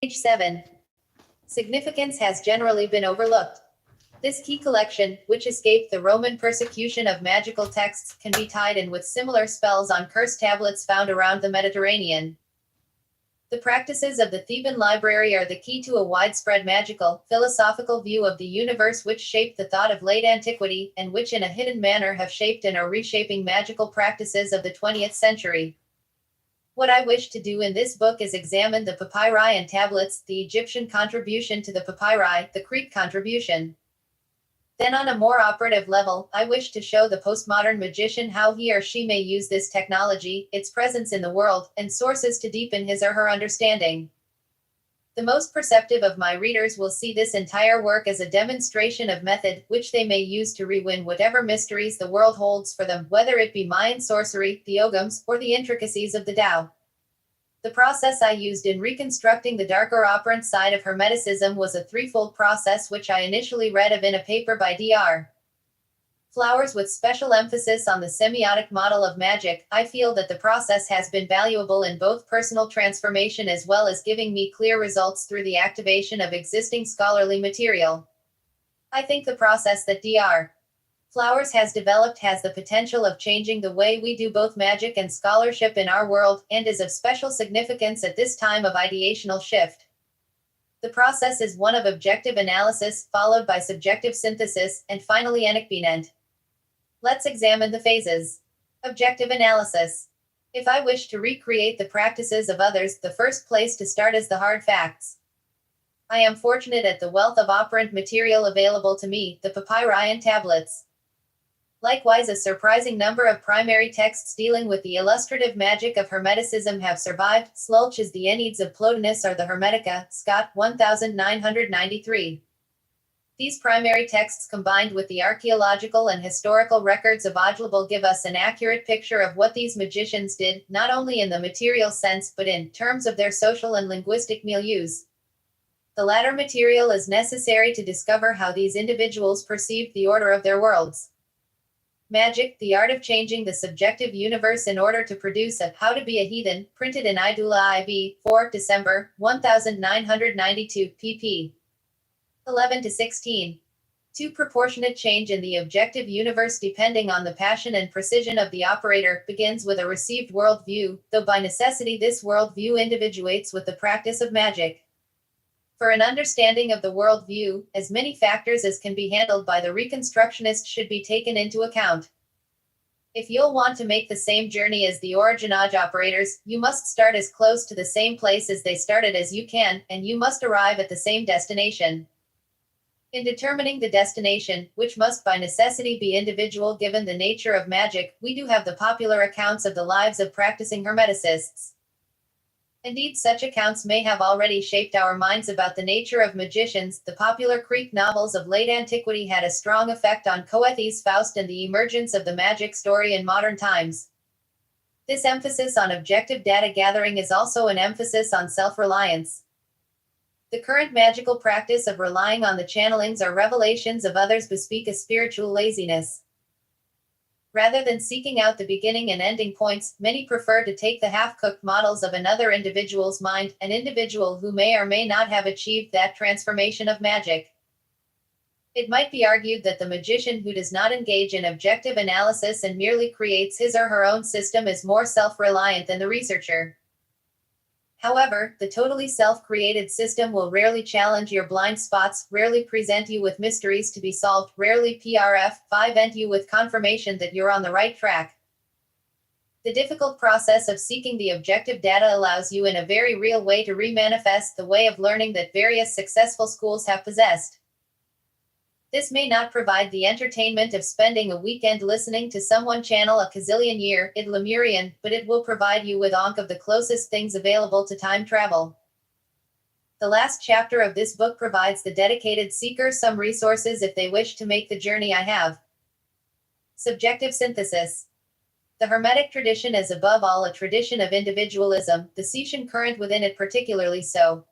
Page 7. Significance has generally been overlooked. This key collection, which escaped the Roman persecution of magical texts, can be tied in with similar spells on curse tablets found around the Mediterranean. The practices of the Theban library are the key to a widespread magical, philosophical view of the universe which shaped the thought of late antiquity, and which in a hidden manner have shaped and are reshaping magical practices of the 20th century. What I wish to do in this book is examine the papyri and tablets, the Egyptian contribution to the papyri, the Greek contribution. Then on a more operative level, I wish to show the postmodern magician how he or she may use this technology, its presence in the world, and sources to deepen his or her understanding. The most perceptive of my readers will see this entire work as a demonstration of method, which they may use to re-win whatever mysteries the world holds for them, whether it be Mayan sorcery, the Ogams, or the intricacies of the Tao. The process I used in reconstructing the darker operant side of Hermeticism was a threefold process which I initially read of in a paper by Dr. Flowers with special emphasis on the semiotic model of magic. I feel that the process has been valuable in both personal transformation as well as giving me clear results through the activation of existing scholarly material. I think the process that Dr. Flowers has developed has the potential of changing the way we do both magic and scholarship in our world, and is of special significance at this time of ideational shift. The process is one of objective analysis, followed by subjective synthesis, and finally enactment. Let's examine the phases. Objective analysis. If I wish to recreate the practices of others, the first place to start is the hard facts. I am fortunate at the wealth of operant material available to me, the papyri and tablets. Likewise, a surprising number of primary texts dealing with the illustrative magic of Hermeticism have survived, such as the Enneads of Plotinus or the Hermetica, Scott, 1993. These primary texts combined with the archaeological and historical records of Occultist give us an accurate picture of what these magicians did, not only in the material sense but in terms of their social and linguistic milieus. The latter material is necessary to discover how these individuals perceived the order of their worlds. Magic, the art of changing the subjective universe in order to produce a How to Be a Heathen, printed in Idula IB, 4 December, 1992, pp. 11-16. 2. Proportionate change in the objective universe depending on the passion and precision of the operator, begins with a received worldview, though by necessity this worldview individuates with the practice of magic. For an understanding of the worldview, as many factors as can be handled by the Reconstructionist should be taken into account. If you'll want to make the same journey as the originage operators, you must start as close to the same place as they started as you can, and you must arrive at the same destination. In determining the destination, which must by necessity be individual given the nature of magic, we do have the popular accounts of the lives of practicing Hermeticists. Indeed, such accounts may have already shaped our minds about the nature of magicians. The popular Greek novels of late antiquity had a strong effect on Goethe's Faust and the emergence of the magic story in modern times. This emphasis on objective data gathering is also an emphasis on self-reliance. The current magical practice of relying on the channelings or revelations of others bespeak a spiritual laziness. Rather than seeking out the beginning and ending points, many prefer to take the half-cooked models of another individual's mind, an individual who may or may not have achieved that transformation of magic. It might be argued that the magician who does not engage in objective analysis and merely creates his or her own system is more self-reliant than the researcher. However, the totally self-created system will rarely challenge your blind spots, rarely present you with mysteries to be solved, rarely prevent you with confirmation that you're on the right track. The difficult process of seeking the objective data allows you in a very real way to remanifest the way of learning that various successful schools have possessed. This may not provide the entertainment of spending a weekend listening to someone channel a gazillion year, id Lemurian, but it will provide you with of the closest things available to time travel. The last chapter of this book provides the dedicated seeker some resources if they wish to make the journey I have. Subjective synthesis. The Hermetic tradition is above all a tradition of individualism, the Setian current within it particularly so.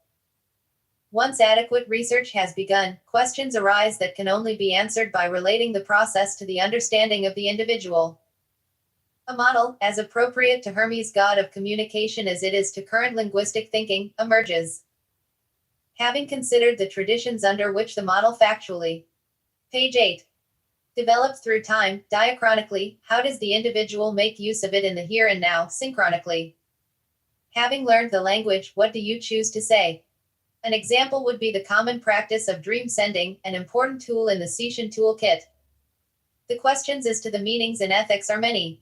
Once adequate research has begun, questions arise that can only be answered by relating the process to the understanding of the individual. A model, as appropriate to Hermes' god of communication as it is to current linguistic thinking, emerges. Having considered the traditions under which the model factually. Page 8. Developed through time, diachronically, how does the individual make use of it in the here and now, synchronically? Having learned the language, what do you choose to say? An example would be the common practice of dream sending, an important tool in the Session toolkit. The questions as to the meanings in ethics are many.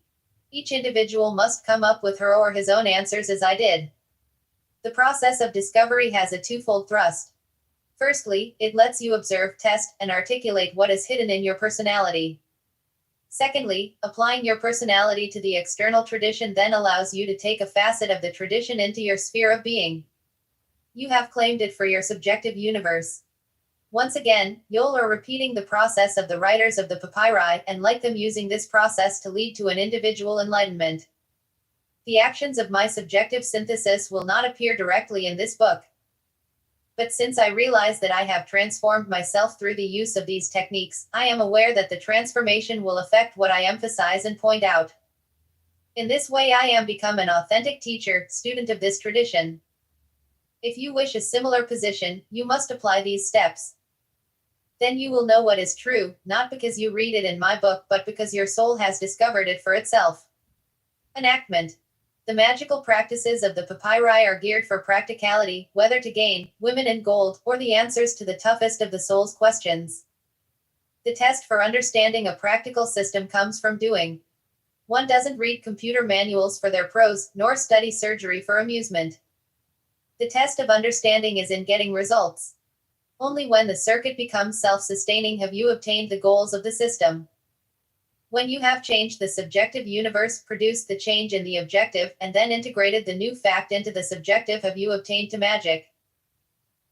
Each individual must come up with her or his own answers, as I did. The process of discovery has a twofold thrust. Firstly, it lets you observe, test, and articulate what is hidden in your personality. Secondly, applying your personality to the external tradition then allows you to take a facet of the tradition into your sphere of being. You have claimed it for your subjective universe. Once again, you're repeating the process of the writers of the papyri, and like them using this process to lead to an individual enlightenment. The actions of my subjective synthesis will not appear directly in this book. But since I realize that I have transformed myself through the use of these techniques, I am aware that the transformation will affect what I emphasize and point out. In this way, I am become an authentic teacher, student of this tradition. If you wish a similar position, you must apply these steps. Then you will know what is true, not because you read it in my book, but because your soul has discovered it for itself. Enactment. The magical practices of the papyri are geared for practicality, whether to gain, women and gold, or the answers to the toughest of the soul's questions. The test for understanding a practical system comes from doing. One doesn't read computer manuals for their prose, nor study surgery for amusement. The test of understanding is in getting results. Only when the circuit becomes self-sustaining have you obtained the goals of the system. When you have changed the subjective universe, produced the change in the objective, and then integrated the new fact into the subjective, have you obtained to magic.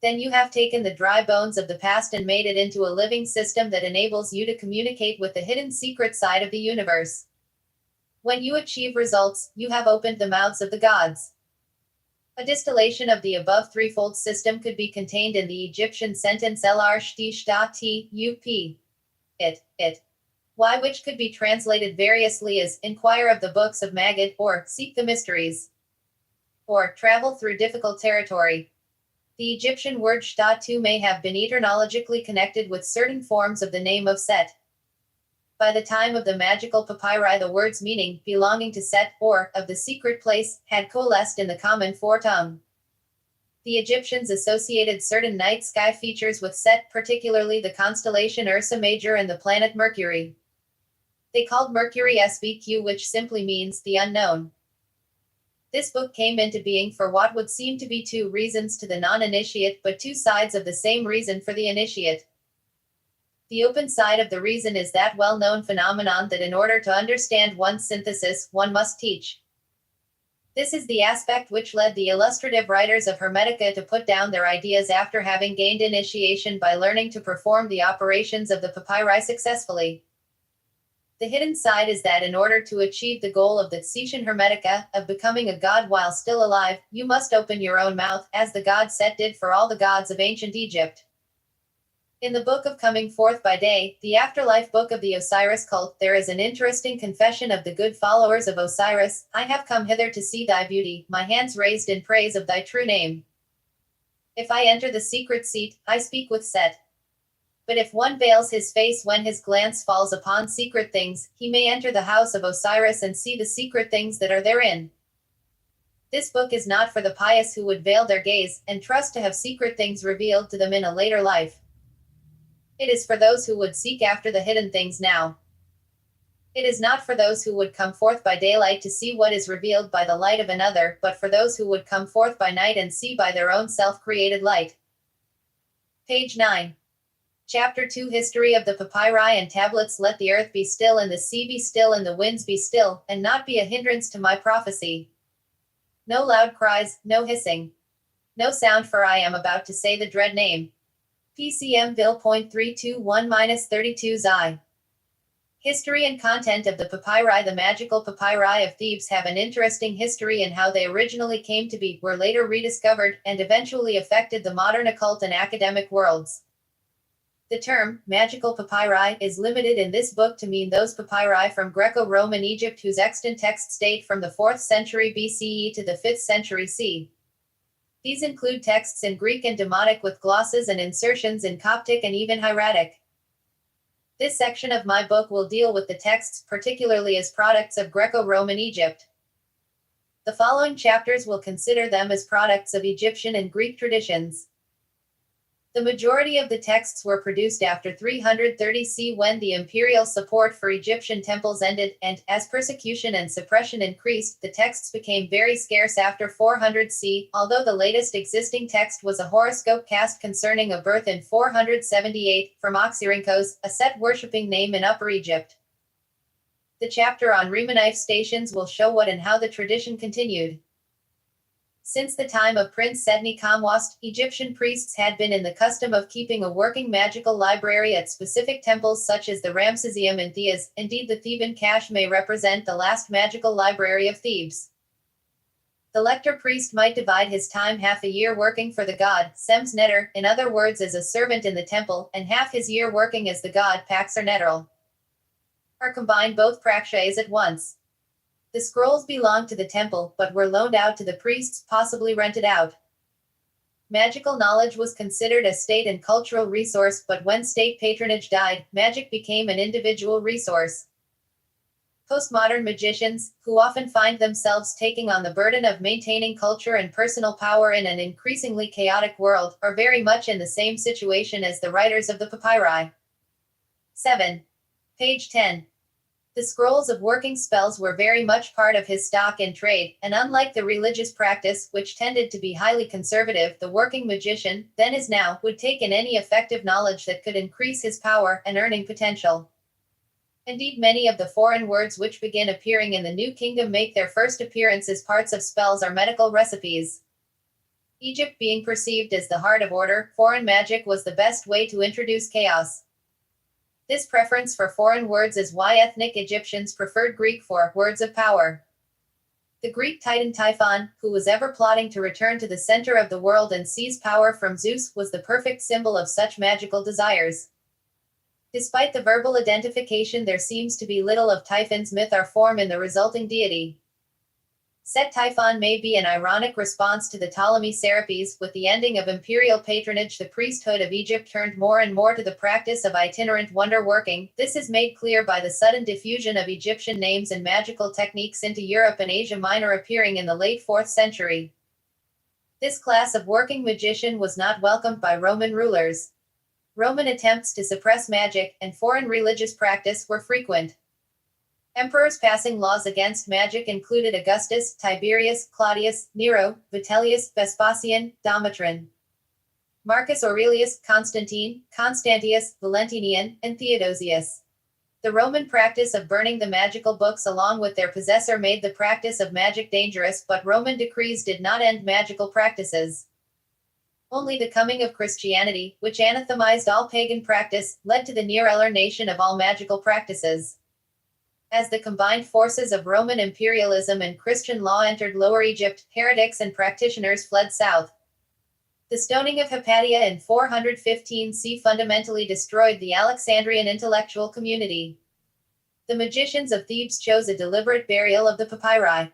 Then you have taken the dry bones of the past and made it into a living system that enables you to communicate with the hidden secret side of the universe. When you achieve results, you have opened the mouths of the gods. A distillation of the above threefold system could be contained in the Egyptian sentence lr shti shta t up. It. Why, which could be translated variously as inquire of the books of Magid, or seek the mysteries, or travel through difficult territory. The Egyptian word shtatu may have been etymologically connected with certain forms of the name of Set. By the time of the magical papyri, the words meaning belonging to Set, or of the secret place, had coalesced in the common foretongue. The Egyptians associated certain night sky features with Set, particularly the constellation Ursa Major and the planet Mercury. They called Mercury SVQ, which simply means the unknown. This book came into being for what would seem to be two reasons to the non-initiate, but two sides of the same reason for the initiate. The open side of the reason is that well-known phenomenon that in order to understand one's synthesis, one must teach. This is the aspect which led the illustrative writers of Hermetica to put down their ideas after having gained initiation by learning to perform the operations of the papyri successfully. The hidden side is that in order to achieve the goal of the Session Hermetica, of becoming a god while still alive, you must open your own mouth, as the god Set did for all the gods of ancient Egypt. In the Book of Coming Forth by Day, the afterlife book of the Osiris cult, there is an interesting confession of the good followers of Osiris. I have come hither to see thy beauty, my hands raised in praise of thy true name. If I enter the secret seat, I speak with Set. But if one veils his face when his glance falls upon secret things, he may enter the house of Osiris and see the secret things that are therein. This book is not for the pious who would veil their gaze, and trust to have secret things revealed to them in a later life. It is for those who would seek after the hidden things now. It is not for those who would come forth by daylight to see what is revealed by the light of another, but for those who would come forth by night and see by their own self-created light. Page 9. Chapter 2 History of the Papyri and Tablets. Let the earth be still and the sea be still and the winds be still, and not be a hindrance to my prophecy. No loud cries, no hissing. No sound, for I am about to say the dread name. PCM Bill .321-32 Xi. History and content of the papyri. The magical papyri of Thebes have an interesting history in how they originally came to be, were later rediscovered, and eventually affected the modern occult and academic worlds. The term, magical papyri, is limited in this book to mean those papyri from Greco-Roman Egypt whose extant texts date from the 4th century BCE to the 5th century CE. These include texts in Greek and Demotic with glosses and insertions in Coptic and even Hieratic. This section of my book will deal with the texts, particularly as products of Greco-Roman Egypt. The following chapters will consider them as products of Egyptian and Greek traditions. The majority of the texts were produced after 330 C when the imperial support for Egyptian temples ended, and, as persecution and suppression increased, the texts became very scarce after 400 C, although the latest existing text was a horoscope cast concerning a birth in 478, from Oxyrhynchos, a Set-worshipping name in Upper Egypt. The chapter on Remenaife stations will show what and how the tradition continued. Since the time of Prince Setni Kamwast, Egyptian priests had been in the custom of keeping a working magical library at specific temples such as the Ramesseum in Thebes. Indeed, the Theban cache may represent the last magical library of Thebes. The lector priest might divide his time half a year working for the god, Sems Neter, in other words as a servant in the temple, and half his year working as the god Pax or Neterl. Or combine both prakshas at once. The scrolls belonged to the temple, but were loaned out to the priests, possibly rented out. Magical knowledge was considered a state and cultural resource, but when state patronage died, magic became an individual resource. Postmodern magicians, who often find themselves taking on the burden of maintaining culture and personal power in an increasingly chaotic world, are very much in the same situation as the writers of the papyri. 7. Page 10. The scrolls of working spells were very much part of his stock in trade, and unlike the religious practice, which tended to be highly conservative, the working magician, then as now, would take in any effective knowledge that could increase his power and earning potential. Indeed, many of the foreign words which begin appearing in the New Kingdom make their first appearance as parts of spells or medical recipes. Egypt being perceived as the heart of order, foreign magic was the best way to introduce chaos. This preference for foreign words is why ethnic Egyptians preferred Greek for words of power. The Greek titan Typhon, who was ever plotting to return to the center of the world and seize power from Zeus, was the perfect symbol of such magical desires. Despite the verbal identification, there seems to be little of Typhon's myth or form in the resulting deity. Set Typhon may be an ironic response to the Ptolemy Serapes. With the ending of imperial patronage, the priesthood of Egypt turned more and more to the practice of itinerant wonder-working. This is made clear by the sudden diffusion of Egyptian names and magical techniques into Europe and Asia Minor appearing in the late 4th century. This class of working magician was not welcomed by Roman rulers. Roman attempts to suppress magic and foreign religious practice were frequent. Emperors passing laws against magic included Augustus, Tiberius, Claudius, Nero, Vitellius, Vespasian, Domitian, Marcus Aurelius, Constantine, Constantius, Valentinian, and Theodosius. The Roman practice of burning the magical books along with their possessor made the practice of magic dangerous, but Roman decrees did not end magical practices. Only the coming of Christianity, which anathemized all pagan practice, led to the near elimination of all magical practices. As the combined forces of Roman imperialism and Christian law entered Lower Egypt, heretics and practitioners fled south. The stoning of Hypatia in 415 C fundamentally destroyed the Alexandrian intellectual community. The magicians of Thebes chose a deliberate burial of the papyri.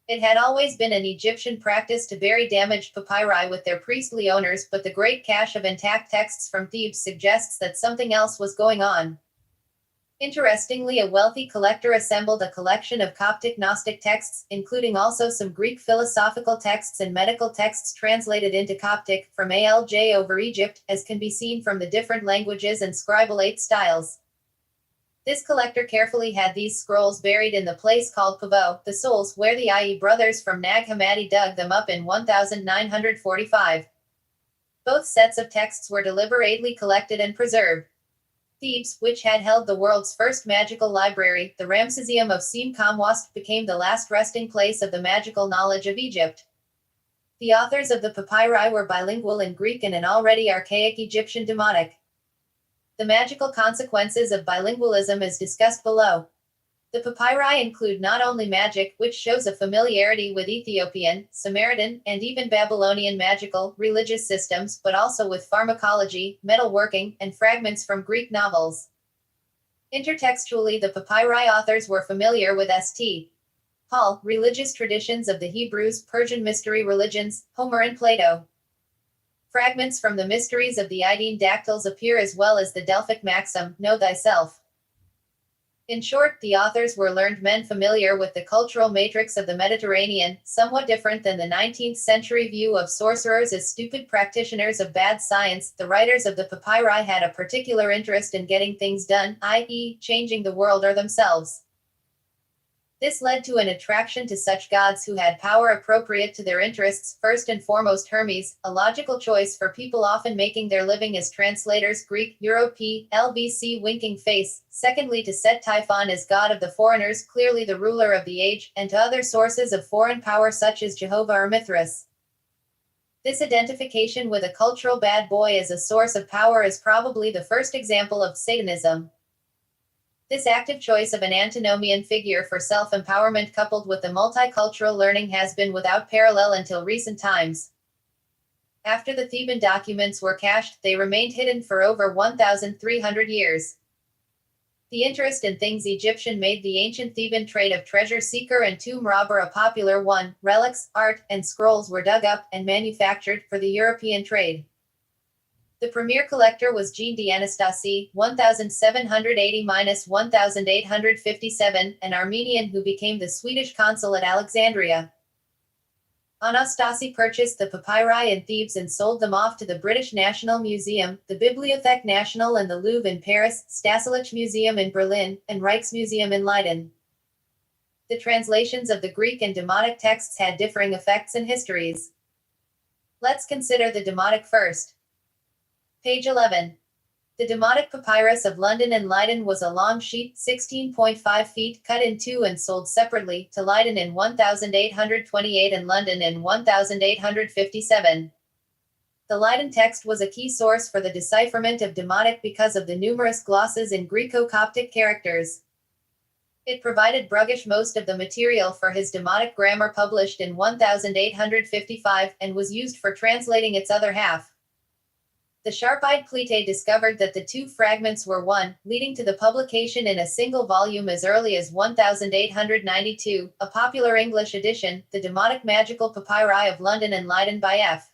It had always been an Egyptian practice to bury damaged papyri with their priestly owners, but the great cache of intact texts from Thebes suggests that something else was going on. Interestingly, a wealthy collector assembled a collection of Coptic Gnostic texts, including also some Greek philosophical texts and medical texts translated into Coptic, from ALJ over Egypt, as can be seen from the different languages and scribulate styles. This collector carefully had these scrolls buried in the place called Pavo, the souls, where the IE brothers from Nag Hammadi dug them up in 1945. Both sets of texts were deliberately collected and preserved. Thebes, which had held the world's first magical library, the Ramesseum of Sem Kamwast, became the last resting place of the magical knowledge of Egypt. The authors of the papyri were bilingual in Greek and an already archaic Egyptian Demotic. The magical consequences of bilingualism is discussed below. The papyri include not only magic, which shows a familiarity with Ethiopian, Samaritan, and even Babylonian magical, religious systems, but also with pharmacology, metalworking, and fragments from Greek novels. Intertextually, the papyri authors were familiar with St. Paul, religious traditions of the Hebrews, Persian mystery religions, Homer and Plato. Fragments from the mysteries of the Idaean dactyls appear as well as the Delphic maxim, know thyself. In short, the authors were learned men familiar with the cultural matrix of the Mediterranean, somewhat different than the 19th century view of sorcerers as stupid practitioners of bad science. The writers of the papyri had a particular interest in getting things done, i.e., changing the world or themselves. This led to an attraction to such gods who had power appropriate to their interests, first and foremost Hermes, a logical choice for people often making their living as translators, Greek, Euro P, LBC winking face, secondly to Set Typhon as god of the foreigners, clearly the ruler of the age, and to other sources of foreign power such as Jehovah or Mithras. This identification with a cultural bad boy as a source of power is probably the first example of Satanism. This active choice of an antinomian figure for self-empowerment coupled with the multicultural learning has been without parallel until recent times. After the Theban documents were cached, they remained hidden for over 1,300 years. The interest in things Egyptian made the ancient Theban trade of treasure seeker and tomb robber a popular one. Relics, art, and scrolls were dug up and manufactured for the European trade. The premier collector was Jean d'Anastasy, 1780–1857, an Armenian who became the Swedish consul at Alexandria. Anastasi purchased the papyri in Thebes and sold them off to the British National Museum, the Bibliothèque Nationale and the Louvre in Paris, Stasilich Museum in Berlin, and Rijksmuseum in Leiden. The translations of the Greek and Demotic texts had differing effects and histories. Let's consider the Demotic first. Page 11. The Demotic Papyrus of London and Leiden was a long sheet, 16.5 feet, cut in two and sold separately, to Leiden in 1828 and London in 1857. The Leiden text was a key source for the decipherment of Demotic because of the numerous glosses in Greco-Coptic characters. It provided Brugish most of the material for his Demotic grammar published in 1855, and was used for translating its other half. The sharp-eyed Plete discovered that the two fragments were one, leading to the publication in a single volume as early as 1892, a popular English edition, the Demotic Magical Papyri of London and Leiden by F.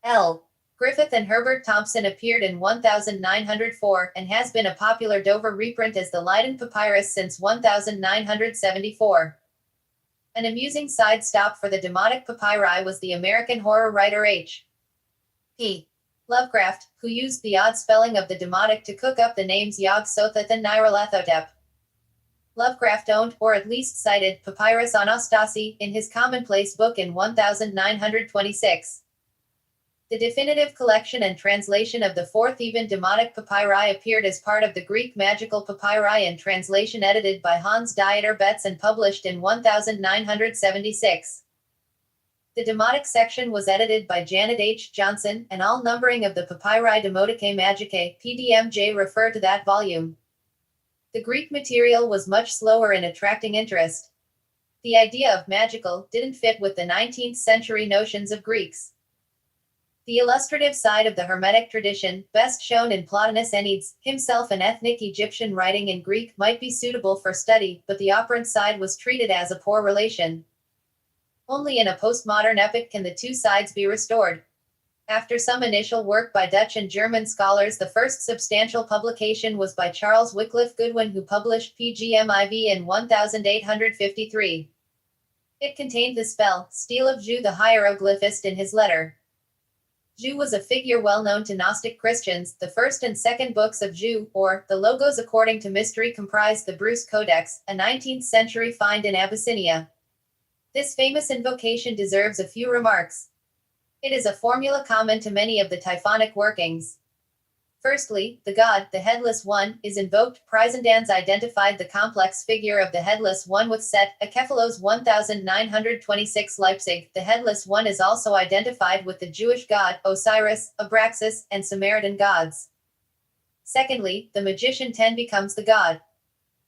L. Griffith and Herbert Thompson appeared in 1904, and has been a popular Dover reprint as the Leiden Papyrus since 1974. An amusing side stop for the Demotic Papyri was the American horror writer H. P. Lovecraft, who used the odd spelling of the Demotic to cook up the names Yog-Sothoth and Nyarlathotep. Lovecraft owned, or at least cited, Papyrus Anastasi in his commonplace book in 1926. The definitive collection and translation of the four Theban Demotic papyri appeared as part of the Greek Magical Papyri and translation edited by Hans Dieter Betz and published in 1976. The Demotic section was edited by Janet H. Johnson, and all numbering of the Papyri Demoticae Magicae (PDMJ) refer to that volume. The Greek material was much slower in attracting interest. The idea of magical didn't fit with the 19th century notions of Greeks. The illustrative side of the Hermetic tradition, best shown in Plotinus Enneads, himself an ethnic Egyptian writing in Greek, might be suitable for study, but the operant side was treated as a poor relation. Only in a postmodern epoch can the two sides be restored. After some initial work by Dutch and German scholars, the first substantial publication was by Charles Wycliffe Goodwin, who published PGMIV in 1853. It contained the spell, stele of Ju the hieroglyphist in his letter. Ju was a figure well known to Gnostic Christians. The first and second books of Ju, or the Logos according to mystery, comprised the Bruce Codex, a 19th century find in Abyssinia. This famous invocation deserves a few remarks. It is a formula common to many of the Typhonic workings. Firstly, the god, the Headless One, is invoked. Prizendans identified the complex figure of the Headless One with Set, Akephalos 1926 Leipzig. The Headless One is also identified with the Jewish god, Osiris, Abraxas, and Samaritan gods. Secondly, the magician Ten becomes the god.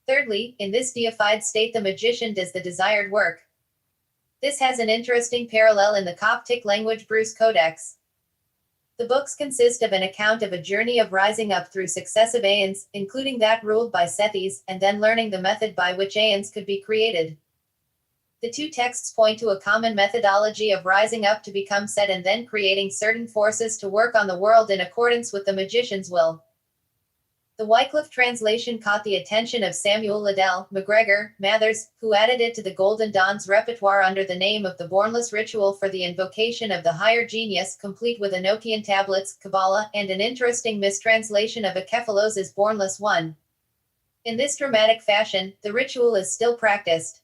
Thirdly, in this deified state the magician does the desired work. This has an interesting parallel in the Coptic language Bruce Codex. The books consist of an account of a journey of rising up through successive aeons, including that ruled by Sethes, and then learning the method by which aeons could be created. The two texts point to a common methodology of rising up to become Set and then creating certain forces to work on the world in accordance with the magician's will. The Wycliffe translation caught the attention of Samuel Liddell, MacGregor, Mathers, who added it to the Golden Dawn's repertoire under the name of the Bornless Ritual for the Invocation of the Higher Genius, complete with Enochian tablets, Kabbalah, and an interesting mistranslation of Akephalos's Bornless One. In this dramatic fashion, the ritual is still practiced.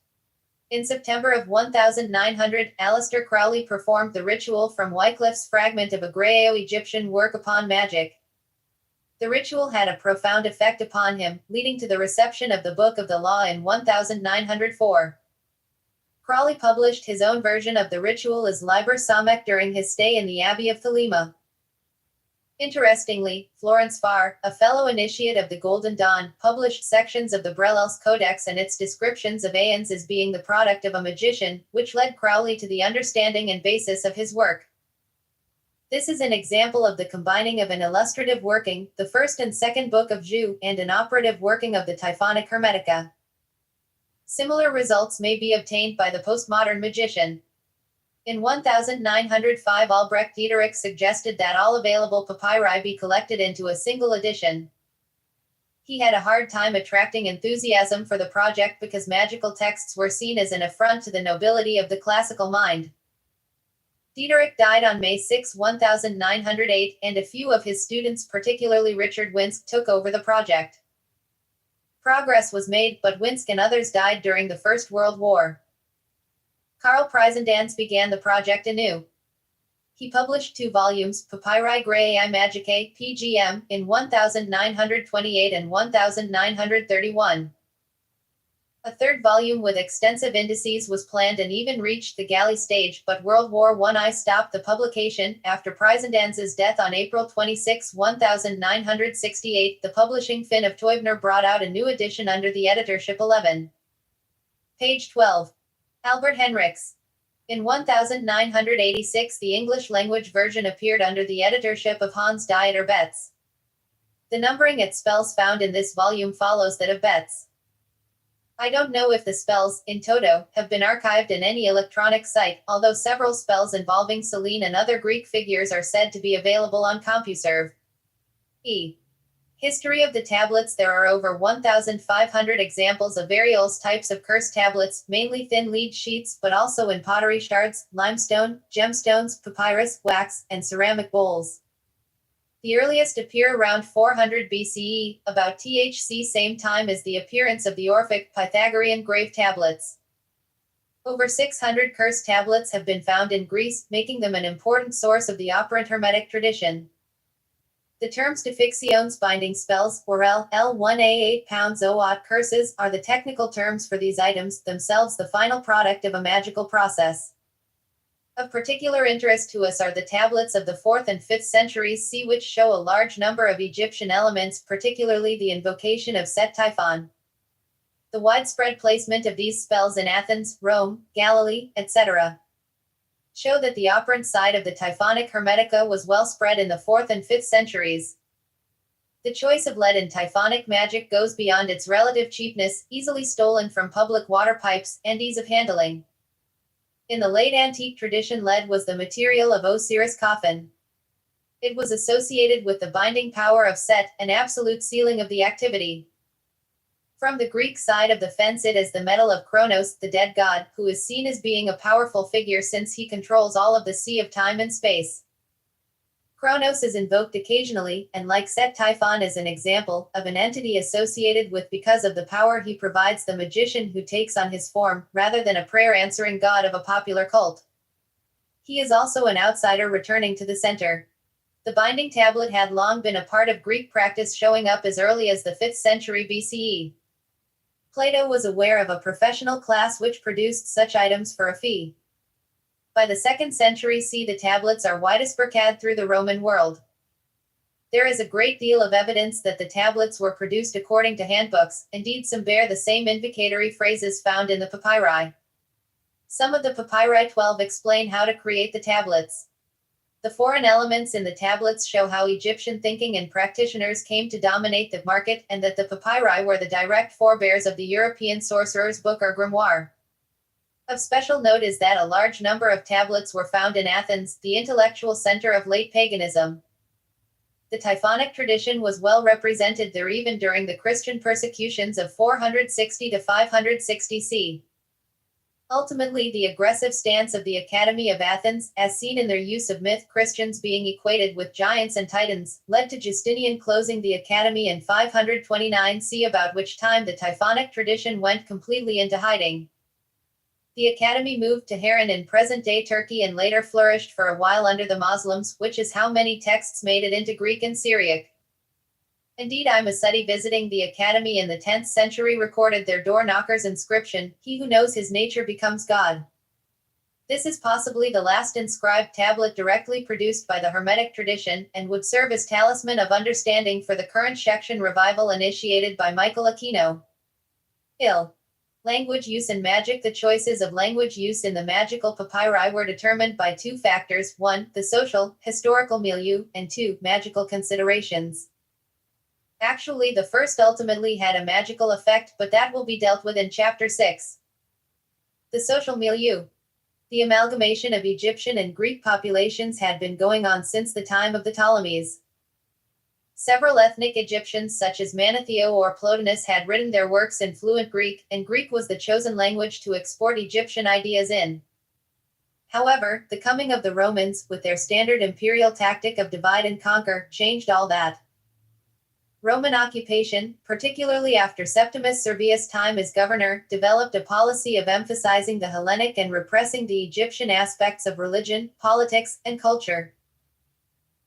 In September of 1900, Aleister Crowley performed the ritual from Wycliffe's fragment of a Graeo-Egyptian work upon magic. The ritual had a profound effect upon him, leading to the reception of the Book of the Law in 1904. Crowley published his own version of the ritual as Liber Samek during his stay in the Abbey of Thelema. Interestingly, Florence Farr, a fellow initiate of the Golden Dawn, published sections of the Brelels Codex and its descriptions of Aeons as being the product of a magician, which led Crowley to the understanding and basis of his work. This is an example of the combining of an illustrative working, the first and second book of Ju, and an operative working of the Typhonic Hermetica. Similar results may be obtained by the postmodern magician. In 1905, Albrecht Dieterich suggested that all available papyri be collected into a single edition. He had a hard time attracting enthusiasm for the project because magical texts were seen as an affront to the nobility of the classical mind. Dieterich died on May 6, 1908, and a few of his students, particularly Richard Winsk, took over the project. Progress was made, but Winsk and others died during the First World War. Karl Preisendanz began the project anew. He published 2 volumes, Papyri Graeae Magicae, PGM, in 1928 and 1931. A third volume with extensive indices was planned and even reached the galley stage, but World War I stopped the publication. After Preisendanz's death on April 26, 1968, the publishing firm of Teubner brought out a new edition under the editorship 11. Page 12. Albert Henriks. In 1986, the English-language version appeared under the editorship of Hans Dieter Betz. The numbering at spells found in this volume follows that of Betz. I don't know if the spells, in toto, have been archived in any electronic site, although several spells involving Selene and other Greek figures are said to be available on CompuServe. History of the tablets. There are over 1,500 examples of various types of curse tablets, mainly thin lead sheets, but also in pottery shards, limestone, gemstones, papyrus, wax, and ceramic bowls. The earliest appear around 400 BCE, about THC same time as the appearance of the Orphic Pythagorean grave tablets. Over 600 curse tablets have been found in Greece, making them an important source of the operant Hermetic tradition. The terms defixions binding spells, or L1A8 pounds oat curses, are the technical terms for these items, themselves the final product of a magical process. Of particular interest to us are the tablets of the 4th and 5th centuries C, which show a large number of Egyptian elements, particularly the invocation of Set Typhon. The widespread placement of these spells in Athens, Rome, Galilee, etc. show that the operant side of the Typhonic Hermetica was well spread in the 4th and 5th centuries. The choice of lead in Typhonic magic goes beyond its relative cheapness, easily stolen from public water pipes, and ease of handling. In the late antique tradition, lead was the material of Osiris' coffin. It was associated with the binding power of Set, an absolute sealing of the activity. From the Greek side of the fence, it is the metal of Kronos, the dead god, who is seen as being a powerful figure since he controls all of the sea of time and space. Kronos is invoked occasionally, and like Set Typhon is an example of an entity associated with because of the power he provides the magician who takes on his form, rather than a prayer-answering god of a popular cult. He is also an outsider returning to the center. The binding tablet had long been a part of Greek practice, showing up as early as the 5th century BCE. Plato was aware of a professional class which produced such items for a fee. By the 2nd century CE, the tablets are widespread through the Roman world. There is a great deal of evidence that the tablets were produced according to handbooks, indeed some bear the same invocatory phrases found in the papyri. Some of the papyri 12 explain how to create the tablets. The foreign elements in the tablets show how Egyptian thinking and practitioners came to dominate the market, and that the papyri were the direct forebears of the European sorcerer's book or grimoire. Of special note is that a large number of tablets were found in Athens, the intellectual center of late paganism. The Typhonic tradition was well represented there even during the Christian persecutions of 460 to 560 c. Ultimately, the aggressive stance of the Academy of Athens, as seen in their use of myth Christians being equated with giants and titans, led to Justinian closing the Academy in 529 c, about which time the Typhonic tradition went completely into hiding. The Academy moved to Harran in present-day Turkey and later flourished for a while under the Muslims, which is how many texts made it into Greek and Syriac. Indeed, Masudi visiting the Academy in the 10th century recorded their door knocker's inscription, "He who knows his nature becomes God." This is possibly the last inscribed tablet directly produced by the Hermetic tradition, and would serve as talisman of understanding for the current Shection revival initiated by Michael Aquino. Language use in magic. The choices of language use in the magical papyri were determined by two factors: 1, the social, historical milieu, and 2, magical considerations. Actually, the first ultimately had a magical effect, but that will be dealt with in Chapter 6. The social milieu. The amalgamation of Egyptian and Greek populations had been going on since the time of the Ptolemies. Several ethnic Egyptians such as Manetho or Plotinus had written their works in fluent Greek, and Greek was the chosen language to export Egyptian ideas in. However, the coming of the Romans, with their standard imperial tactic of divide and conquer, changed all that. Roman occupation, particularly after Septimus Servius' time as governor, developed a policy of emphasizing the Hellenic and repressing the Egyptian aspects of religion, politics, and culture.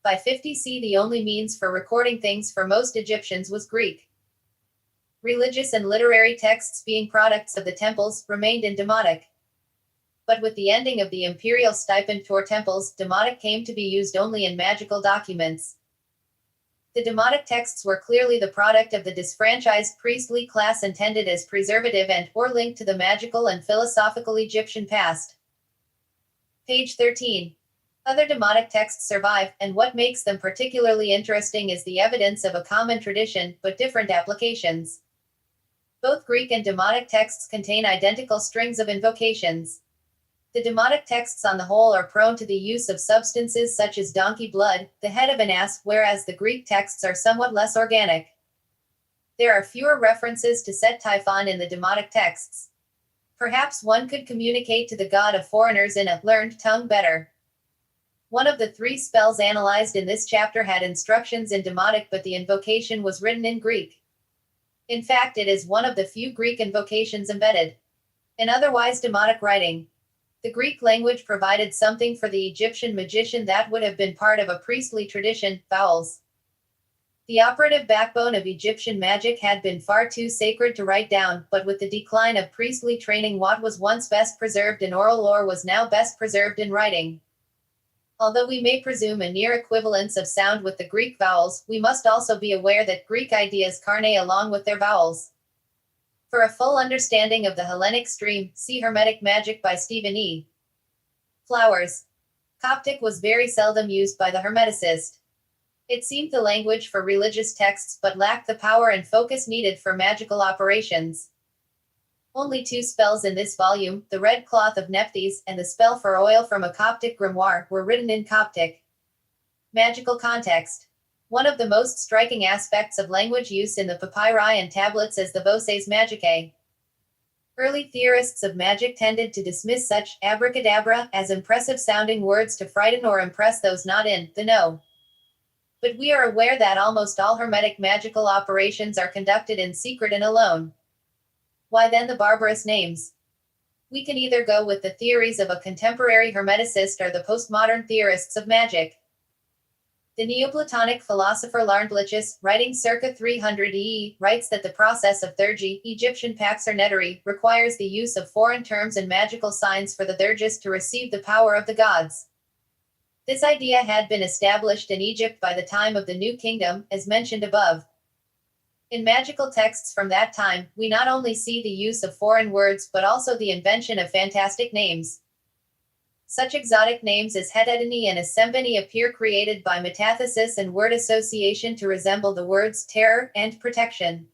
By 50 c, the only means for recording things for most Egyptians was Greek. Religious and literary texts, being products of the temples, remained in Demotic. But with the ending of the imperial stipend for temples, Demotic came to be used only in magical documents. The Demotic texts were clearly the product of the disfranchised priestly class, intended as preservative and, or linked to the magical and philosophical Egyptian past. Page 13. Other Demotic texts survive, and what makes them particularly interesting is the evidence of a common tradition, but different applications. Both Greek and Demotic texts contain identical strings of invocations. The Demotic texts on the whole are prone to the use of substances such as donkey blood, the head of an ass, whereas the Greek texts are somewhat less organic. There are fewer references to Set Typhon in the Demotic texts. Perhaps one could communicate to the god of foreigners in a learned tongue better. One of the 3 spells analyzed in this chapter had instructions in Demotic, but the invocation was written in Greek. In fact, it is one of the few Greek invocations embedded in otherwise Demotic writing. The Greek language provided something for the Egyptian magician that would have been part of a priestly tradition: vowels. The operative backbone of Egyptian magic had been far too sacred to write down, but with the decline of priestly training, what was once best preserved in oral lore was now best preserved in writing. Although we may presume a near equivalence of sound with the Greek vowels, we must also be aware that Greek ideas carne along with their vowels. For a full understanding of the Hellenic stream, see Hermetic Magic by Stephen E. Flowers. Coptic was very seldom used by the Hermeticist. It seemed the language for religious texts, but lacked the power and focus needed for magical operations. Only 2 spells in this volume, the Red Cloth of Nephthys and the spell for oil from a Coptic grimoire, were written in Coptic. Magical context. One of the most striking aspects of language use in the papyri and tablets is the voces magicae. Early theorists of magic tended to dismiss such abracadabra as impressive-sounding words to frighten or impress those not in the know. But we are aware that almost all Hermetic magical operations are conducted in secret and alone. Why then the barbarous names? We can either go with the theories of a contemporary Hermeticist or the postmodern theorists of magic. The Neoplatonic philosopher Larndlichus, writing circa 300 EE, writes that the process of theurgy, Egyptian pax or nettery, requires the use of foreign terms and magical signs for the theurgist to receive the power of the gods. This idea had been established in Egypt by the time of the New Kingdom, as mentioned above. In magical texts from that time, we not only see the use of foreign words but also the invention of fantastic names. Such exotic names as Hetedini and Assembeni appear created by metathesis and word association to resemble the words terror and protection.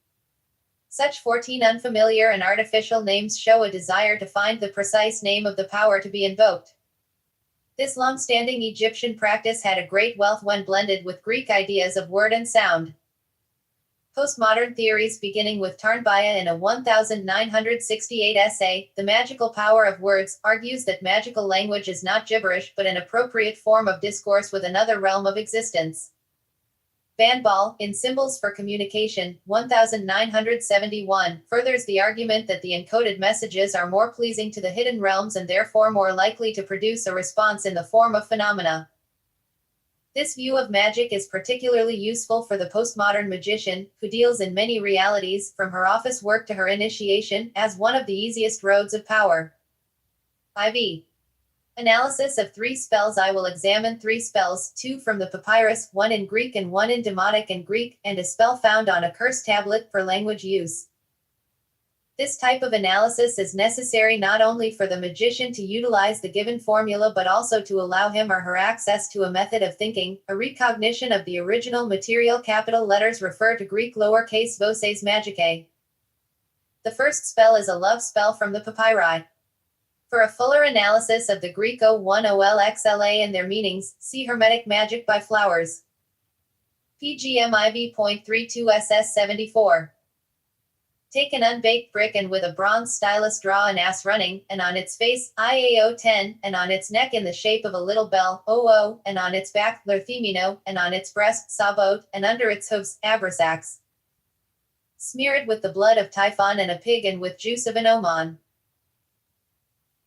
Such 14 unfamiliar and artificial names show a desire to find the precise name of the power to be invoked. This long-standing Egyptian practice had a great wealth when blended with Greek ideas of word and sound. Postmodern theories, beginning with Tarnbaya in a 1968 essay, The Magical Power of Words, argues that magical language is not gibberish but an appropriate form of discourse with another realm of existence. Van Ball, in Symbols for Communication, 1971, furthers the argument that the encoded messages are more pleasing to the hidden realms and therefore more likely to produce a response in the form of phenomena. This view of magic is particularly useful for the postmodern magician, who deals in many realities, from her office work to her initiation, as one of the easiest roads of power. IV. Analysis of 3 spells. I will examine 3 spells, 2 from the papyrus, 1 in Greek and 1 in Demotic and Greek, and a spell found on a curse tablet for language use. This type of analysis is necessary not only for the magician to utilize the given formula but also to allow him or her access to a method of thinking, a recognition of the original material. Capital letters refer to Greek lowercase voces magicae. The first spell is a love spell from the papyri. For a fuller analysis of the Greek O1OLXLA and their meanings, see Hermetic Magic by Flowers. PGMIV.32 SS74. Take an unbaked brick and with a bronze stylus draw an ass running, and on its face, IAO10, and on its neck in the shape of a little bell, OO, and on its back, Lerthemino, and on its breast, Sabot, and under its hooves, Abrasax. Smear it with the blood of Typhon and a pig and with juice of an Oman.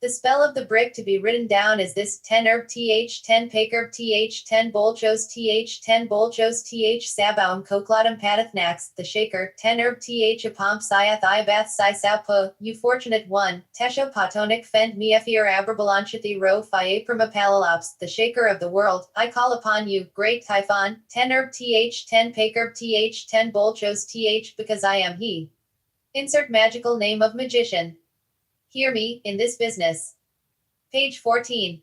The spell of the brick to be written down is this: 10 herb th 10 pakerb th 10 bolchos th 10 bolchos th sabaum coklatum patathnax, the shaker, 10 herb th apomp siath iabath si saupa, you fortunate one, tesho patonic fend miefir abrabalanchithi ro fiaprima palalops, the shaker of the world, I call upon you, great Typhon, 10 herb th 10 pakerb th 10 bolchos th, because I am he. Insert magical name of magician. Hear me, in this business. Page 14.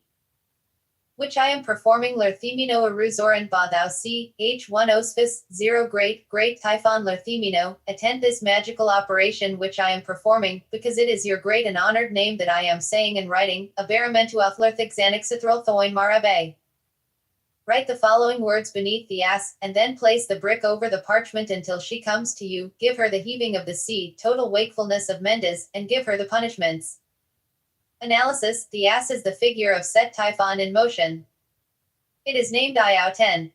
Which I am performing Lerthemino Aruzoran ba thou see, H1 Ospis, 0 great Typhon Lerthemino, attend this magical operation which I am performing, because it is your great and honored name that I am saying and writing, Aberamentuath Lerthixanixithrol Thoin Marabe. Write the following words beneath the ass, and then place the brick over the parchment until she comes to you. Give her the heaving of the sea, total wakefulness of Mendes, and give her the punishments. Analysis: the ass is the figure of Set Typhon in motion. It is named Iao-10.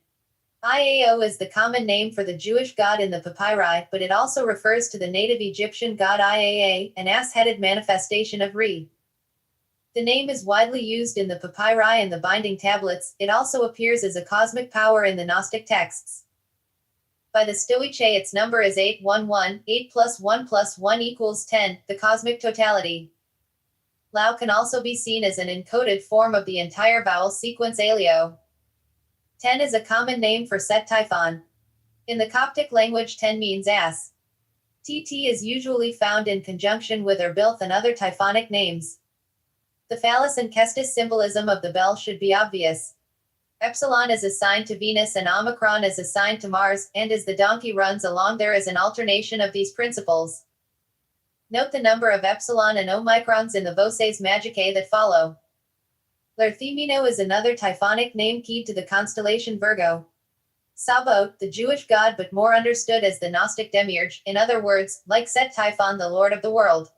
Iao is the common name for the Jewish god in the papyri, but it also refers to the native Egyptian god Iaa, an ass-headed manifestation of Re. The name is widely used in the papyri and the binding tablets. It also appears as a cosmic power in the Gnostic texts. By the Stoiche, its number is 811, 8 plus 1 plus 1 equals 10, the cosmic totality. Lao can also be seen as an encoded form of the entire vowel sequence Alio. 10 is a common name for Set Typhon. In the Coptic language, 10 means ass. TT is usually found in conjunction with Erbilth and other Typhonic names. The phallus and kestis symbolism of the bell should be obvious. Epsilon is assigned to Venus and Omicron is assigned to Mars, and as the donkey runs along there is an alternation of these principles. Note the number of epsilon and omicrons in the voces magicae that follow. Lerthemino is another Typhonic name keyed to the constellation Virgo. Sabot, the Jewish god but more understood as the Gnostic demiurge, in other words, like Set Typhon, the lord of the world.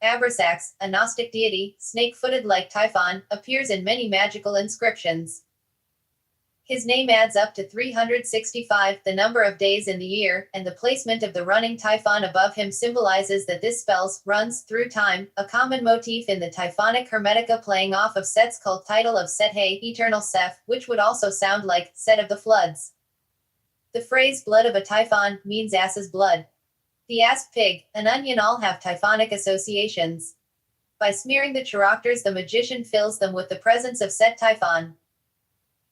Abrasax, a Gnostic deity, snake-footed like Typhon, appears in many magical inscriptions. His name adds up to 365, the number of days in the year, and the placement of the running Typhon above him symbolizes that this spells runs through time, a common motif in the Typhonic Hermetica playing off of Set's cult title of Set Hay, Eternal Seth, which would also sound like Set of the Floods. The phrase blood of a Typhon means ass's blood. The ass, pig, and onion all have Typhonic associations. By smearing the chiropters, the magician fills them with the presence of Set Typhon.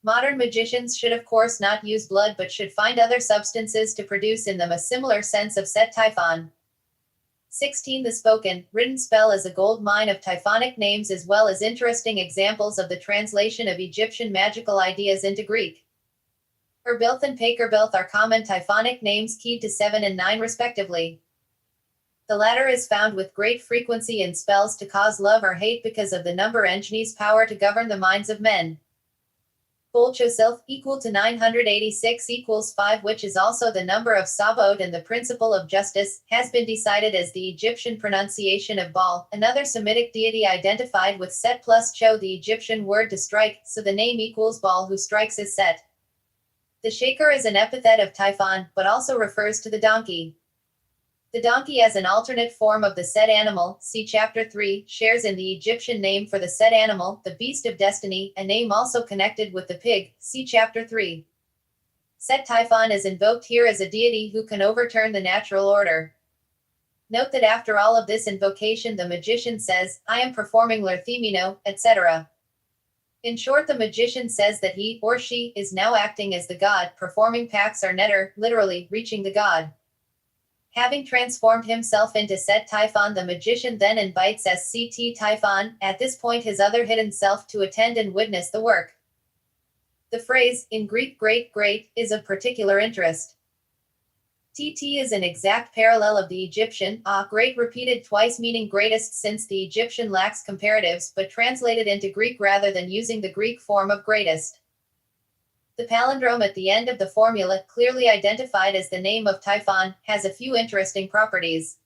Modern magicians should of course not use blood but should find other substances to produce in them a similar sense of Set Typhon. 16. The spoken, written spell is a gold mine of Typhonic names as well as interesting examples of the translation of Egyptian magical ideas into Greek. Erbilth and Pakerbilth are common Typhonic names keyed to 7 and 9 respectively. The latter is found with great frequency in spells to cause love or hate because of the number Enjni's power to govern the minds of men. Bolchosilf equal to 986 equals 5, which is also the number of Sabaoth, and the principle of justice, has been decided as the Egyptian pronunciation of Baal, another Semitic deity identified with Set plus Cho, the Egyptian word to strike, so the name equals Baal who strikes is Set. The shaker is an epithet of Typhon, but also refers to the donkey. The donkey, as an alternate form of the Set animal, see Chapter 3, shares in the Egyptian name for the Set animal, the beast of destiny, a name also connected with the pig, see Chapter 3. Set Typhon is invoked here as a deity who can overturn the natural order. Note that after all of this invocation the magician says, "I am performing Lerthemino," etc. In short, the magician says that he, or she, is now acting as the god, performing pax or netter, literally, reaching the god. Having transformed himself into Set Typhon, the magician then invites SCT Typhon, at this point his other hidden self, to attend and witness the work. The phrase, in Greek great, great, is of particular interest. TT is an exact parallel of the Egyptian, great, repeated twice meaning greatest, since the Egyptian lacks comparatives, but translated into Greek rather than using the Greek form of greatest. The palindrome at the end of the formula, clearly identified as the name of Typhon, has a few interesting properties.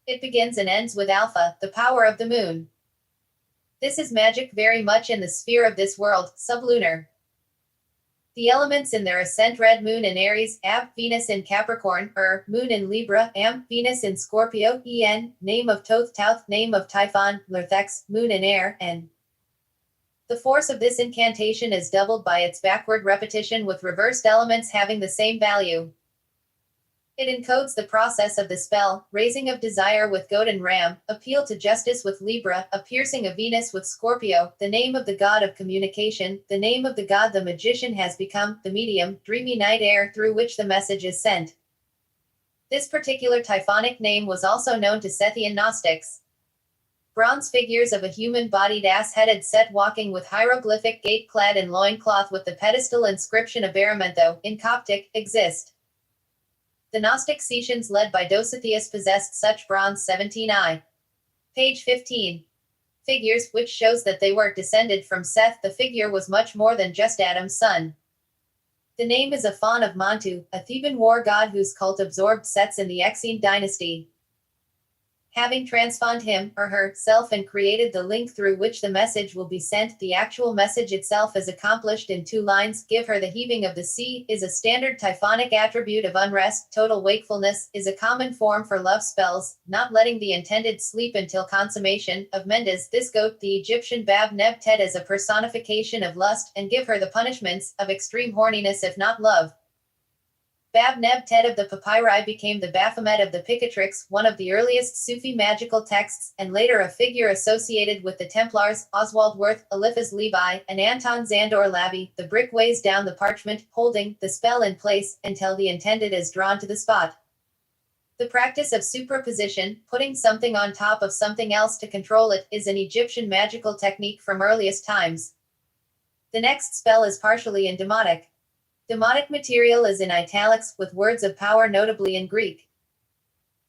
It begins and ends with alpha, the power of the moon. This is magic very much in the sphere of this world, sublunar. The elements in their ascent: red moon in Aries, Ab, Venus in Capricorn, moon in Libra, Am, Venus in Scorpio, En, name of Thoth, Tauth, name of Typhon, Lerthex, moon in air, and the force of this incantation is doubled by its backward repetition with reversed elements having the same value. It encodes the process of the spell: raising of desire with goat and ram, appeal to justice with Libra, a piercing of Venus with Scorpio, the name of the god of communication, the name of the god the magician has become, the medium, dreamy night air through which the message is sent. This particular typhonic name was also known to Sethian Gnostics. Bronze figures of a human-bodied ass-headed Set walking with hieroglyphic gait clad in loincloth with the pedestal inscription Abaramento, in Coptic, exist. The Gnostic Cetians led by Dositheus possessed such bronze 17I. Page 15. Figures, which shows that they were descended from Seth. The figure was much more than just Adam's son. The name is a faun of Montu, a Theban war god whose cult absorbed Sets in the Exene dynasty. Having transformed him, or herself, and created the link through which the message will be sent, the actual message itself is accomplished in 2 lines. Give her the heaving of the sea is a standard typhonic attribute of unrest. Total wakefulness is a common form for love spells, not letting the intended sleep until consummation. Of Mendes, this goat, the Egyptian Bab Neb Ted, as a personification of lust, and give her the punishments of extreme horniness if not love. Bab Neb Ted of the Papyri became the Baphomet of the Picatrix, one of the earliest Sufi magical texts, and later a figure associated with the Templars. Oswald Worth, Eliphas Levi, and Anton Zandor Lavi. The brick weighs down the parchment, holding the spell in place until the intended is drawn to the spot. The practice of superposition, putting something on top of something else to control it, is an Egyptian magical technique from earliest times. The next spell is partially in demotic. Demonic material is in italics, with words of power notably in Greek.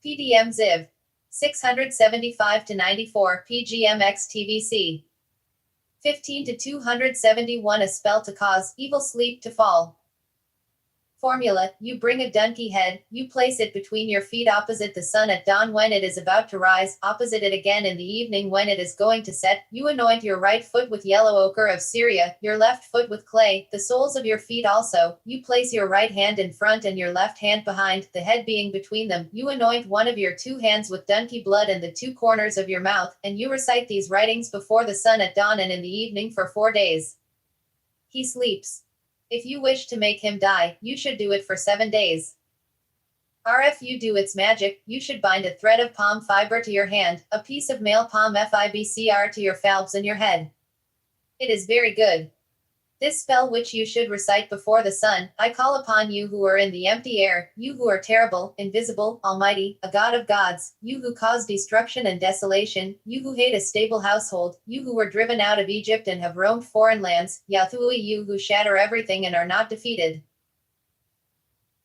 PDM Ziv. 675-94 PGMX TVC. 15-271 A spell to cause evil sleep to fall. Formula: you bring a donkey head, you place it between your feet opposite the sun at dawn when it is about to rise, opposite it again in the evening when it is going to set. You anoint your right foot with yellow ochre of Syria, your left foot with clay, the soles of your feet also. You place your right hand in front and your left hand behind, the head being between them. You anoint one of your 2 hands with donkey blood and the 2 corners of your mouth, and you recite these writings before the sun at dawn and in the evening for 4 days. He sleeps. If you wish to make him die, you should do it for 7 days. If you do its magic, you should bind a thread of palm fiber to your hand, a piece of male palm fibcr to your phalbs and your head. It is very good. This spell which you should recite before the sun: I call upon you who are in the empty air, you who are terrible, invisible, almighty, a god of gods, you who cause destruction and desolation, you who hate a stable household, you who were driven out of Egypt and have roamed foreign lands, Yathui, you who shatter everything and are not defeated.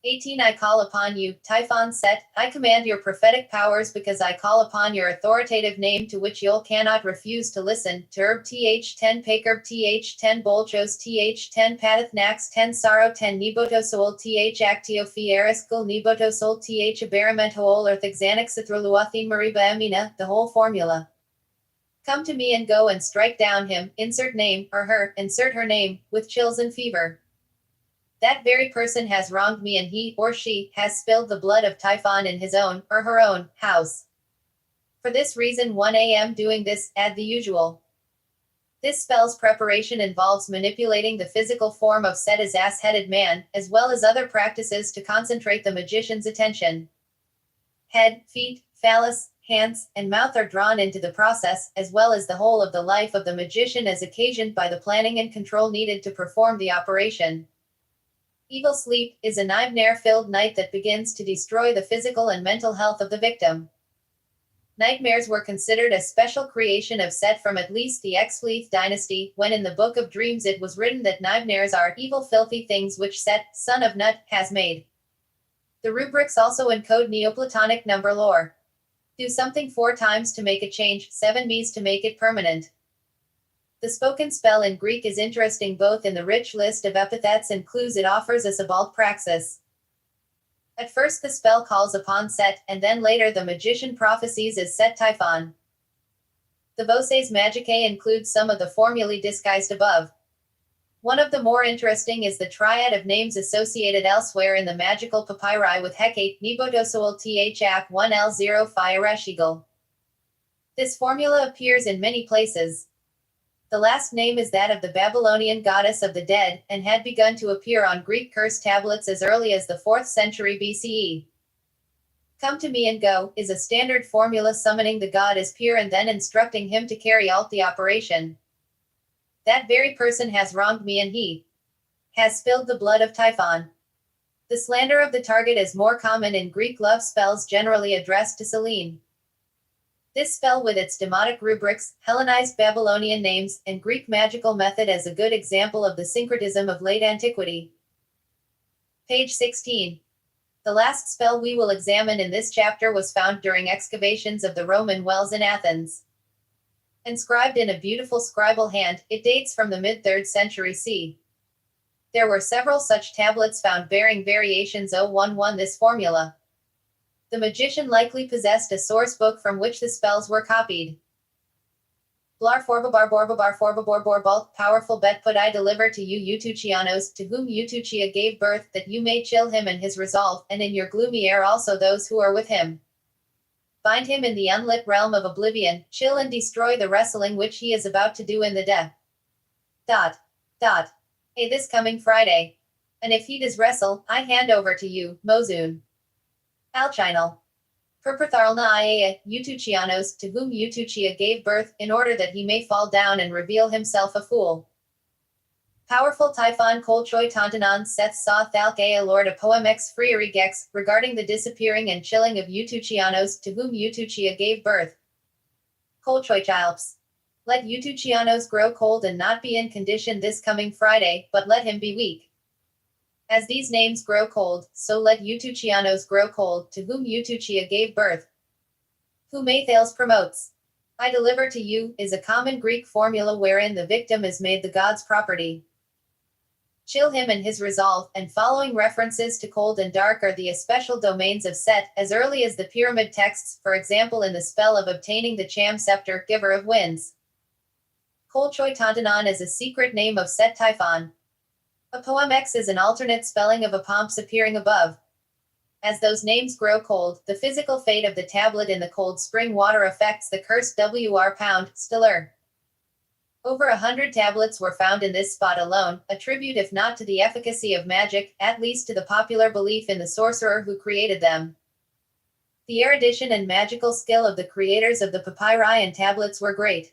18 I call upon you, Typhon Set, I command your prophetic powers because I call upon your authoritative name to which Yul cannot refuse to listen. Turb th10 Pakerb th10 Bolchos th10 Patath Nax 10 Sorrow 10 Nebotosol th Actio Fieriskul Nebotosol th Abaramento Earthexanixithroluathin Mariba Amina, the whole formula. Come to me and go and strike down him, insert name, or her, insert her name, with chills and fever. That very person has wronged me and he, or she, has spilled the blood of Typhon in his own, or her own, house. For this reason 1 a.m. doing this, add the usual. This spell's preparation involves manipulating the physical form of Set as ass-headed man, as well as other practices to concentrate the magician's attention. Head, feet, phallus, hands, and mouth are drawn into the process, as well as the whole of the life of the magician as occasioned by the planning and control needed to perform the operation. Evil sleep is a nightmare-filled night that begins to destroy the physical and mental health of the victim. Nightmares were considered a special creation of Set from at least the Exfleeth dynasty, when in the Book of Dreams it was written that nightmares are evil filthy things which Set, son of Nut, has made. The rubrics also encode Neoplatonic number lore. Do something 4 times to make a change, 7 me's to make it permanent. The spoken spell in Greek is interesting both in the rich list of epithets and clues it offers as a bald praxis. At first the spell calls upon Set, and then later the magician prophesies as Set Typhon. The Voces Magicae includes some of the formulae disguised above. One of the more interesting is the triad of names associated elsewhere in the magical papyri with Hecate, Nebotosoal Thap 1L0 Phi. This formula appears in many places. The last name is that of the Babylonian goddess of the dead, and had begun to appear on Greek curse tablets as early as the 4th century BCE. Come to me and go is a standard formula summoning the god as peer and then instructing him to carry out the operation. That very person has wronged me and he has spilled the blood of Typhon. The slander of the target is more common in Greek love spells generally addressed to Selene. This spell with its demotic rubrics, Hellenized Babylonian names, and Greek magical method is a good example of the syncretism of late antiquity. Page 16. The last spell we will examine in this chapter was found during excavations of the Roman wells in Athens. Inscribed in a beautiful scribal hand, it dates from the mid-3rd century C. There were several such tablets found bearing variations 011 this formula. The magician likely possessed a source book from which the spells were copied. Blar forbabar borbabar forbabor borbalt, powerful bet put I deliver to you Eutychianos, to whom Eutychia gave birth, that you may chill him and his resolve, and in your gloomy air also those who are with him. Bind him in the unlit realm of oblivion, chill and destroy the wrestling which he is about to do in the death. This coming Friday. And if he does wrestle, I hand over to you, Mozun. Alchinal. Perpertharlna Iea, Eutychianos, to whom Eutychia gave birth, in order that he may fall down and reveal himself a fool. Powerful Typhon Kolchoi Tantanon Seth saw Thalkea Lord a poem ex frieri gex, regarding the disappearing and chilling of Eutychianos, to whom Eutychia gave birth. Kolchoi Chilps. Let Eutychianos grow cold and not be in condition this coming Friday, but let him be weak. As these names grow cold, so let Eutychianos grow cold, to whom Eutychia gave birth. Whom Athales promotes. I deliver to you, is a common Greek formula wherein the victim is made the god's property. Chill him and his resolve, and following references to cold and dark are the especial domains of Set, as early as the pyramid texts, for example in the spell of obtaining the Cham scepter, giver of winds. Kolchoi Tantanon is a secret name of Set Typhon. A poem X is an alternate spelling of apomps appearing above. As those names grow cold, the physical fate of the tablet in the cold spring water affects the cursed WR pound, stiller. Over 100 tablets were found in this spot alone, a tribute if not to the efficacy of magic, at least to the popular belief in the sorcerer who created them. The erudition and magical skill of the creators of the papyri and tablets were great.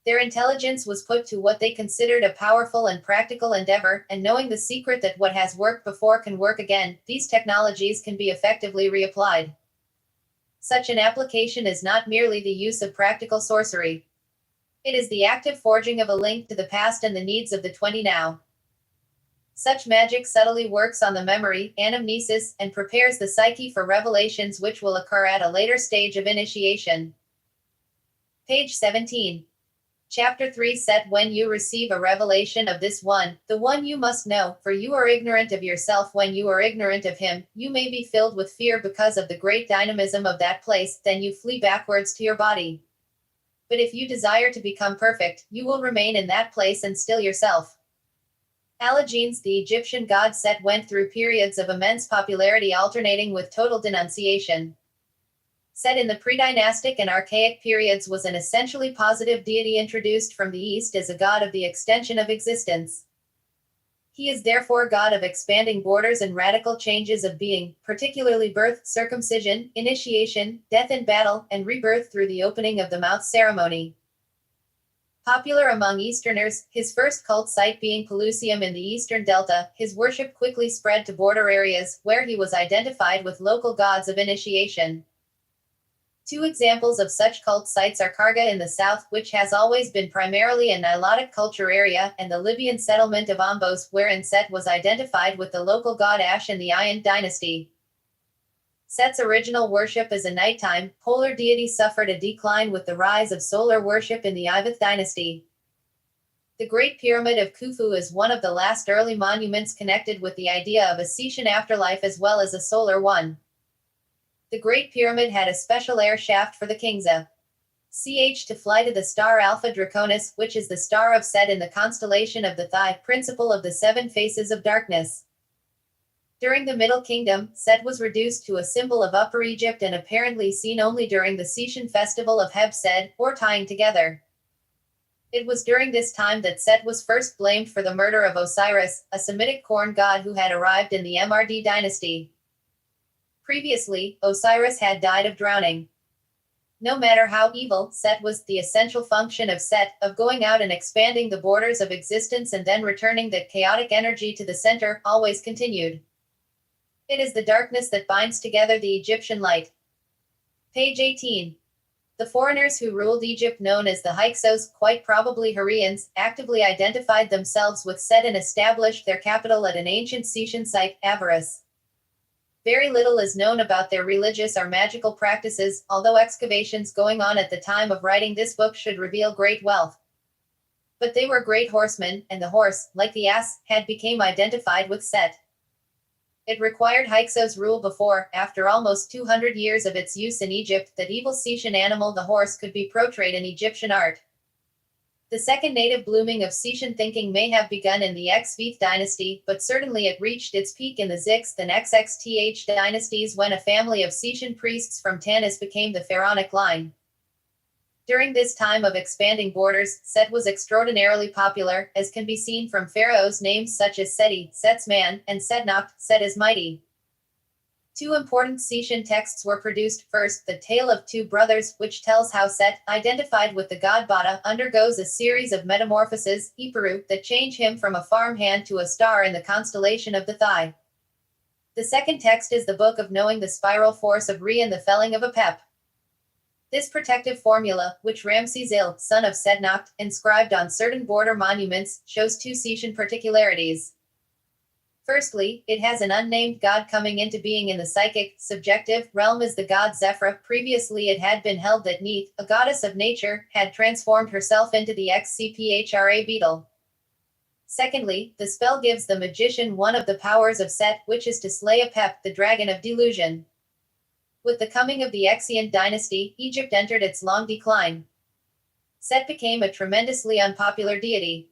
Their intelligence was put to what they considered a powerful and practical endeavor, and knowing the secret that what has worked before can work again, these technologies can be effectively reapplied. Such an application is not merely the use of practical sorcery. It is the active forging of a link to the past and the needs of the 20 now. Such magic subtly works on the memory, anamnesis, and prepares the psyche for revelations which will occur at a later stage of initiation. Page 17. Chapter 3 Set When you receive a revelation of this one, the one you must know, for you are ignorant of yourself. When you are ignorant of him, you may be filled with fear because of the great dynamism of that place, then you flee backwards to your body. But if you desire to become perfect, you will remain in that place and still yourself. Allogenes, the Egyptian god Set, went through periods of immense popularity alternating with total denunciation. Set in the pre-dynastic and archaic periods was an essentially positive deity introduced from the East as a god of the extension of existence. He is therefore god of expanding borders and radical changes of being, particularly birth, circumcision, initiation, death in battle, and rebirth through the opening of the mouth ceremony. Popular among Easterners, his first cult site being Pelusium in the eastern delta, his worship quickly spread to border areas, where he was identified with local gods of initiation. Two examples of such cult sites are Karga in the south, which has always been primarily a Nilotic culture area, and the Libyan settlement of Ombos, wherein Set was identified with the local god Ash in the Ayan dynasty. Set's original worship as a nighttime, polar deity suffered a decline with the rise of solar worship in the Ivath dynasty. The Great Pyramid of Khufu is one of the last early monuments connected with the idea of a Setian afterlife as well as a solar one. The Great Pyramid had a special air shaft for the kings to fly to the star Alpha Draconis, which is the star of Set in the constellation of the Thigh, principle of the seven faces of darkness. During the Middle Kingdom, Set was reduced to a symbol of Upper Egypt and apparently seen only during the Setian festival of Heb-Sed, or tying together. It was during this time that Set was first blamed for the murder of Osiris, a Semitic corn god who had arrived in the Mrd dynasty. Previously, Osiris had died of drowning. No matter how evil, Set was, the essential function of Set, of going out and expanding the borders of existence and then returning that chaotic energy to the center, always continued. It is the darkness that binds together the Egyptian light. Page 18. The foreigners who ruled Egypt, known as the Hyksos, quite probably Hurrians, actively identified themselves with Set and established their capital at an ancient Setian site, Avaris. Very little is known about their religious or magical practices, although excavations going on at the time of writing this book should reveal great wealth. But they were great horsemen, and the horse, like the ass, had become identified with Set. It required Hyksos rule before, after almost 200 years of its use in Egypt, that evil Setian animal the horse could be portrayed in Egyptian art. The second native blooming of Setian thinking may have begun in the Xth dynasty, but certainly it reached its peak in the 6th and XXth dynasties when a family of Setian priests from Tanis became the pharaonic line. During this time of expanding borders, Set was extraordinarily popular, as can be seen from pharaohs' names such as Seti, Set's man, and Setnacht, Set is mighty. Two important Setian texts were produced. First, the Tale of Two Brothers, which tells how Set, identified with the god Bata, undergoes a series of metamorphoses, Iperu, that change him from a farmhand to a star in the constellation of the Thigh. The second text is the Book of Knowing the Spiral Force of Re and the Felling of Apep. This protective formula, which Ramses Il, son of Setnacht, inscribed on certain border monuments, shows two Setian particularities. Firstly, it has an unnamed god coming into being in the psychic, subjective realm as the god Zephra. Previously it had been held that Neith, a goddess of nature, had transformed herself into the XCPHRA beetle. Secondly, the spell gives the magician one of the powers of Set, which is to slay Apep, the dragon of delusion. With the coming of the Exian dynasty, Egypt entered its long decline. Set became a tremendously unpopular deity.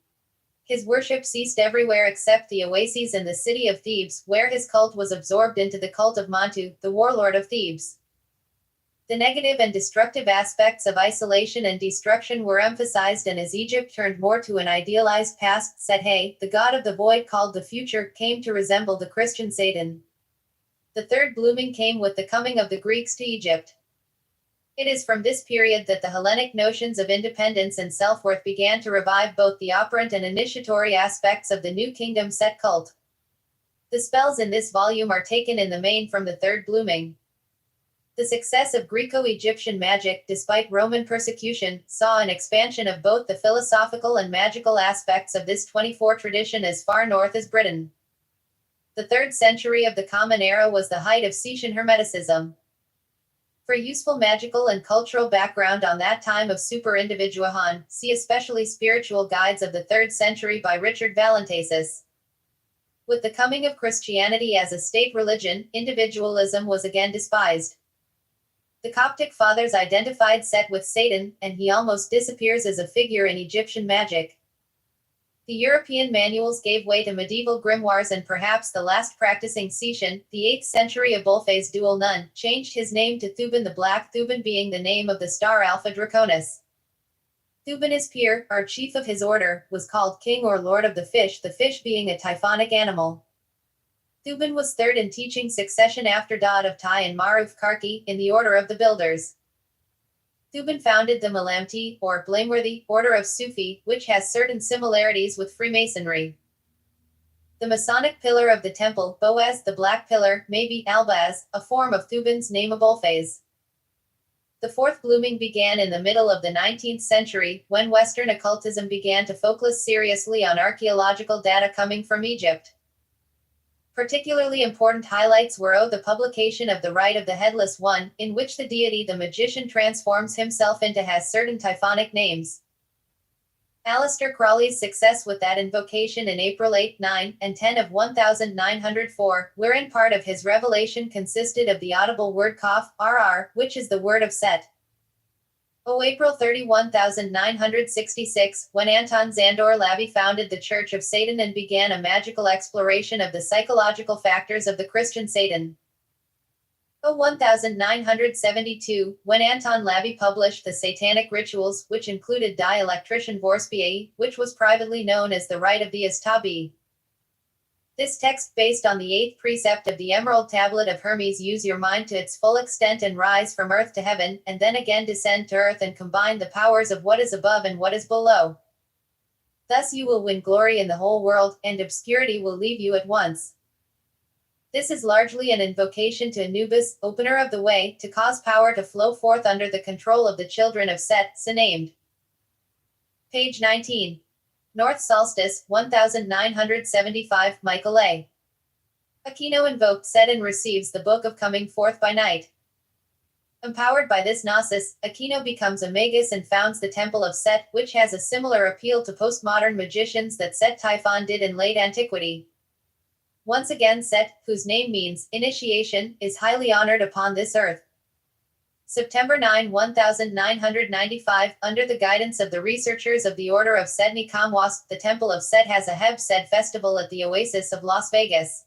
His worship ceased everywhere except the oases and the city of Thebes, where his cult was absorbed into the cult of Montu, the warlord of Thebes. The negative and destructive aspects of isolation and destruction were emphasized, and as Egypt turned more to an idealized past, Set-Hay, the god of the void called the future, came to resemble the Christian Satan. The third blooming came with the coming of the Greeks to Egypt. It is from this period that the Hellenic notions of independence and self-worth began to revive both the operant and initiatory aspects of the New Kingdom Set cult. The spells in this volume are taken in the main from the third blooming. The success of Greco-Egyptian magic, despite Roman persecution, saw an expansion of both the philosophical and magical aspects of this 24 tradition as far north as Britain. The 3rd century of the Common Era was the height of Setian Hermeticism. For useful magical and cultural background on that time of super-individuation, see especially Spiritual Guides of the 3rd Century by Richard Valentesis. With the coming of Christianity as a state religion, individualism was again despised. The Coptic fathers identified Set with Satan, and he almost disappears as a figure in Egyptian magic. The European manuals gave way to medieval grimoires, and perhaps the last practicing Setian, the 8th century Abulphase dual nun, changed his name to Thuban the Black, Thuban being the name of the star Alpha Draconis. Thuban Pir, or chief of his order, was called king or lord of the fish being a typhonic animal. Thuban was 3rd in teaching succession after Daud of Tai and Maruf Karki, in the order of the builders. Thuban founded the Malamti, or blameworthy, order of Sufi, which has certain similarities with Freemasonry. The Masonic pillar of the temple, Boaz the Black Pillar, may be Albaz, a form of Thuban's name Abulphase. The 4th blooming began in the middle of the 19th century, when Western occultism began to focus seriously on archaeological data coming from Egypt. Particularly important highlights were the publication of The Rite of the Headless One, in which the deity the magician transforms himself into has certain typhonic names. Aleister Crowley's success with that invocation in April 8, 9, and 10 of 1904, wherein part of his revelation consisted of the audible word Kaf, RR, which is the word of Set. April 30, 1966, when Anton Szandor Lavie founded the Church of Satan and began a magical exploration of the psychological factors of the Christian Satan. 1972, when Anton Lavie published the Satanic Rituals, which included Die Elektrischen Vorspiele, which was privately known as the Rite of the Istabi. This text, based on the 8th precept of the Emerald Tablet of Hermes, use your mind to its full extent and rise from earth to heaven, and then again descend to earth and combine the powers of what is above and what is below. Thus you will win glory in the whole world, and obscurity will leave you at once. This is largely an invocation to Anubis, opener of the way, to cause power to flow forth under the control of the children of Set, so named. Page 19. North Solstice, 1975, Michael A. Aquino invoked Set and receives the Book of Coming Forth by Night. Empowered by this gnosis, Aquino becomes a magus and founds the Temple of Set, which has a similar appeal to postmodern magicians that Set Typhon did in late antiquity. Once again, Set, whose name means initiation, is highly honored upon this earth. September 9, 1995, under the guidance of the researchers of the Order of Sedni Kamwas, the Temple of Set has a Heb Set festival at the Oasis of Las Vegas.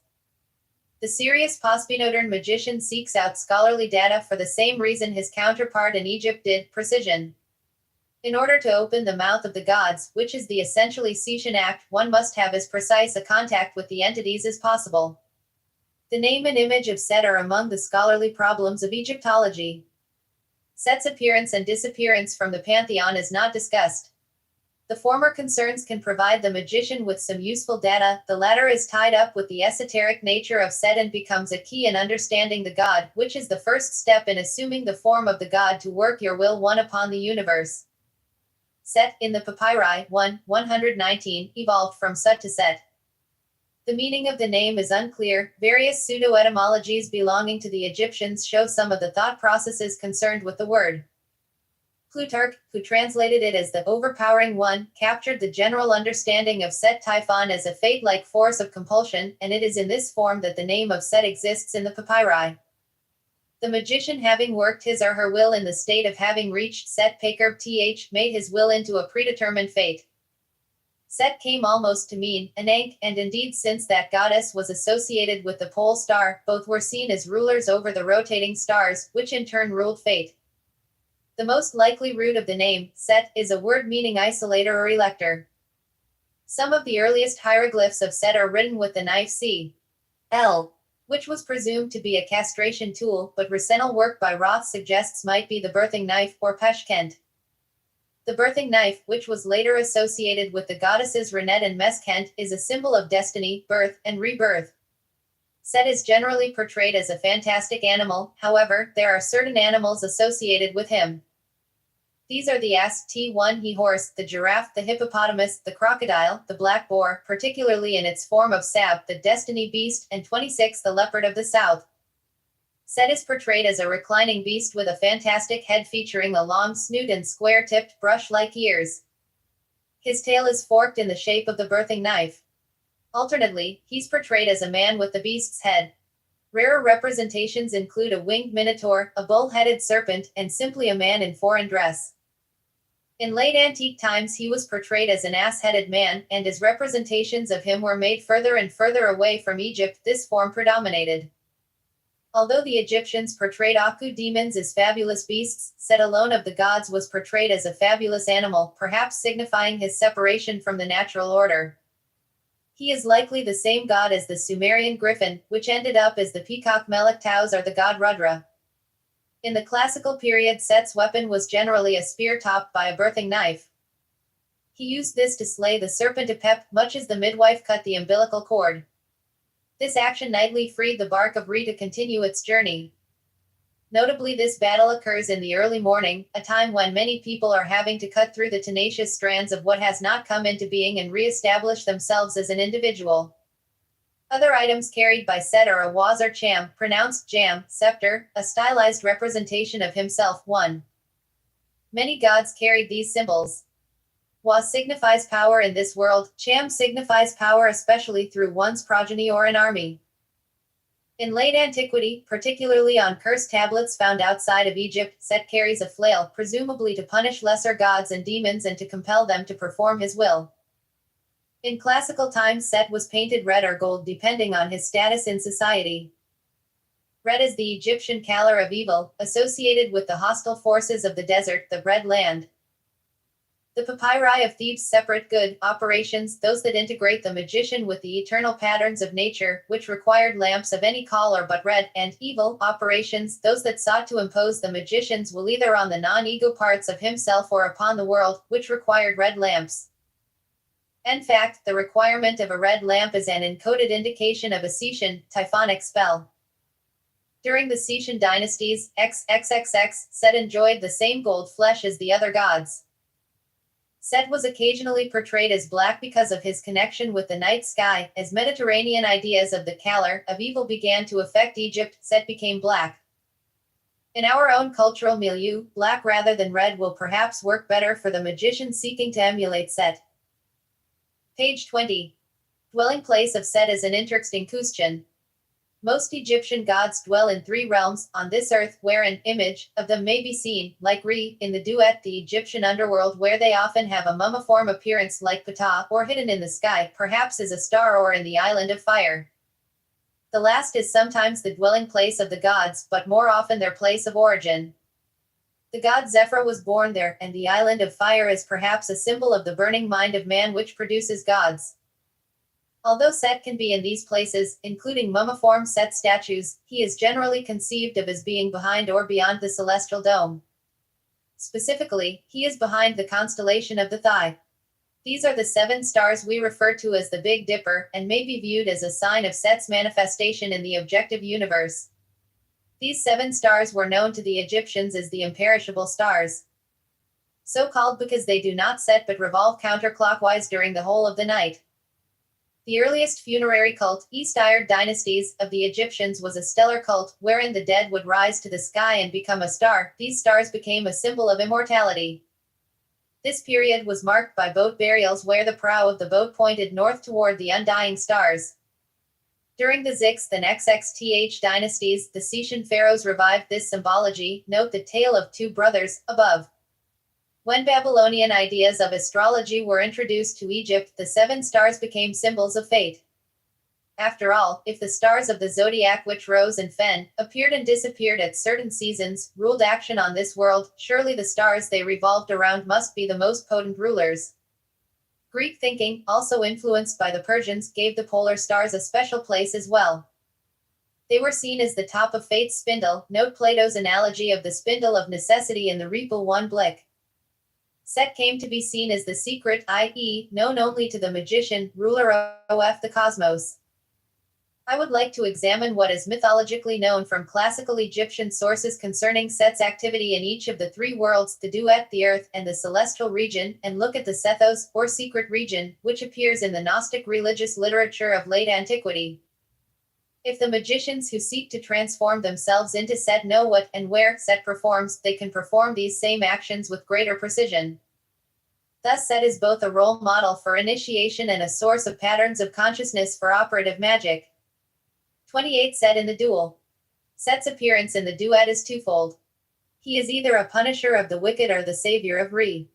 The serious postmodern magician seeks out scholarly data for the same reason his counterpart in Egypt did, precision. In order to open the mouth of the gods, which is the essentially Setian act, one must have as precise a contact with the entities as possible. The name and image of Set are among the scholarly problems of Egyptology. Set's appearance and disappearance from the pantheon is not discussed. The former concerns can provide the magician with some useful data, the latter is tied up with the esoteric nature of Set and becomes a key in understanding the god, which is the first step in assuming the form of the god to work your will one upon the universe. Set, in the Papyri, 119, evolved from Sut to Set. The meaning of the name is unclear. Various pseudo-etymologies belonging to the Egyptians show some of the thought processes concerned with the word. Plutarch, who translated it as the overpowering one, captured the general understanding of Set Typhon as a fate-like force of compulsion, and it is in this form that the name of Set exists in the papyri. The magician, having worked his or her will in the state of having reached Set Paker th, made his will into a predetermined fate. Set came almost to mean Ankh, and indeed since that goddess was associated with the pole star, both were seen as rulers over the rotating stars, which in turn ruled fate. The most likely root of the name, Set, is a word meaning isolator or elector. Some of the earliest hieroglyphs of Set are written with the knife C.L., which was presumed to be a castration tool, but recent work by Roth suggests might be the birthing knife, or peshkent. The birthing knife, which was later associated with the goddesses Renet and Meskhent, is a symbol of destiny, birth, and rebirth. Set is generally portrayed as a fantastic animal, however, there are certain animals associated with him. These are the ass, T1 he horse, the giraffe, the hippopotamus, the crocodile, the black boar, particularly in its form of Sab, the destiny beast, and 26 the leopard of the south. Set is portrayed as a reclining beast with a fantastic head featuring a long snoot and square-tipped, brush-like ears. His tail is forked in the shape of the birthing knife. Alternately, he's portrayed as a man with the beast's head. Rarer representations include a winged minotaur, a bull-headed serpent, and simply a man in foreign dress. In late antique times he was portrayed as an ass-headed man, and as representations of him were made further and further away from Egypt, this form predominated. Although the Egyptians portrayed Aku demons as fabulous beasts, Set alone of the gods was portrayed as a fabulous animal, perhaps signifying his separation from the natural order. He is likely the same god as the Sumerian griffin, which ended up as the peacock Melek Taus or the god Rudra. In the classical period, Set's weapon was generally a spear topped by a birthing knife. He used this to slay the serpent Apep, much as the midwife cut the umbilical cord. This action nightly freed the bark of Re to continue its journey. Notably, this battle occurs in the early morning, a time when many people are having to cut through the tenacious strands of what has not come into being and re-establish themselves as an individual. Other items carried by Set are a waz or cham, pronounced jam, scepter, a stylized representation of himself. 1. Many gods carried these symbols. Waz signifies power in this world, cham signifies power especially through one's progeny or an army. In late antiquity, particularly on cursed tablets found outside of Egypt, Set carries a flail, presumably to punish lesser gods and demons and to compel them to perform his will. In classical times, Set was painted red or gold depending on his status in society. Red is the Egyptian color of evil, associated with the hostile forces of the desert, the Red Land. The papyri of Thebes separate good operations, those that integrate the magician with the eternal patterns of nature, which required lamps of any color but red, and evil operations, those that sought to impose the magician's will either on the non-ego parts of himself or upon the world, which required red lamps. In fact, the requirement of a red lamp is an encoded indication of a Setian, typhonic spell. During the Setian dynasties, XXXX, Set enjoyed the same gold flesh as the other gods. Set was occasionally portrayed as black because of his connection with the night sky. As Mediterranean ideas of the color of evil began to affect Egypt, Set became black. In our own cultural milieu, black rather than red will perhaps work better for the magician seeking to emulate Set. Page 20. Dwelling place of Set is an interesting question. Most Egyptian gods dwell in 3 realms on this earth, where an image of them may be seen, like Re, in the duet, the Egyptian underworld, where they often have a mummiform appearance like Ptah, or hidden in the sky, perhaps as a star, or in the island of fire. The last is sometimes the dwelling place of the gods, but more often their place of origin. The god Zephyr was born there, and the island of fire is perhaps a symbol of the burning mind of man which produces gods. Although Set can be in these places, including mummiform Set statues, he is generally conceived of as being behind or beyond the celestial dome. Specifically, he is behind the constellation of the Thigh. These are the 7 stars we refer to as the Big Dipper, and may be viewed as a sign of Set's manifestation in the objective universe. These 7 stars were known to the Egyptians as the imperishable stars. So called because they do not set but revolve counterclockwise during the whole of the night. The earliest funerary cult, East-Ired dynasties, of the Egyptians was a stellar cult, wherein the dead would rise to the sky and become a star. These stars became a symbol of immortality. This period was marked by boat burials where the prow of the boat pointed north toward the undying stars. During the 6th and XXTH dynasties, the Setian pharaohs revived this symbology. Note the tale of 2 brothers, above. When Babylonian ideas of astrology were introduced to Egypt, the 7 stars became symbols of fate. After all, if the stars of the zodiac which rose and fen, appeared and disappeared at certain seasons, ruled action on this world, surely the stars they revolved around must be the most potent rulers. Greek thinking, also influenced by the Persians, gave the polar stars a special place as well. They were seen as the top of fate's spindle. Note Plato's analogy of the spindle of necessity in the Repul 1 Blick. Set came to be seen as the secret, i.e., known only to the magician, ruler of the cosmos. I would like to examine what is mythologically known from classical Egyptian sources concerning Set's activity in each of the three worlds, the duet, the earth, and the celestial region, and look at the Sethos, or secret region, which appears in the Gnostic religious literature of late antiquity. If the magicians who seek to transform themselves into Set know what and where Set performs, they can perform these same actions with greater precision. Thus, Set is both a role model for initiation and a source of patterns of consciousness for operative magic. 28. Set in the duel. Set's appearance in the duet is twofold. He is either a punisher of the wicked or the savior of Re.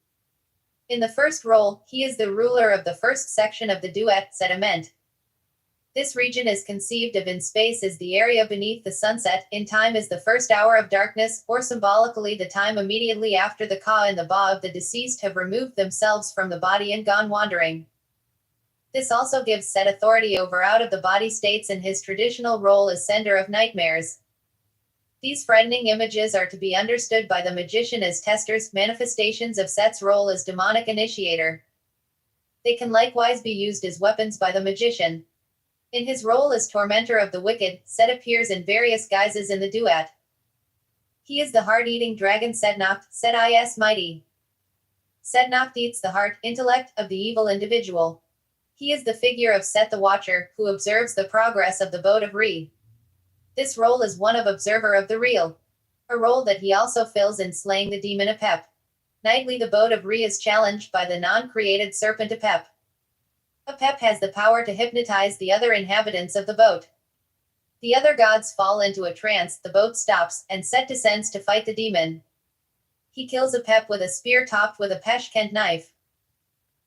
In the first role, he is the ruler of the first section of the duet, Sediment. This region is conceived of in space as the area beneath the sunset, in time as the first hour of darkness, or symbolically the time immediately after the Ka and the Ba of the deceased have removed themselves from the body and gone wandering. This also gives Set authority over out-of-the-body states and his traditional role as sender of nightmares. These frightening images are to be understood by the magician as testers, manifestations of Set's role as demonic initiator. They can likewise be used as weapons by the magician. In his role as tormentor of the wicked, Set appears in various guises in the duet. He is the heart-eating dragon Setnacht, Set is mighty. Setnacht eats the heart, intellect, of the evil individual. He is the figure of Set the Watcher, who observes the progress of the boat of Re. This role is one of observer of the real, a role that he also fills in slaying the demon Apep. Nightly the boat of Re is challenged by the non-created serpent Apep. Apep has the power to hypnotize the other inhabitants of the boat. The other gods fall into a trance, the boat stops, and Set descends to fight the demon. He kills Apep with a spear topped with a peshkent knife.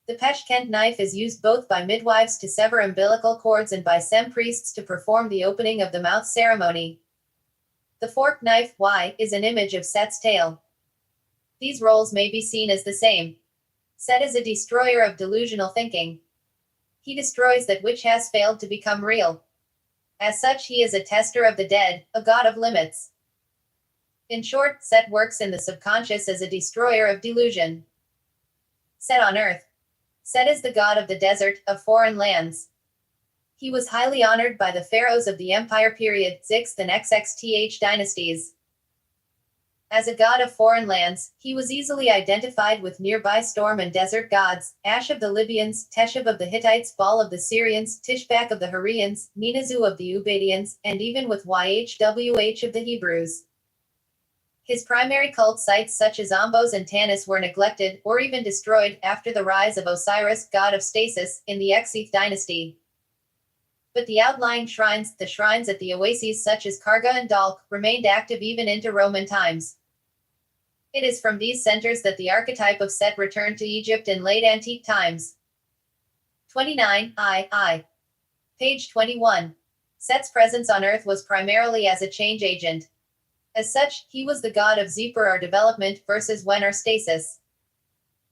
The peshkent knife is used both by midwives to sever umbilical cords and by Sem priests to perform the opening of the mouth ceremony. The forked knife, Y, is an image of Set's tail. These roles may be seen as the same. Set is a destroyer of delusional thinking. He destroys that which has failed to become real. As such, he is a tester of the dead, a god of limits. In short, Set works in the subconscious as a destroyer of delusion. Set on earth. Set is the god of the desert, of foreign lands. He was highly honored by the pharaohs of the Empire period, 6th and XXTH dynasties. As a god of foreign lands, he was easily identified with nearby storm and desert gods, Ash of the Libyans, Teshub of the Hittites, Baal of the Syrians, Tishbak of the Hurrians, Ninazu of the Ubaidians, and even with YHWH of the Hebrews. His primary cult sites such as Ombos and Tanis were neglected, or even destroyed, after the rise of Osiris, god of stasis, in the Xth dynasty. But the outlying shrines, the shrines at the oases such as Karga and Dalk, remained active even into Roman times. It is from these centers that the archetype of Set returned to Egypt in late antique times. 29. Page 21. Set's presence on Earth was primarily as a change agent. As such, he was the god of Zephyr or development versus Wen or stasis.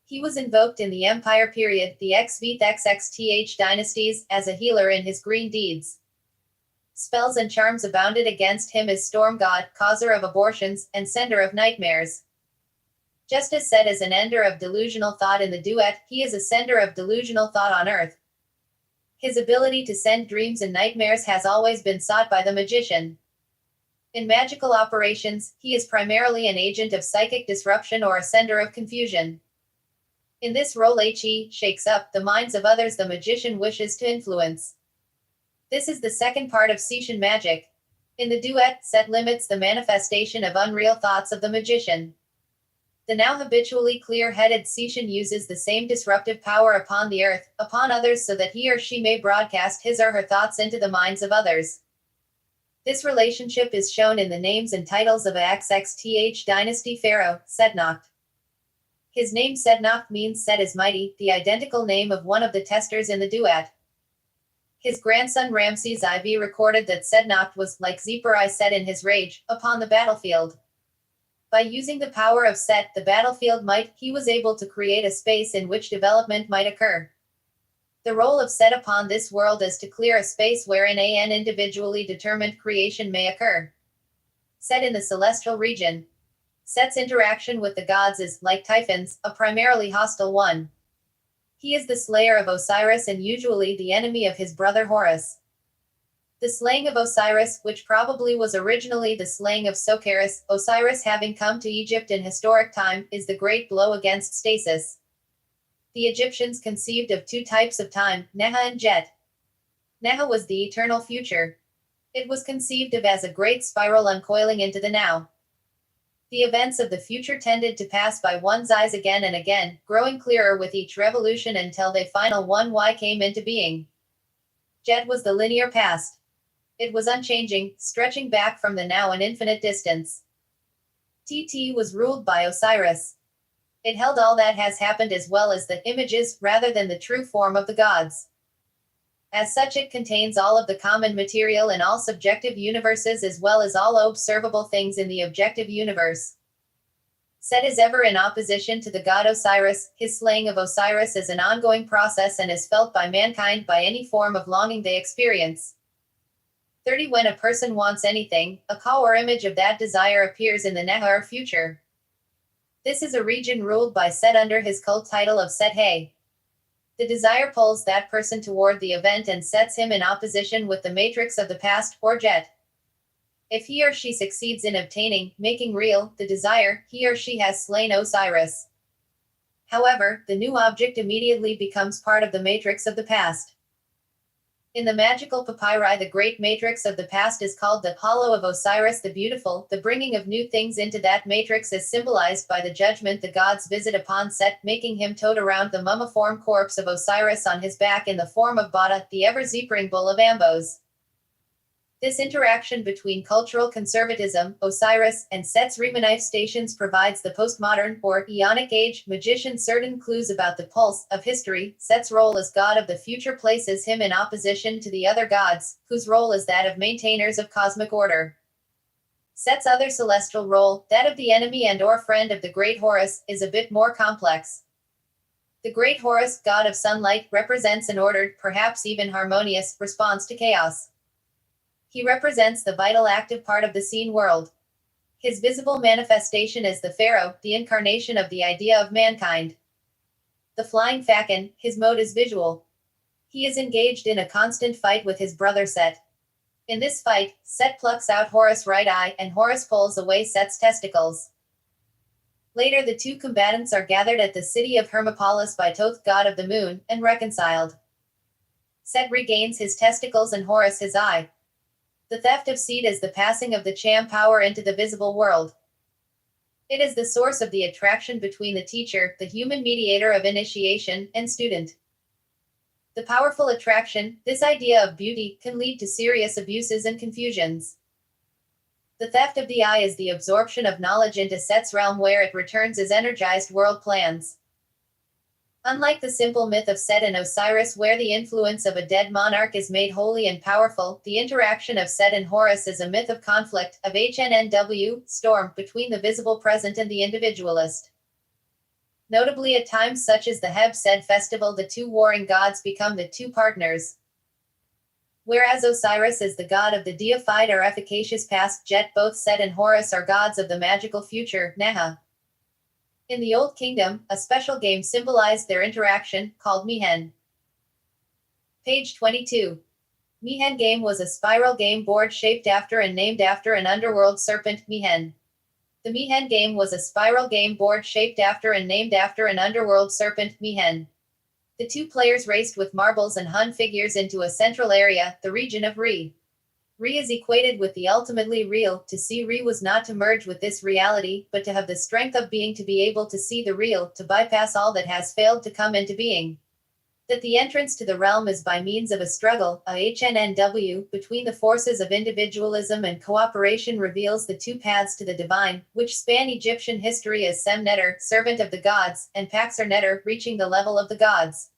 He was invoked in the Empire period, the XVth XXTH dynasties, as a healer in his green deeds. Spells and charms abounded against him as storm god, causer of abortions, and sender of nightmares. Just as Set is an ender of delusional thought in the duet, he is a sender of delusional thought on Earth. His ability to send dreams and nightmares has always been sought by the magician. In magical operations, he is primarily an agent of psychic disruption or a sender of confusion. In this role, he shakes up the minds of others the magician wishes to influence. This is the second part of Setian magic. In the duet, Set limits the manifestation of unreal thoughts of the magician. The now habitually clear-headed Setian uses the same disruptive power upon the earth, upon others, so that he or she may broadcast his or her thoughts into the minds of others. This relationship is shown in the names and titles of a XXTH dynasty pharaoh, Setnacht. His name Setnacht means Set is mighty, the identical name of one of the testers in the duet. His grandson Ramses IV recorded that Setnacht was, like Zephyr Set in his rage, upon the battlefield. By using the power of Set, the battlefield he was able to create a space in which development might occur. The role of Set upon this world is to clear a space wherein an individually determined creation may occur. Set in the celestial region. Set's interaction with the gods is, like Typhon's, a primarily hostile one. He is the slayer of Osiris and usually the enemy of his brother Horus. The slaying of Osiris, which probably was originally the slaying of Socaris, Osiris having come to Egypt in historic time, is the great blow against stasis. The Egyptians conceived of two types of time, Neha and Jet. Neha was the eternal future. It was conceived of as a great spiral uncoiling into the now. The events of the future tended to pass by one's eyes again and again, growing clearer with each revolution until the final one Y came into being. Jet was the linear past. It was unchanging, stretching back from the now an infinite distance. TT was ruled by Osiris. It held all that has happened as well as the images, rather than the true form of the gods. As such, it contains all of the common material in all subjective universes as well as all observable things in the objective universe. Set is ever in opposition to the god Osiris. His slaying of Osiris is an ongoing process and is felt by mankind by any form of longing they experience. 30. When a person wants anything, a ka or image of that desire appears in the Neha or future. This is a region ruled by Set under his cult title of Set Hay. The desire pulls that person toward the event and sets him in opposition with the matrix of the past, or Jet. If he or she succeeds in obtaining, making real, the desire, he or she has slain Osiris. However, the new object immediately becomes part of the matrix of the past. In the magical papyri, the great matrix of the past is called the Hollow of Osiris the Beautiful. The bringing of new things into that matrix is symbolized by the judgment the gods visit upon Set, making him tote around the mummiform corpse of Osiris on his back in the form of Bata, the ever-zeepering bull of Ambos. This interaction between cultural conservatism, Osiris, and Set's remanifestations provides the postmodern, or Aeonic Age, magician certain clues about the pulse of history. Set's role as god of the future places him in opposition to the other gods, whose role is that of maintainers of cosmic order. Set's other celestial role, that of the enemy and or friend of the great Horus, is a bit more complex. The great Horus, god of sunlight, represents an ordered, perhaps even harmonious, response to chaos. He represents the vital active part of the seen world. His visible manifestation is the pharaoh, the incarnation of the idea of mankind. The flying falcon, his mode is visual. He is engaged in a constant fight with his brother Set. In this fight, Set plucks out Horus' right eye, and Horus pulls away Set's testicles. Later, the two combatants are gathered at the city of Hermopolis by Thoth, god of the moon, and reconciled. Set regains his testicles and Horus his eye. The theft of seed is the passing of the Cham power into the visible world. It is the source of the attraction between the teacher, the human mediator of initiation, and student. The powerful attraction, this idea of beauty, can lead to serious abuses and confusions. The theft of the eye is the absorption of knowledge into Set's realm where it returns as energized world plans. Unlike the simple myth of Set and Osiris where the influence of a dead monarch is made holy and powerful, the interaction of Set and Horus is a myth of conflict, of HNNW, storm, between the visible present and the individualist. Notably, at times such as the Heb-Sed festival, the two warring gods become the two partners. Whereas Osiris is the god of the deified or efficacious past, Jet, both Set and Horus are gods of the magical future, Neha. In the Old Kingdom, a special game symbolized their interaction, called Mihen. Page 22. Mihen game was a spiral game board shaped after and named after an underworld serpent, Mihen. The Mihen game was a spiral game board shaped after and named after an underworld serpent, Mihen. The two players raced with marbles and Hun figures into a central area, the region of Re. Re is equated with the ultimately real. To see Re was not to merge with this reality, but to have the strength of being, to be able to see the real, to bypass all that has failed to come into being. That the entrance to the realm is by means of a struggle, a HNNW, between the forces of individualism and cooperation reveals the two paths to the divine, which span Egyptian history as Sem-Neter, servant of the gods, and Paxer-Neter, reaching the level of the gods.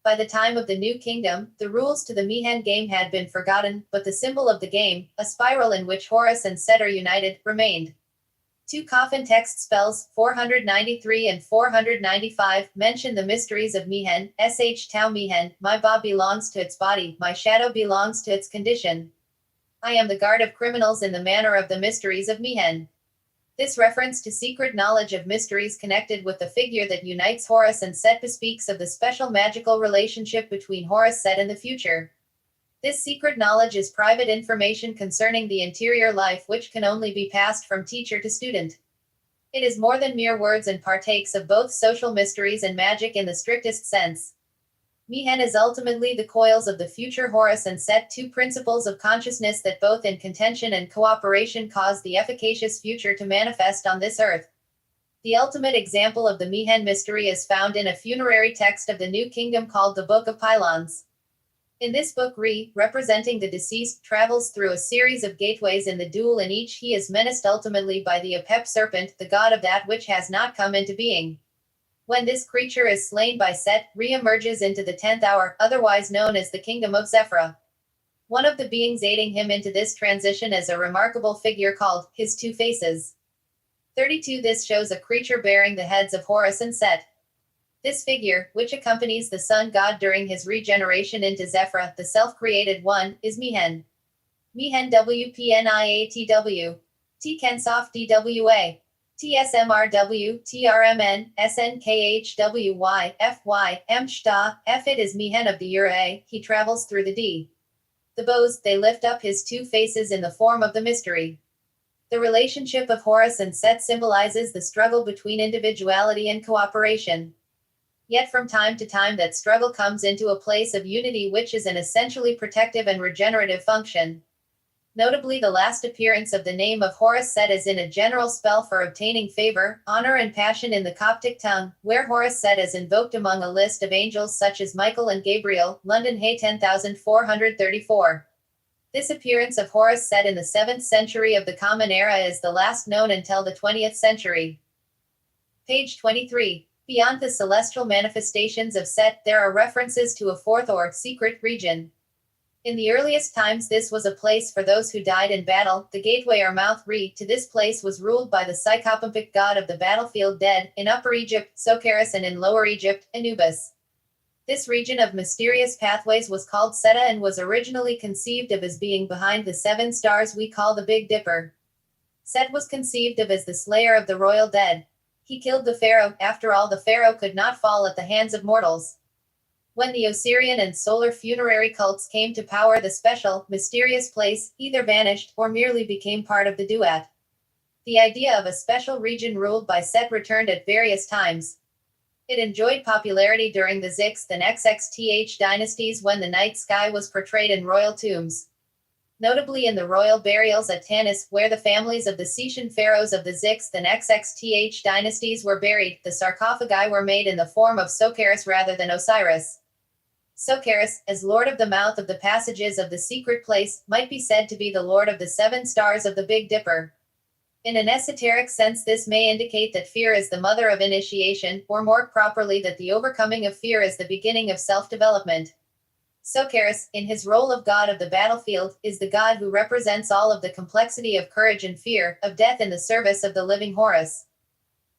By the time of the New Kingdom, the rules to the Mihen game had been forgotten, but the symbol of the game, a spiral in which Horus and Set are united, remained. Two coffin text spells, 493 and 495, mention the mysteries of Mihen. Sh Tau Mihen, my ba belongs to its body, my shadow belongs to its condition. I am the guard of criminals in the manner of the mysteries of Mihen. This reference to secret knowledge of mysteries connected with the figure that unites Horus and Set bespeaks of the special magical relationship between Horus, Set, and the future. This secret knowledge is private information concerning the interior life which can only be passed from teacher to student. It is more than mere words and partakes of both social mysteries and magic in the strictest sense. Mihen is ultimately the coils of the future Horus and Set, two principles of consciousness that both in contention and cooperation cause the efficacious future to manifest on this earth. The ultimate example of the Mihen mystery is found in a funerary text of the New Kingdom called the Book of Pylons. In this book, representing the deceased, travels through a series of gateways in the duel. In each he is menaced ultimately by the Apep serpent, the god of that which has not come into being. When this creature is slain by Set, emerges into the 10th hour, otherwise known as the Kingdom of Zephyra. One of the beings aiding him into this transition is a remarkable figure called his two faces. 32. This shows a creature bearing the heads of Horus and Set. This figure, which accompanies the sun god during his regeneration into Zephyra, the self-created one, is Mihen. Mihen WPNIATW. Tkensof DWA. TSMRW, TRMN, SNKHWY, FY, Mshta, F. It is Mihen of the Ura, he travels through the D. The bows, they lift up his two faces in the form of the mystery. The relationship of Horus and Set symbolizes the struggle between individuality and cooperation. Yet from time to time that struggle comes into a place of unity which is an essentially protective and regenerative function. Notably, the last appearance of the name of Horus Set is in a general spell for obtaining favor, honor and passion in the Coptic tongue, where Horus Set is invoked among a list of angels such as Michael and Gabriel, London Hay 10434. This appearance of Horus Set in the 7th century of the Common Era is the last known until the 20th century. Page 23. Beyond the celestial manifestations of Set, there are references to a fourth or secret region. In the earliest times this was a place for those who died in battle. The gateway or mouth to this place was ruled by the psychopompic god of the battlefield dead, in Upper Egypt, Socaris, and in Lower Egypt, Anubis. This region of mysterious pathways was called Seta and was originally conceived of as being behind the 7 stars we call the Big Dipper. Set was conceived of as the slayer of the royal dead. He killed the pharaoh. After all, the pharaoh could not fall at the hands of mortals. When the Osirian and solar funerary cults came to power, the special, mysterious place either vanished or merely became part of the duat. The idea of a special region ruled by Set returned at various times. It enjoyed popularity during the Xixth and XXTH dynasties when the night sky was portrayed in royal tombs. Notably in the royal burials at Tanis, where the families of the Setian pharaohs of the Xixth and XXTH dynasties were buried, the sarcophagi were made in the form of Socaris rather than Osiris. Socaris, as lord of the mouth of the passages of the secret place, might be said to be the lord of the 7 stars of the Big Dipper. In an esoteric sense, this may indicate that fear is the mother of initiation, or more properly that the overcoming of fear is the beginning of self-development. Socaris, in his role of god of the battlefield, is the god who represents all of the complexity of courage and fear, of death in the service of the living Horus.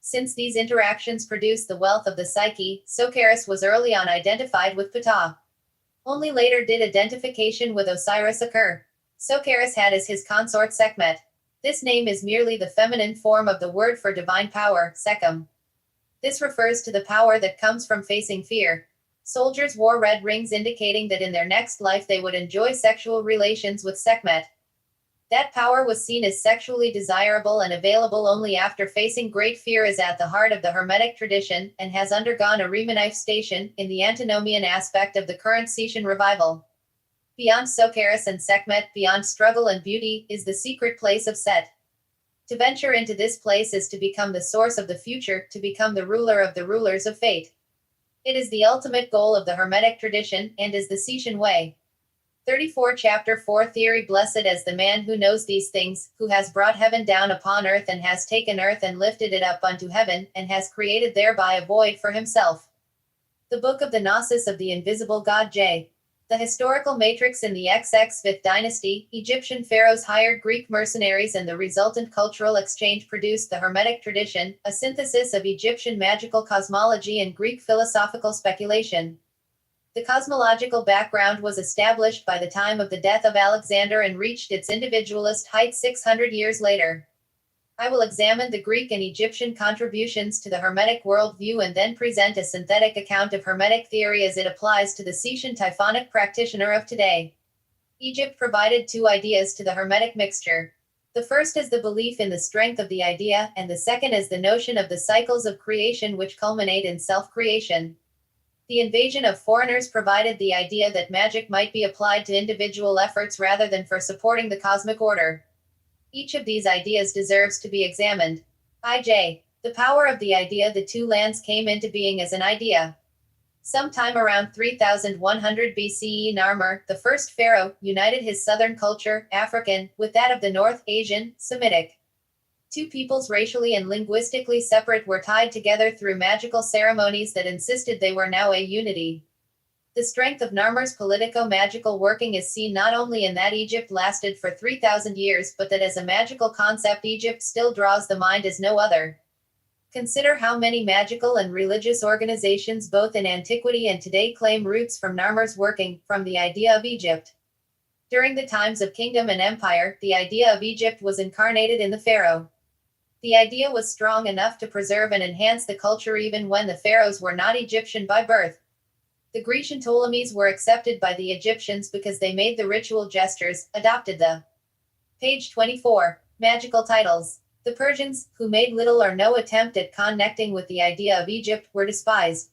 Since these interactions produce the wealth of the psyche, Socaris was early on identified with Ptah. Only later did identification with Osiris occur. Socaris had as his consort Sekhmet. This name is merely the feminine form of the word for divine power, Sekhem. This refers to the power that comes from facing fear. Soldiers wore red rings indicating that in their next life they would enjoy sexual relations with Sekhmet. That power was seen as sexually desirable and available only after facing great fear is at the heart of the Hermetic tradition, and has undergone a remanifestation in the antinomian aspect of the current Setian revival. Beyond Socaris and Sekhmet, beyond struggle and beauty, is the secret place of Set. To venture into this place is to become the source of the future, to become the ruler of the rulers of fate. It is the ultimate goal of the Hermetic tradition, and is the Setian way. 34 Chapter 4 Theory Blessed as the man who knows these things, who has brought heaven down upon earth and has taken earth and lifted it up unto heaven, and has created thereby a void for himself. The Book of the Gnosis of the Invisible God J. The historical matrix in the XX5th dynasty, Egyptian pharaohs hired Greek mercenaries and the resultant cultural exchange produced the Hermetic tradition, a synthesis of Egyptian magical cosmology and Greek philosophical speculation. The cosmological background was established by the time of the death of Alexander and reached its individualist height 600 years later. I will examine the Greek and Egyptian contributions to the Hermetic worldview and then present a synthetic account of Hermetic theory as it applies to the Setian Typhonic practitioner of today. Egypt provided two ideas to the Hermetic mixture. The first is the belief in the strength of the idea, and the second is the notion of the cycles of creation which culminate in self-creation. The invasion of foreigners provided the idea that magic might be applied to individual efforts rather than for supporting the cosmic order. Each of these ideas deserves to be examined. IJ. The power of the idea. The two lands came into being as an idea. Sometime around 3100 BCE, Narmer, the first pharaoh, united his southern culture, African, with that of the North Asian, Semitic. Two peoples racially and linguistically separate were tied together through magical ceremonies that insisted they were now a unity. The strength of Narmer's politico-magical working is seen not only in that Egypt lasted for 3,000 years, but that as a magical concept Egypt still draws the mind as no other. Consider how many magical and religious organizations both in antiquity and today claim roots from Narmer's working, from the idea of Egypt. During the times of kingdom and empire, the idea of Egypt was incarnated in the pharaoh. The idea was strong enough to preserve and enhance the culture even when the pharaohs were not Egyptian by birth. The Grecian Ptolemies were accepted by the Egyptians because they made the ritual gestures, adopted the. Page 24. Magical titles. The Persians, who made little or no attempt at connecting with the idea of Egypt, were despised.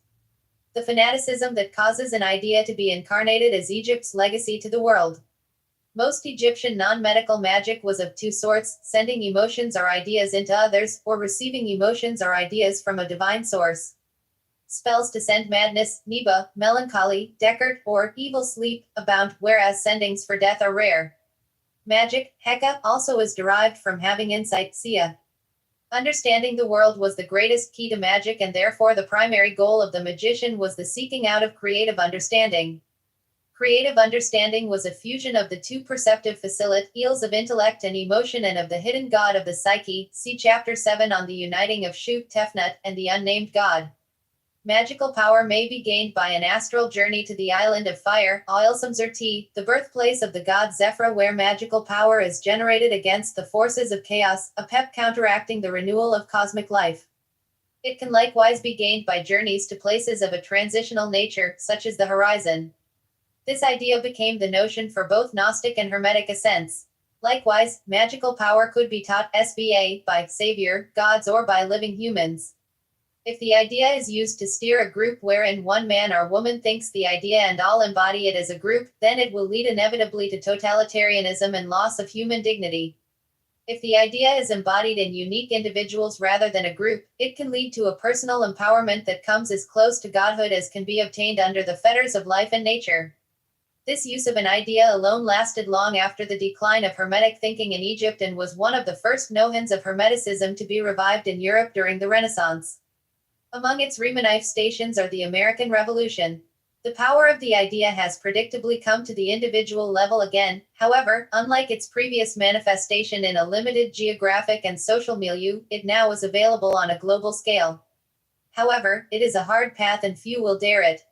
The fanaticism that causes an idea to be incarnated as Egypt's legacy to the world. Most Egyptian non-medical magic was of two sorts, sending emotions or ideas into others, or receiving emotions or ideas from a divine source. Spells to send madness, Neba, melancholy, Dekert, or evil sleep, abound, whereas sendings for death are rare. Magic, Heka, also is derived from having insight, Sia. Understanding the world was the greatest key to magic, and therefore the primary goal of the magician was the seeking out of creative understanding. Creative understanding was a fusion of the two perceptive facilite, eels of intellect and emotion, and of the hidden god of the psyche, see Chapter 7 on the uniting of Shu, Tefnut, and the unnamed god. Magical power may be gained by an astral journey to the island of fire, Oilsamzerti, the birthplace of the god Zephyr, where magical power is generated against the forces of chaos, a pep counteracting the renewal of cosmic life. It can likewise be gained by journeys to places of a transitional nature, such as the horizon. This idea became the notion for both Gnostic and Hermetic ascents. Likewise, magical power could be taught SBA by savior, gods, or by living humans. If the idea is used to steer a group wherein one man or woman thinks the idea and all embody it as a group, then it will lead inevitably to totalitarianism and loss of human dignity. If the idea is embodied in unique individuals rather than a group, it can lead to a personal empowerment that comes as close to godhood as can be obtained under the fetters of life and nature. This use of an idea alone lasted long after the decline of Hermetic thinking in Egypt and was one of the first nohins of Hermeticism to be revived in Europe during the Renaissance. Among its remanifestations are the American Revolution. The power of the idea has predictably come to the individual level again. However, unlike its previous manifestation in a limited geographic and social milieu, it now is available on a global scale. However, it is a hard path and few will dare it.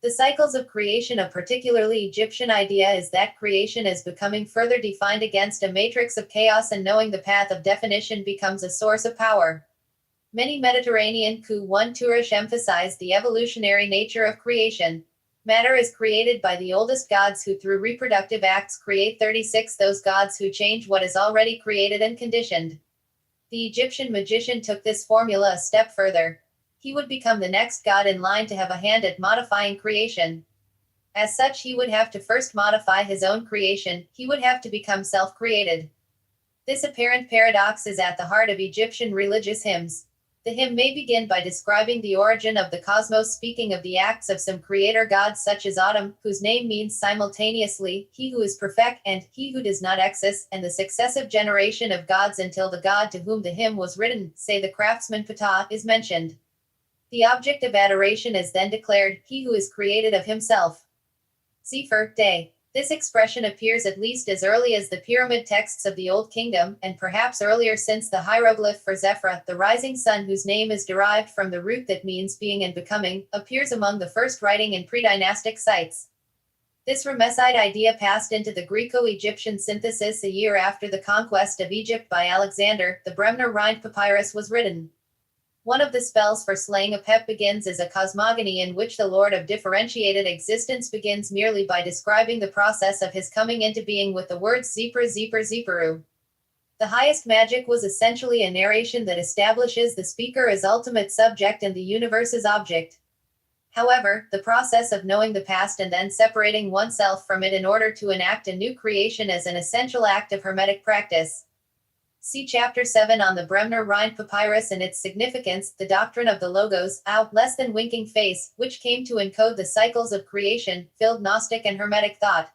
The cycles of creation. A particularly Egyptian idea is that creation is becoming further defined against a matrix of chaos, and knowing the path of definition becomes a source of power. Many Mediterranean Ku-1 tourists emphasize the evolutionary nature of creation. Matter is created by the oldest gods who through reproductive acts create 36 those gods who change what is already created and conditioned. The Egyptian magician took this formula a step further. He would become the next god in line to have a hand at modifying creation. As such, he would have to first modify his own creation. He would have to become self-created. This apparent paradox is at the heart of Egyptian religious hymns. The hymn may begin by describing the origin of the cosmos, speaking of the acts of some creator gods such as Atum, whose name means simultaneously, he who is perfect, and he who does not exist, and the successive generation of gods until the god to whom the hymn was written, say the craftsman Ptah, is mentioned. The object of adoration is then declared, he who is created of himself. Zephyr, day. This expression appears at least as early as the pyramid texts of the Old Kingdom, and perhaps earlier, since the hieroglyph for Zephyr, the rising sun, whose name is derived from the root that means being and becoming, appears among the first writing in pre-dynastic sites. This Ramesside idea passed into the Greco-Egyptian synthesis a year after the conquest of Egypt by Alexander. The Bremner Rhind Papyrus was written. One of the spells for slaying a pet begins as a cosmogony in which the Lord of differentiated existence begins merely by describing the process of his coming into being with the words Zephyr Zephyr Zephyru. The highest magic was essentially a narration that establishes the speaker as ultimate subject and the universe as object. However, the process of knowing the past and then separating oneself from it in order to enact a new creation is an essential act of Hermetic practice. See Chapter 7 on the Bremner Rhind Papyrus and its significance, the doctrine of the Logos, out less than winking face, which came to encode the cycles of creation, filled Gnostic and Hermetic thought.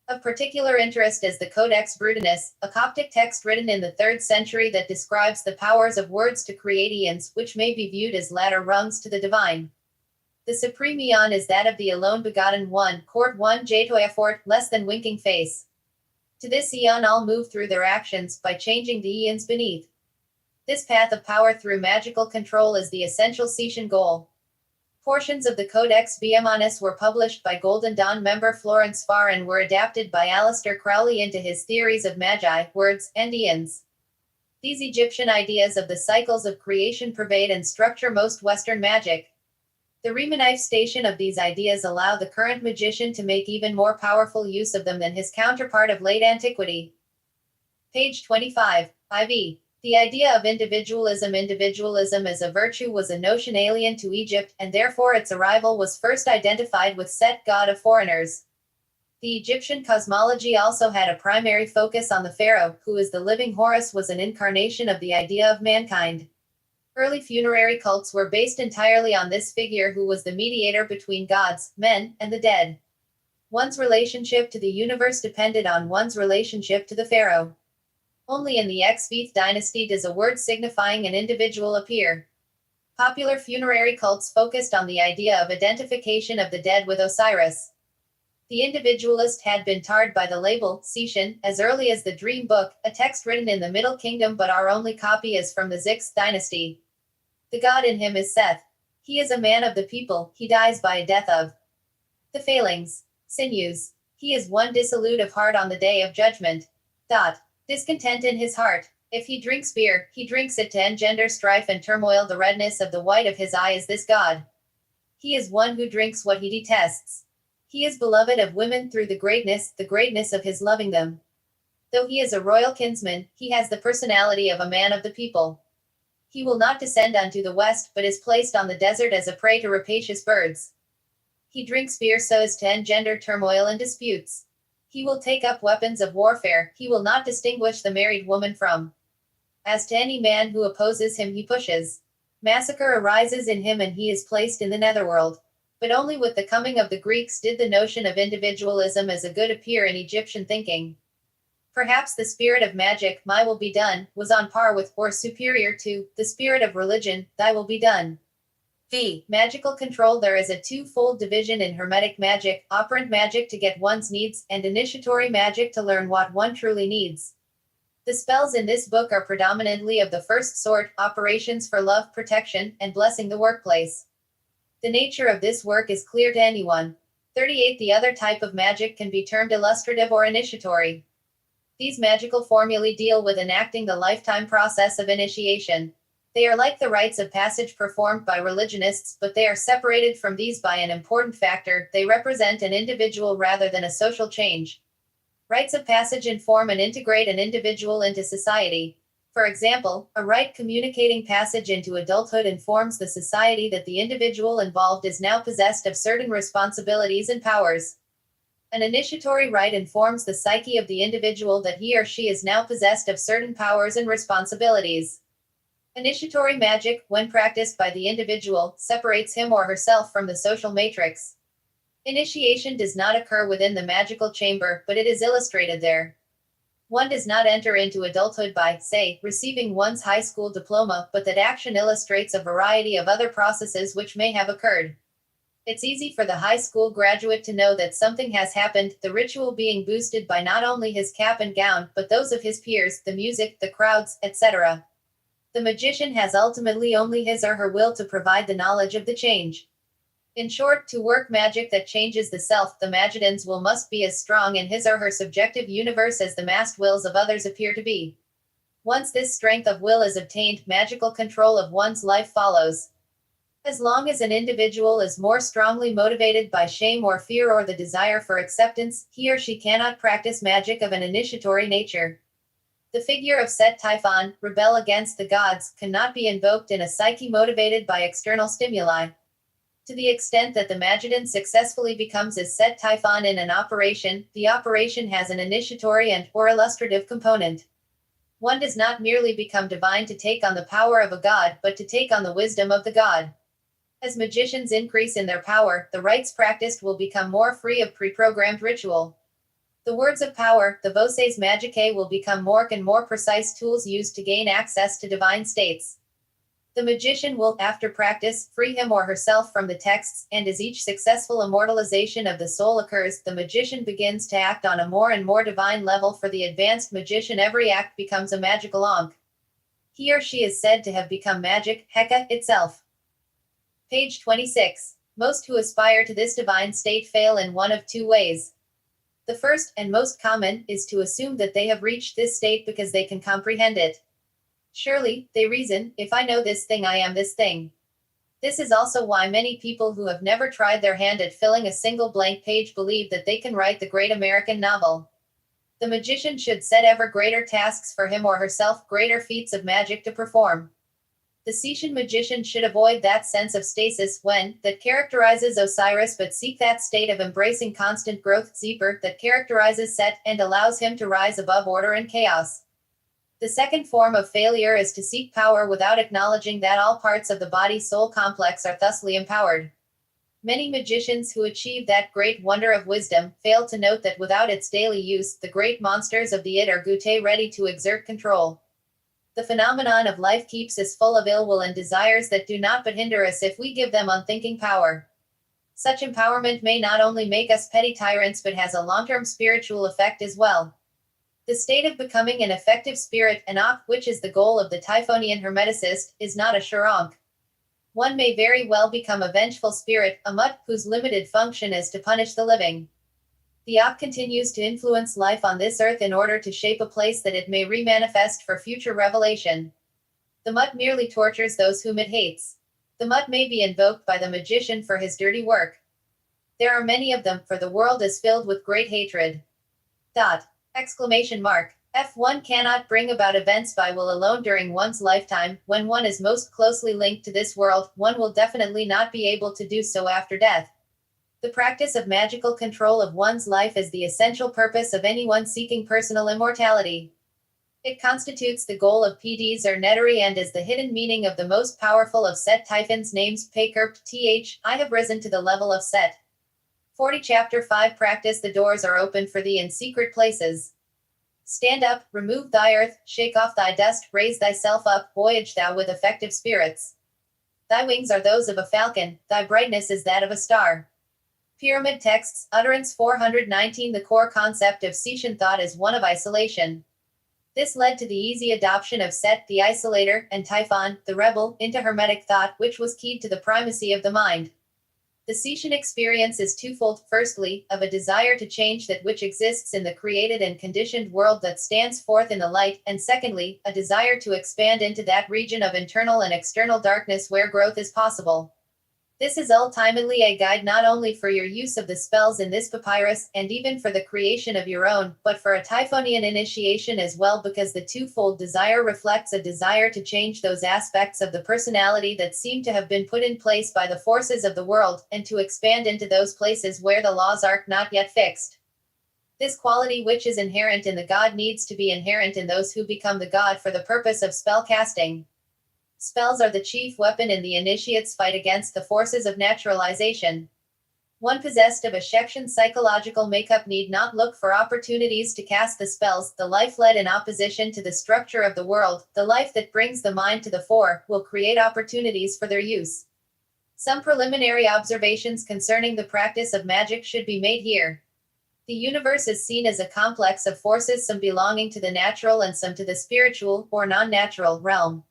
Of particular interest is the Codex Brutinus, a Coptic text written in the 3rd century that describes the powers of words to create eons, which may be viewed as ladder rungs to the divine. The supreme eon is that of the alone begotten one, Court 1 Jatoiafort, less than winking face. To this eon all move through their actions, by changing the eons beneath. This path of power through magical control is the essential Setian goal. Portions of the Codex Biamonus were published by Golden Dawn member Florence Farr and were adapted by Aleister Crowley into his theories of magi, words, and eons. These Egyptian ideas of the cycles of creation pervade and structure most Western magic. The remanifestation of these ideas allow the current magician to make even more powerful use of them than his counterpart of late antiquity. Page 25. IV. The idea of individualism. Individualism as a virtue was a notion alien to Egypt, and therefore its arrival was first identified with Set, god of foreigners. The Egyptian cosmology also had a primary focus on the pharaoh, who as the living Horus was an incarnation of the idea of mankind. Early funerary cults were based entirely on this figure who was the mediator between gods, men, and the dead. One's relationship to the universe depended on one's relationship to the pharaoh. Only in the Xth dynasty does a word signifying an individual appear. Popular funerary cults focused on the idea of identification of the dead with Osiris. The individualist had been tarred by the label, Setian, as early as the Dream Book, a text written in the Middle Kingdom but our only copy is from the Sixth dynasty. The god in him is Seth. He is a man of the people, he dies by a death of the failings, sinews. He is one dissolute of heart on the day of judgment. Discontent in his heart. If he drinks beer, he drinks it to engender strife and turmoil. The redness of the white of his eye is this god. He is one who drinks what he detests. He is beloved of women through the greatness of his loving them. Though he is a royal kinsman, he has the personality of a man of the people. He will not descend unto the west, but is placed on the desert as a prey to rapacious birds. He drinks beer so as to engender turmoil and disputes. He will take up weapons of warfare, he will not distinguish the married woman from. As to any man who opposes him he pushes. Massacre arises in him and he is placed in the netherworld. But only with the coming of the Greeks did the notion of individualism as a good appear in Egyptian thinking. Perhaps the spirit of magic, my will be done, was on par with, or superior to, the spirit of religion, thy will be done. V. Magical control. There is a two-fold division in Hermetic magic, operant magic to get one's needs, and initiatory magic to learn what one truly needs. The spells in this book are predominantly of the first sort, operations for love, protection, and blessing the workplace. The nature of this work is clear to anyone. 38. The other type of magic can be termed illustrative or initiatory. These magical formulae deal with enacting the lifetime process of initiation. They are like the rites of passage performed by religionists, but they are separated from these by an important factor: they represent an individual rather than a social change. Rites of passage inform and integrate an individual into society. For example, a rite communicating passage into adulthood informs the society that the individual involved is now possessed of certain responsibilities and powers. An initiatory rite informs the psyche of the individual that he or she is now possessed of certain powers and responsibilities. Initiatory magic, when practiced by the individual, separates him or herself from the social matrix. Initiation does not occur within the magical chamber, but it is illustrated there. One does not enter into adulthood by, say, receiving one's high school diploma, but that action illustrates a variety of other processes which may have occurred. It's easy for the high school graduate to know that something has happened, the ritual being boosted by not only his cap and gown, but those of his peers, the music, the crowds, etc. The magician has ultimately only his or her will to provide the knowledge of the change. In short, to work magic that changes the self, the magician's will must be as strong in his or her subjective universe as the massed wills of others appear to be. Once this strength of will is obtained, magical control of one's life follows. As long as an individual is more strongly motivated by shame or fear or the desire for acceptance, he or she cannot practice magic of an initiatory nature. The figure of Set Typhon, rebel against the gods, cannot be invoked in a psyche motivated by external stimuli. To the extent that the Magidan successfully becomes as Set Typhon in an operation, the operation has an initiatory and/or illustrative component. One does not merely become divine to take on the power of a god, but to take on the wisdom of the god. As magicians increase in their power, the rites practiced will become more free of pre-programmed ritual. The words of power, the voces magicae, will become more and more precise tools used to gain access to divine states. The magician will, after practice, free him or herself from the texts, and as each successful immortalization of the soul occurs, the magician begins to act on a more and more divine level. For the advanced magician, every act becomes a magical ankh. He or she is said to have become magic, Heka, itself. Page 26. Most who aspire to this divine state fail in one of two ways. The first, and most common, is to assume that they have reached this state because they can comprehend it. Surely, they reason, if I know this thing, I am this thing. This is also why many people who have never tried their hand at filling a single blank page believe that they can write the great American novel. The magician should set ever greater tasks for him or herself, greater feats of magic to perform. The Setian magician should avoid that sense of stasis that characterizes Osiris, but seek that state of embracing constant growth, Zeper, that characterizes Set, and allows him to rise above order and chaos. The second form of failure is to seek power without acknowledging that all parts of the body-soul complex are thusly empowered. Many magicians who achieve that great wonder of wisdom fail to note that without its daily use, the great monsters of the id are goutte ready to exert control. The phenomenon of life keeps us full of ill will and desires that do not but hinder us if we give them unthinking power. Such empowerment may not only make us petty tyrants but has a long-term spiritual effect as well. The state of becoming an effective spirit, an ankh, which is the goal of the Typhonian Hermeticist, is not a sure ankh. One may very well become a vengeful spirit, a mutt, whose limited function is to punish the living. The ankh continues to influence life on this earth in order to shape a place that it may remanifest for future revelation. The mutt merely tortures those whom it hates. The mutt may be invoked by the magician for his dirty work. There are many of them, for the world is filled with great hatred. Exclamation mark. F1 cannot bring about events by will alone during one's lifetime. When one is most closely linked to this world, one will definitely not be able to do so after death. The practice of magical control of one's life is the essential purpose of anyone seeking personal immortality. It constitutes the goal of PDs or Nettery and is the hidden meaning of the most powerful of Set Typhon's names, Paykerp, th. I have risen to the level of Set. 40 Chapter 5 Practice. The doors are open for thee in secret places. Stand up, remove thy earth, shake off thy dust, raise thyself up, voyage thou with effective spirits. Thy wings are those of a falcon, thy brightness is that of a star. Pyramid Texts, Utterance 419. The core concept of Setian thought is one of isolation. This led to the easy adoption of Set, the isolator, and Typhon, the rebel, into Hermetic thought, which was keyed to the primacy of the mind. The Setian experience is twofold: firstly, of a desire to change that which exists in the created and conditioned world that stands forth in the light, and secondly, a desire to expand into that region of internal and external darkness where growth is possible. This is ultimately a guide not only for your use of the spells in this papyrus, and even for the creation of your own, but for a Typhonian initiation as well, because the twofold desire reflects a desire to change those aspects of the personality that seem to have been put in place by the forces of the world, and to expand into those places where the laws are not yet fixed. This quality which is inherent in the god needs to be inherent in those who become the god for the purpose of spell casting. Spells are the chief weapon in the initiate's fight against the forces of naturalization. One possessed of a Shekshan psychological makeup need not look for opportunities to cast the spells. The life led in opposition to the structure of the world, the life that brings the mind to the fore, will create opportunities for their use. Some preliminary observations concerning the practice of magic should be made here. The universe is seen as a complex of forces, some belonging to the natural and some to the spiritual, or non-natural, realm.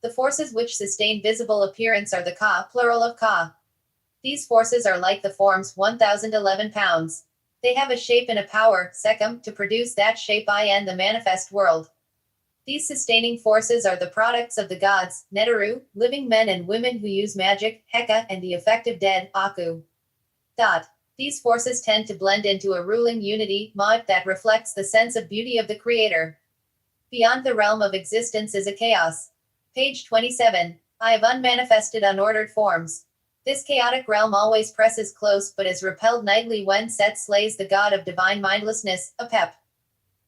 The forces which sustain visible appearance are the Ka, plural of Ka. These forces are like the forms 1011 pounds. They have a shape and a power, Secom, to produce that shape in the manifest world. These sustaining forces are the products of the gods, Neteru, living men and women who use magic, Heka, and the effective dead, Aku. These forces tend to blend into a ruling unity, Maat, that reflects the sense of beauty of the creator. Beyond the realm of existence is a chaos. Page 27. I have unmanifested unordered forms. This chaotic realm always presses close but is repelled nightly when Set slays the god of divine mindlessness, Apep.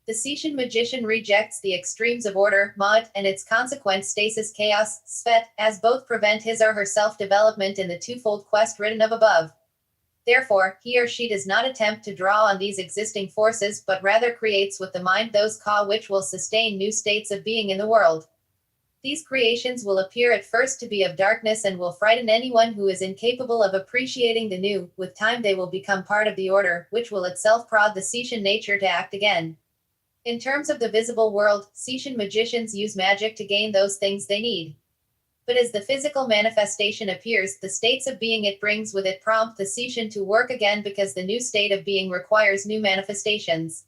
The Setian magician rejects the extremes of order, Maat, and its consequent stasis chaos, Svet, as both prevent his or her self-development in the twofold quest written of above. Therefore, he or she does not attempt to draw on these existing forces but rather creates with the mind those ka which will sustain new states of being in the world. These creations will appear at first to be of darkness and will frighten anyone who is incapable of appreciating the new. With time they will become part of the order, which will itself prod the Setian nature to act again. In terms of the visible world, Setian magicians use magic to gain those things they need. But as the physical manifestation appears, the states of being it brings with it prompt the Setian to work again because the new state of being requires new manifestations.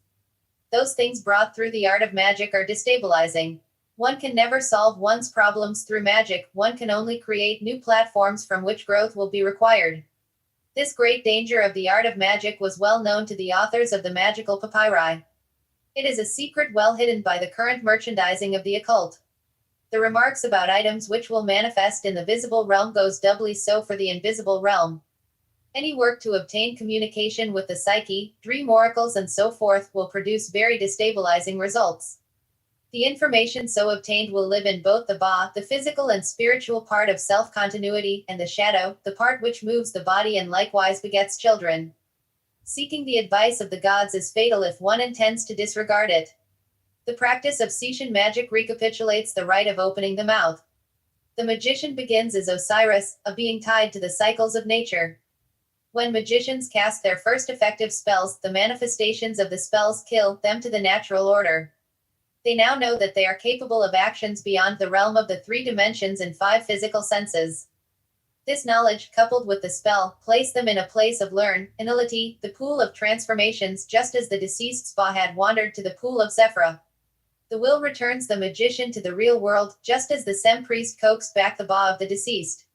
Those things brought through the art of magic are destabilizing. One can never solve one's problems through magic, one can only create new platforms from which growth will be required. This great danger of the art of magic was well known to the authors of the magical papyri. It is a secret well hidden by the current merchandising of the occult. The remarks about items which will manifest in the visible realm goes doubly so for the invisible realm. Any work to obtain communication with the psyche, dream oracles and so forth will produce very destabilizing results. The information so obtained will live in both the Ba, the physical and spiritual part of self-continuity, and the shadow, the part which moves the body and likewise begets children. Seeking the advice of the gods is fatal if one intends to disregard it. The practice of Setian magic recapitulates the rite of opening the mouth. The magician begins as Osiris, a being tied to the cycles of nature. When magicians cast their first effective spells, the manifestations of the spells kill them to the natural order. They now know that they are capable of actions beyond the realm of the 3 dimensions and 5 physical senses. This knowledge, coupled with the spell, place them in a place of learn-inility, the pool of transformations, just as the deceased Spa had wandered to the pool of Sephra. The will returns the magician to the real world, just as the Sem priest coaxed back the Ba of the deceased.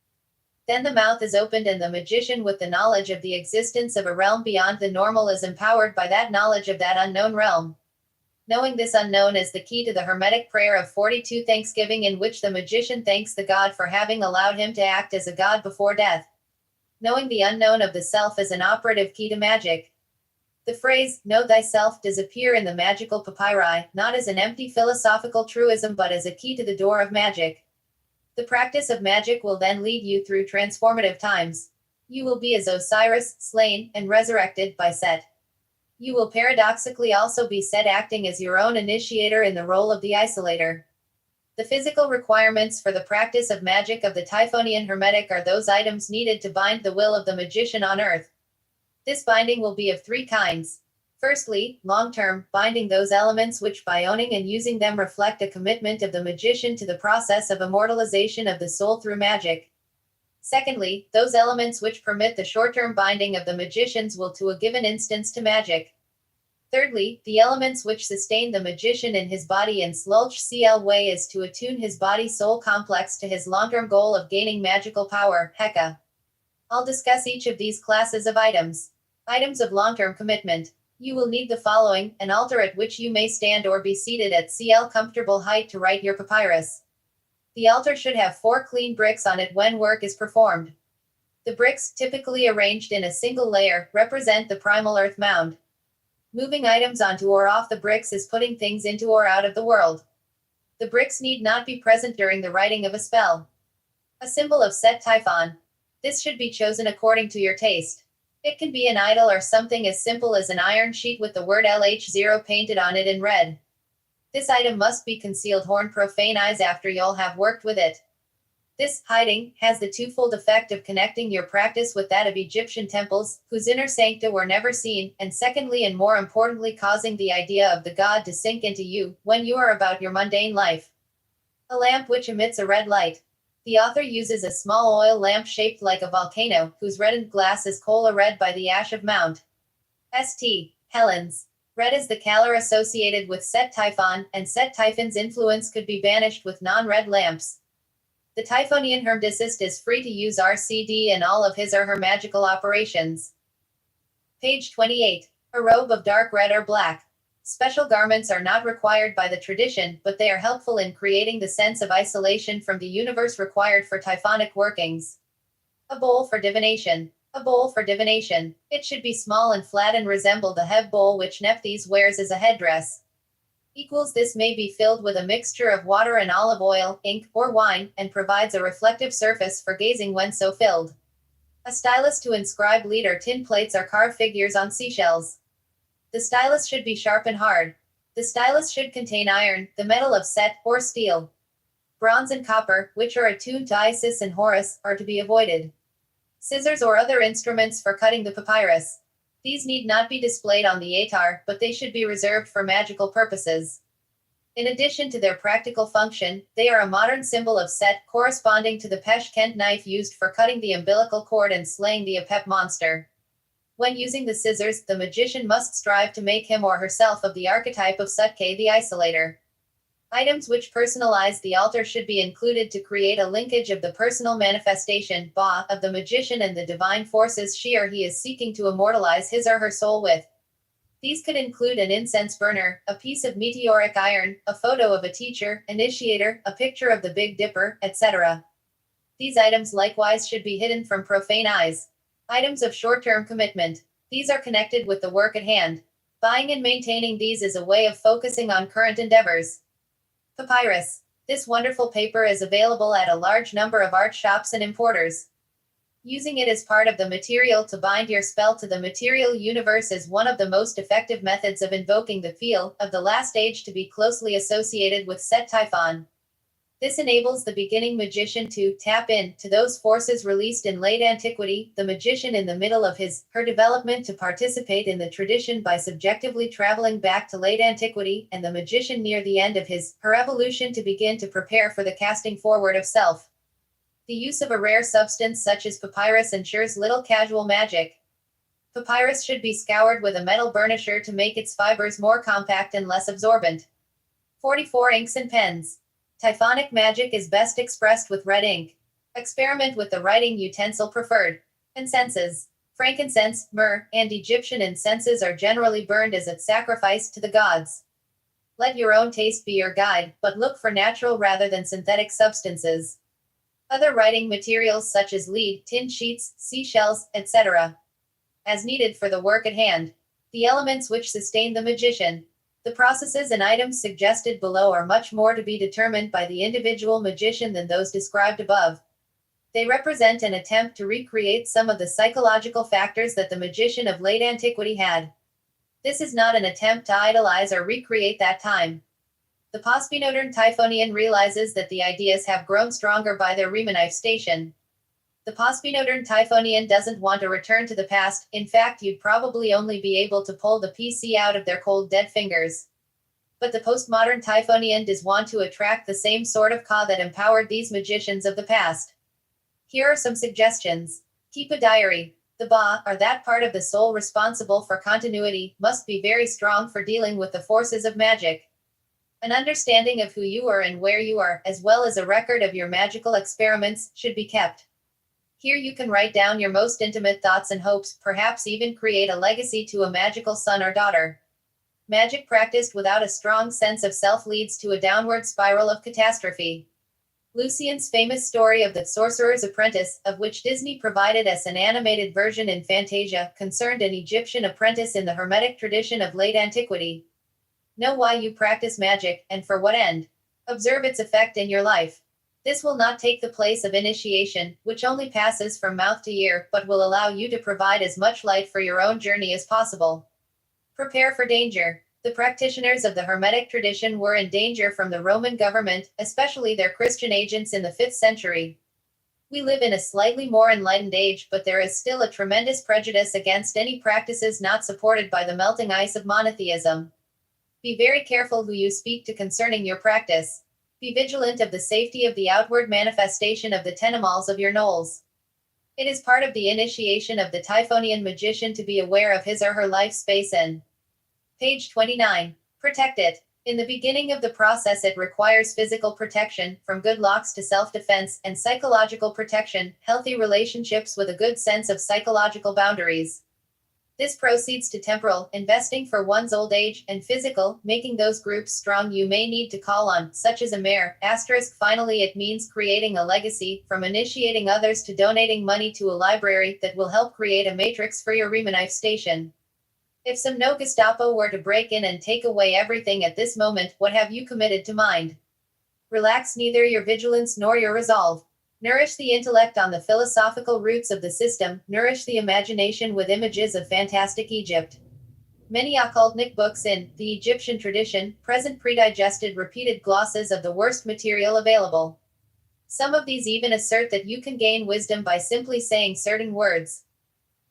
Then the mouth is opened and the magician with the knowledge of the existence of a realm beyond the normal is empowered by that knowledge of that unknown realm. Knowing this unknown is the key to the Hermetic prayer of 42 thanksgiving in which the magician thanks the god for having allowed him to act as a god before death. Knowing the unknown of the self is an operative key to magic. The phrase, know thyself, does appear in the magical papyri, not as an empty philosophical truism but as a key to the door of magic. The practice of magic will then lead you through transformative times. You will be as Osiris, slain, and resurrected by Set. You will paradoxically also be Set acting as your own initiator in the role of the isolator. The physical requirements for the practice of magic of the Typhonian Hermetic are those items needed to bind the will of the magician on earth. This binding will be of 3 kinds. Firstly, long-term, binding those elements which by owning and using them reflect a commitment of the magician to the process of immortalization of the soul through magic. Secondly, those elements which permit the short-term binding of the magician's will to a given instance to magic. Thirdly, the elements which sustain the magician in his body in Slulch CL way is to attune his body-soul complex to his long-term goal of gaining magical power, Heka. I'll discuss each of these classes of items. Items of long-term commitment. You will need the following: an altar at which you may stand or be seated at CL comfortable height to write your papyrus. The altar should have 4 clean bricks on it when work is performed. The bricks, typically arranged in a single layer, represent the primal earth mound. Moving items onto or off the bricks is putting things into or out of the world. The bricks need not be present during the writing of a spell. A symbol of Set Typhon. This should be chosen according to your taste. It can be an idol or something as simple as an iron sheet with the word LH0 painted on it in red. This item must be concealed horn profane eyes after you'll have worked with it. This hiding has the twofold effect of connecting your practice with that of Egyptian temples, whose inner sancta were never seen, and secondly and more importantly causing the idea of the god to sink into you when you are about your mundane life. A lamp which emits a red light. The author uses a small oil lamp shaped like a volcano, whose reddened glass is cola red by the ash of Mount St. Helens. Red is the color associated with Set Typhon, and Set Typhon's influence could be banished with non-red lamps. The Typhonian Hermeticist is free to use RCD in all of his or her magical operations. Page 28. A robe of dark red or black. Special garments are not required by the tradition, but they are helpful in creating the sense of isolation from the universe required for Typhonic workings. A bowl for divination. A bowl for divination. It should be small and flat and resemble the Heb bowl which Nephthys wears as a headdress. This may be filled with a mixture of water and olive oil, ink, or wine, and provides a reflective surface for gazing when so filled. A stylus to inscribe lead or tin plates or carve figures on seashells. The stylus should be sharp and hard. The stylus should contain iron, the metal of Set, or steel. Bronze and copper, which are attuned to Isis and Horus, are to be avoided. Scissors or other instruments for cutting the papyrus. These need not be displayed on the atar, but they should be reserved for magical purposes. In addition to their practical function, they are a modern symbol of Set, corresponding to the Peshkent knife used for cutting the umbilical cord and slaying the Apep monster. When using the scissors, the magician must strive to make him or herself of the archetype of Sutke the Isolator. Items which personalize the altar should be included to create a linkage of the personal manifestation of the magician and the divine forces she or he is seeking to immortalize his or her soul with. These could include an incense burner, a piece of meteoric iron, a photo of a teacher, initiator, a picture of the Big Dipper, etc. These items likewise should be hidden from profane eyes. Items of short-term commitment. These are connected with the work at hand. Buying and maintaining these is a way of focusing on current endeavors. Papyrus. This wonderful paper is available at a large number of art shops and importers. Using it as part of the material to bind your spell to the material universe is one of the most effective methods of invoking the feel of the last age to be closely associated with Set Typhon. This enables the beginning magician to tap in to those forces released in late antiquity, the magician in the middle of her development to participate in the tradition by subjectively traveling back to late antiquity, and the magician near the end of her evolution to begin to prepare for the casting forward of self. The use of a rare substance such as papyrus ensures little casual magic. Papyrus should be scoured with a metal burnisher to make its fibers more compact and less absorbent. 44 Inks and pens. Typhonic magic is best expressed with red ink. Experiment with the writing utensil preferred. Incenses. Frankincense, myrrh, and Egyptian incenses are generally burned as a sacrifice to the gods. Let your own taste be your guide, but look for natural rather than synthetic substances. Other writing materials such as lead, tin sheets, seashells, etc. As needed for the work at hand. The elements which sustain the magician. The processes and items suggested below are much more to be determined by the individual magician than those described above. They represent an attempt to recreate some of the psychological factors that the magician of late antiquity had. This is not an attempt to idolize or recreate that time. The postmodern Typhonian realizes that the ideas have grown stronger by their remanifestation. The postmodern Typhonian doesn't want to return to the past. In fact, you'd probably only be able to pull the PC out of their cold dead fingers. But the postmodern Typhonian does want to attract the same sort of ka that empowered these magicians of the past. Here are some suggestions. Keep a diary. The ba, or that part of the soul responsible for continuity, must be very strong for dealing with the forces of magic. An understanding of who you are and where you are, as well as a record of your magical experiments, should be kept. Here you can write down your most intimate thoughts and hopes, perhaps even create a legacy to a magical son or daughter. Magic practiced without a strong sense of self leads to a downward spiral of catastrophe. Lucian's famous story of the Sorcerer's Apprentice, of which Disney provided us an animated version in Fantasia, concerned an Egyptian apprentice in the Hermetic tradition of late antiquity. Know why you practice magic, and for what end. Observe its effect in your life. This will not take the place of initiation, which only passes from mouth to ear, but will allow you to provide as much light for your own journey as possible. Prepare for danger. The practitioners of the Hermetic tradition were in danger from the Roman government, especially their Christian agents in the 5th century. We live in a slightly more enlightened age, but there is still a tremendous prejudice against any practices not supported by the melting ice of monotheism. Be very careful who you speak to concerning your practice. Be vigilant of the safety of the outward manifestation of the tenemals of your knolls. It is part of the initiation of the Typhonian magician to be aware of his or her life space and Page 29. Protect it. In the beginning of the process, it requires physical protection, from good locks to self-defense, and psychological protection, healthy relationships with a good sense of psychological boundaries. This proceeds to temporal, investing for one's old age, and physical, making those groups strong you may need to call on, such as a mayor. Finally, it means creating a legacy, from initiating others to donating money to a library that will help create a matrix for your Remanif station. If some no Gestapo were to break in and take away everything at this moment, what have you committed to mind? Relax neither your vigilance nor your resolve. Nourish the intellect on the philosophical roots of the system, nourish the imagination with images of fantastic Egypt. Many occultic books in the Egyptian tradition present predigested repeated glosses of the worst material available. Some of these even assert that you can gain wisdom by simply saying certain words.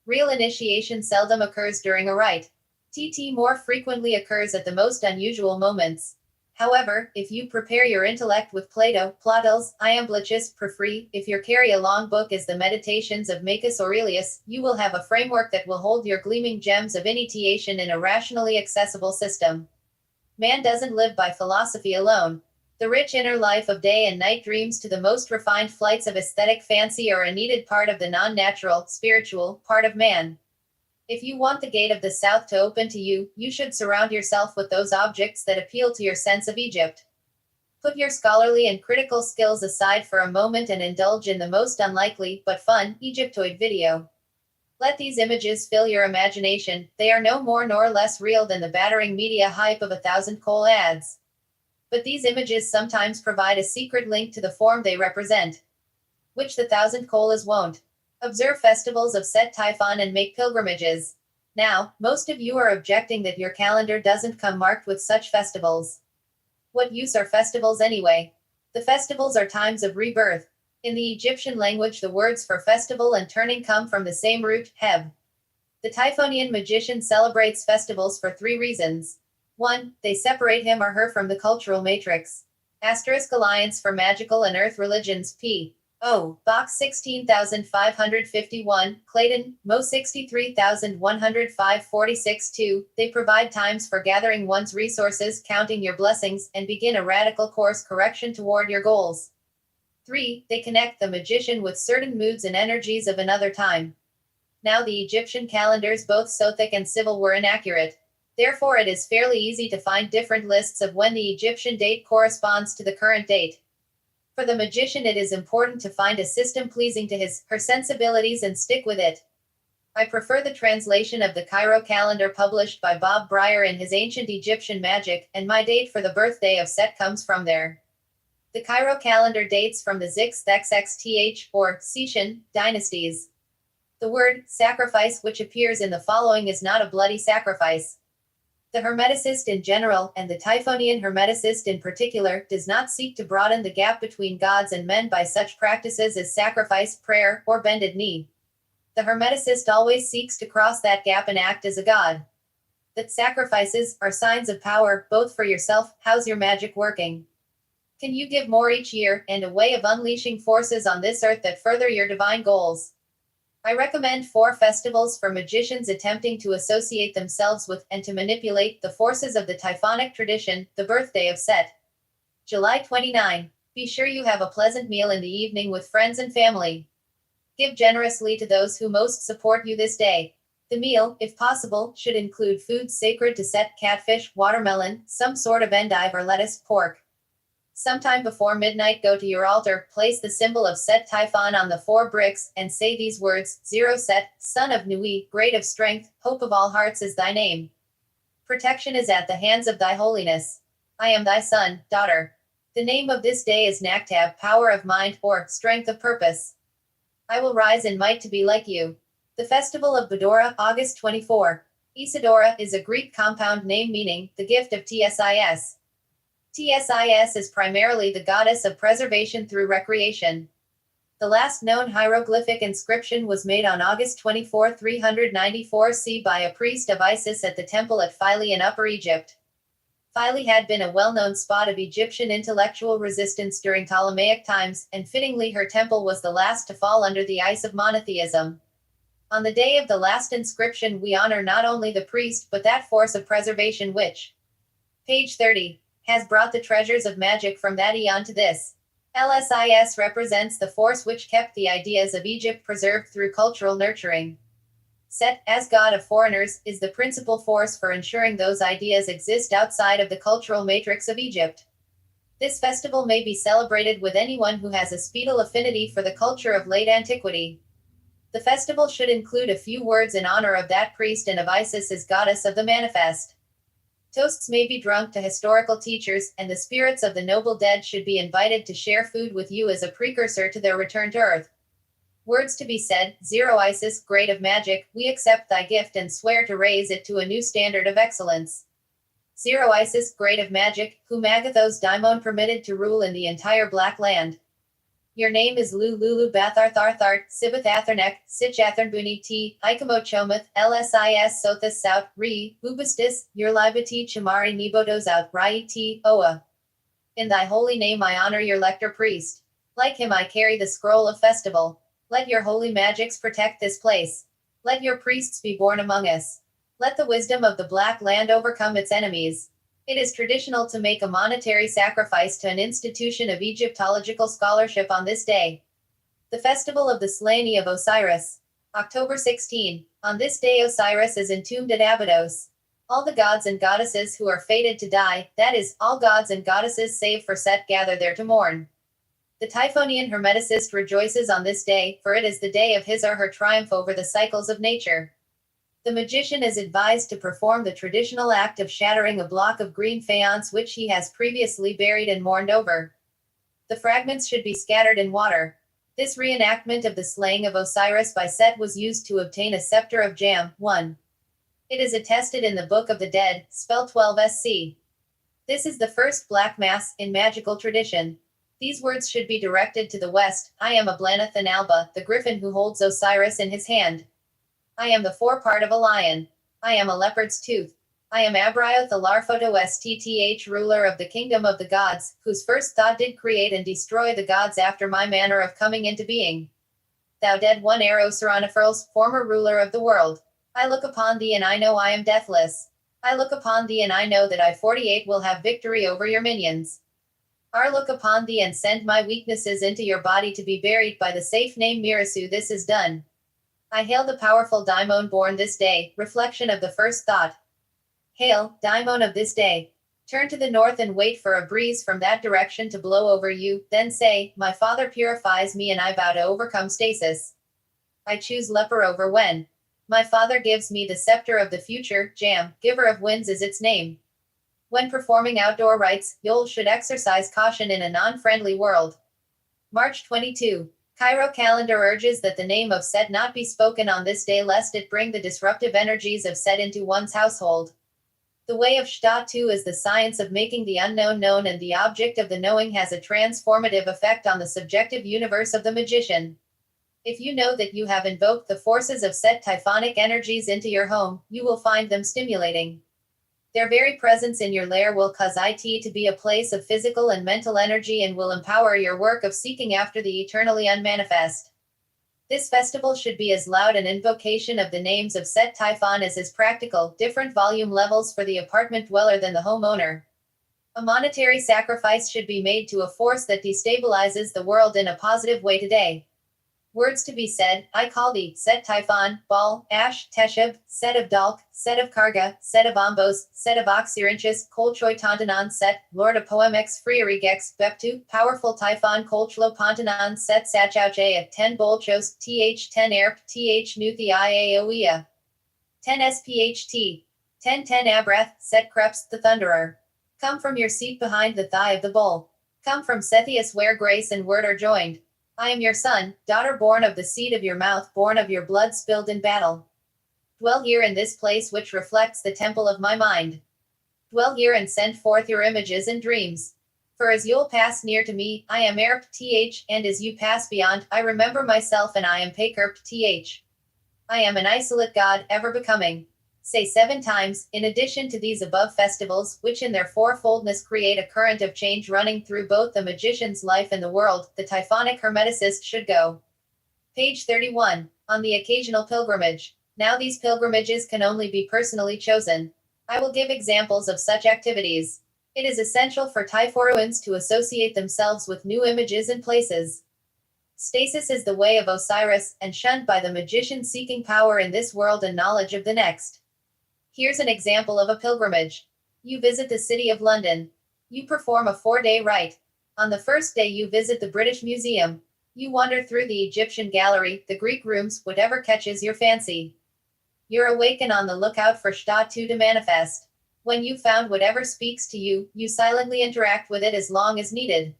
Real initiation seldom occurs during a rite. TT more frequently occurs at the most unusual moments. However, if you prepare your intellect with Plato, Plautus, Iamblichus, Porphyry, if your carry-along book is the Meditations of Marcus Aurelius, you will have a framework that will hold your gleaming gems of initiation in a rationally accessible system. Man doesn't live by philosophy alone. The rich inner life of day and night dreams to the most refined flights of aesthetic fancy are a needed part of the non-natural, spiritual, part of man. If you want the gate of the South to open to you, you should surround yourself with those objects that appeal to your sense of Egypt. Put your scholarly and critical skills aside for a moment and indulge in the most unlikely, but fun, Egyptoid video. Let these images fill your imagination. They are no more nor less real than the battering media hype of 1,000 coal ads. But these images sometimes provide a secret link to the form they represent, which the 1,000 colas won't. Observe festivals of Set Typhon and make pilgrimages. Now, most of you are objecting that your calendar doesn't come marked with such festivals. What use are festivals anyway? The festivals are times of rebirth. In the Egyptian language, the words for festival and turning come from the same root, heb. The Typhonian magician celebrates festivals for 3 reasons. 1. They separate him or her from the cultural matrix. Alliance for Magical and Earth Religions, p. O. Box 16551, Clayton, Mo 63105 46-2. They provide times for gathering one's resources, counting your blessings, and begin a radical course correction toward your goals. 3. They connect the magician with certain moods and energies of another time. Now the Egyptian calendars, both Sothic and civil, were inaccurate. Therefore it is fairly easy to find different lists of when the Egyptian date corresponds to the current date. For the magician, it is important to find a system pleasing to his/her sensibilities and stick with it. I prefer the translation of the Cairo calendar published by Bob Breyer in his Ancient Egyptian Magic, and my date for the birthday of Set comes from there. The Cairo calendar dates from the Zix XXTH, or Setian, dynasties. The word sacrifice which appears in the following is not a bloody sacrifice. The Hermeticist in general, and the Typhonian Hermeticist in particular, does not seek to broaden the gap between gods and men by such practices as sacrifice, prayer, or bended knee. The Hermeticist always seeks to cross that gap and act as a god. That sacrifices are signs of power, both for yourself. How's your magic working? Can you give more each year, and a way of unleashing forces on this earth that further your divine goals? I recommend 4 festivals for magicians attempting to associate themselves with, and to manipulate, the forces of the Typhonic tradition. The birthday of Set. July 29. Be sure you have a pleasant meal in the evening with friends and family. Give generously to those who most support you this day. The meal, if possible, should include foods sacred to Set: catfish, watermelon, some sort of endive or lettuce, pork. Sometime before midnight, go to your altar, place the symbol of Set Typhon on the 4 bricks, and say these words: 0 Set, son of Nui, great of strength, hope of all hearts is thy name. Protection is at the hands of thy holiness. I am thy son, daughter. The name of this day is Naktab, power of mind, or strength of purpose. I will rise in might to be like you. The festival of Bedora, August 24. Isidora is a Greek compound name meaning the gift of Tsis. Tsis is primarily the goddess of preservation through recreation. The last known hieroglyphic inscription was made on August 24, 394 C by a priest of Isis at the temple at Philae in Upper Egypt. Philae had been a well-known spot of Egyptian intellectual resistance during Ptolemaic times, and fittingly her temple was the last to fall under the ice of monotheism. On the day of the last inscription, we honor not only the priest, but that force of preservation which, page 30, has brought the treasures of magic from that eon to this. LSIS represents the force which kept the ideas of Egypt preserved through cultural nurturing. Set, as god of foreigners, is the principal force for ensuring those ideas exist outside of the cultural matrix of Egypt. This festival may be celebrated with anyone who has a special affinity for the culture of late antiquity. The festival should include a few words in honor of that priest and of Isis as goddess of the manifest. Toasts may be drunk to historical teachers, and the spirits of the noble dead should be invited to share food with you as a precursor to their return to earth. Words to be said: 0 Isis, great of magic, we accept thy gift and swear to raise it to a new standard of excellence. 0 Isis, great of magic, whom Agathos Daimon permitted to rule in the entire Black Land. Your name is Lulu Bathartharthart, Sibath Athernek, Sich Athernbuni T, Ikamochomath, LSIS Sothis Sout, Re, Bubastis, your libati Chamari Nibotos out, Rai T, Oa. In thy holy name I honor your lector priest. Like him I carry the scroll of festival. Let your holy magics protect this place. Let your priests be born among us. Let the wisdom of the Black Land overcome its enemies. It is traditional to make a monetary sacrifice to an institution of Egyptological scholarship on this day. The Festival of the Slaying of Osiris. October 16. On this day Osiris is entombed at Abydos. All the gods and goddesses who are fated to die, that is, all gods and goddesses save for Set, gather there to mourn. The Typhonian Hermeticist rejoices on this day, for it is the day of his or her triumph over the cycles of nature. The magician is advised to perform the traditional act of shattering a block of green faience which he has previously buried and mourned over. The fragments should be scattered in water. This reenactment of the slaying of Osiris by Set was used to obtain a scepter of Jam. 1. It is attested in the Book of the Dead, spell 12 SC. This is the first Black Mass in magical tradition. These words should be directed to the west. I am a Blaneth and Alba, the griffin who holds Osiris in his hand. I am the forepart of a lion. I am a leopard's tooth. I am Abrioth the Larphoto Stth, ruler of the kingdom of the gods, whose first thought did create and destroy the gods after my manner of coming into being. Thou dead one Eroseronifers, former ruler of the world. I look upon thee and I know I am deathless. I look upon thee and I know that I 48 will have victory over your minions. I look upon thee and send my weaknesses into your body to be buried by the safe name Mirasu. This is done. I hail the powerful Daimon born this day, reflection of the first thought. Hail, Daimon of this day. Turn to the north and wait for a breeze from that direction to blow over you, then say, my father purifies me and I vow to overcome stasis. I choose leper over when. My father gives me the scepter of the future, Jam, giver of winds is its name. When performing outdoor rites, Yol should exercise caution in a non-friendly world. March 22. Cairo calendar urges that the name of Set not be spoken on this day lest it bring the disruptive energies of Set into one's household. The way of Shtatu is the science of making the unknown known, and the object of the knowing has a transformative effect on the subjective universe of the magician. If you know that you have invoked the forces of Set typhonic energies into your home, you will find them stimulating. Their very presence in your lair will cause it to be a place of physical and mental energy and will empower your work of seeking after the eternally unmanifest. This festival should be as loud an invocation of the names of Set Typhon as is practical, different volume levels for the apartment dweller than the homeowner. A monetary sacrifice should be made to a force that destabilizes the world in a positive way today. Words to be said: I call thee, Set Typhon, Baal, Ash, Teshub, Set of Dalk, Set of Karga, Set of Ombos, Set of Oxyrinchus, Kolchoi Tontanon Set, Lord of Poemex Freerigex, Beptu, Powerful Typhon Kolchlo Pontanon Set Sachauche at 10 Bolchos, Th 10 Erp, Th Nuthi Iaoea. 10 SPHT. 10 Abrath, Set Kreps, the Thunderer. Come from your seat behind the thigh of the bull. Come from Sethius where grace and word are joined. I am your son, daughter born of the seed of your mouth, born of your blood spilled in battle. Dwell here in this place which reflects the temple of my mind. Dwell here and send forth your images and dreams. For as you'll pass near to me, I am Erp Th, and as you pass beyond, I remember myself and I am Pakerp Th. I am an isolate God, ever becoming. Say 7 times, in addition to these above festivals, which in their fourfoldness create a current of change running through both the magician's life and the world, the typhonic hermeticist should go. Page 31. On the occasional pilgrimage. Now these pilgrimages can only be personally chosen. I will give examples of such activities. It is essential for Typhoruans to associate themselves with new images and places. Stasis is the way of Osiris, and shunned by the magician seeking power in this world and knowledge of the next. Here's an example of a pilgrimage. You visit the City of London. You perform a 4-day rite. On the first day you visit the British Museum. You wander through the Egyptian gallery, the Greek rooms, whatever catches your fancy. You're awake and on the lookout for Shta-2 to manifest. When you've found whatever speaks to you, you silently interact with it as long as needed.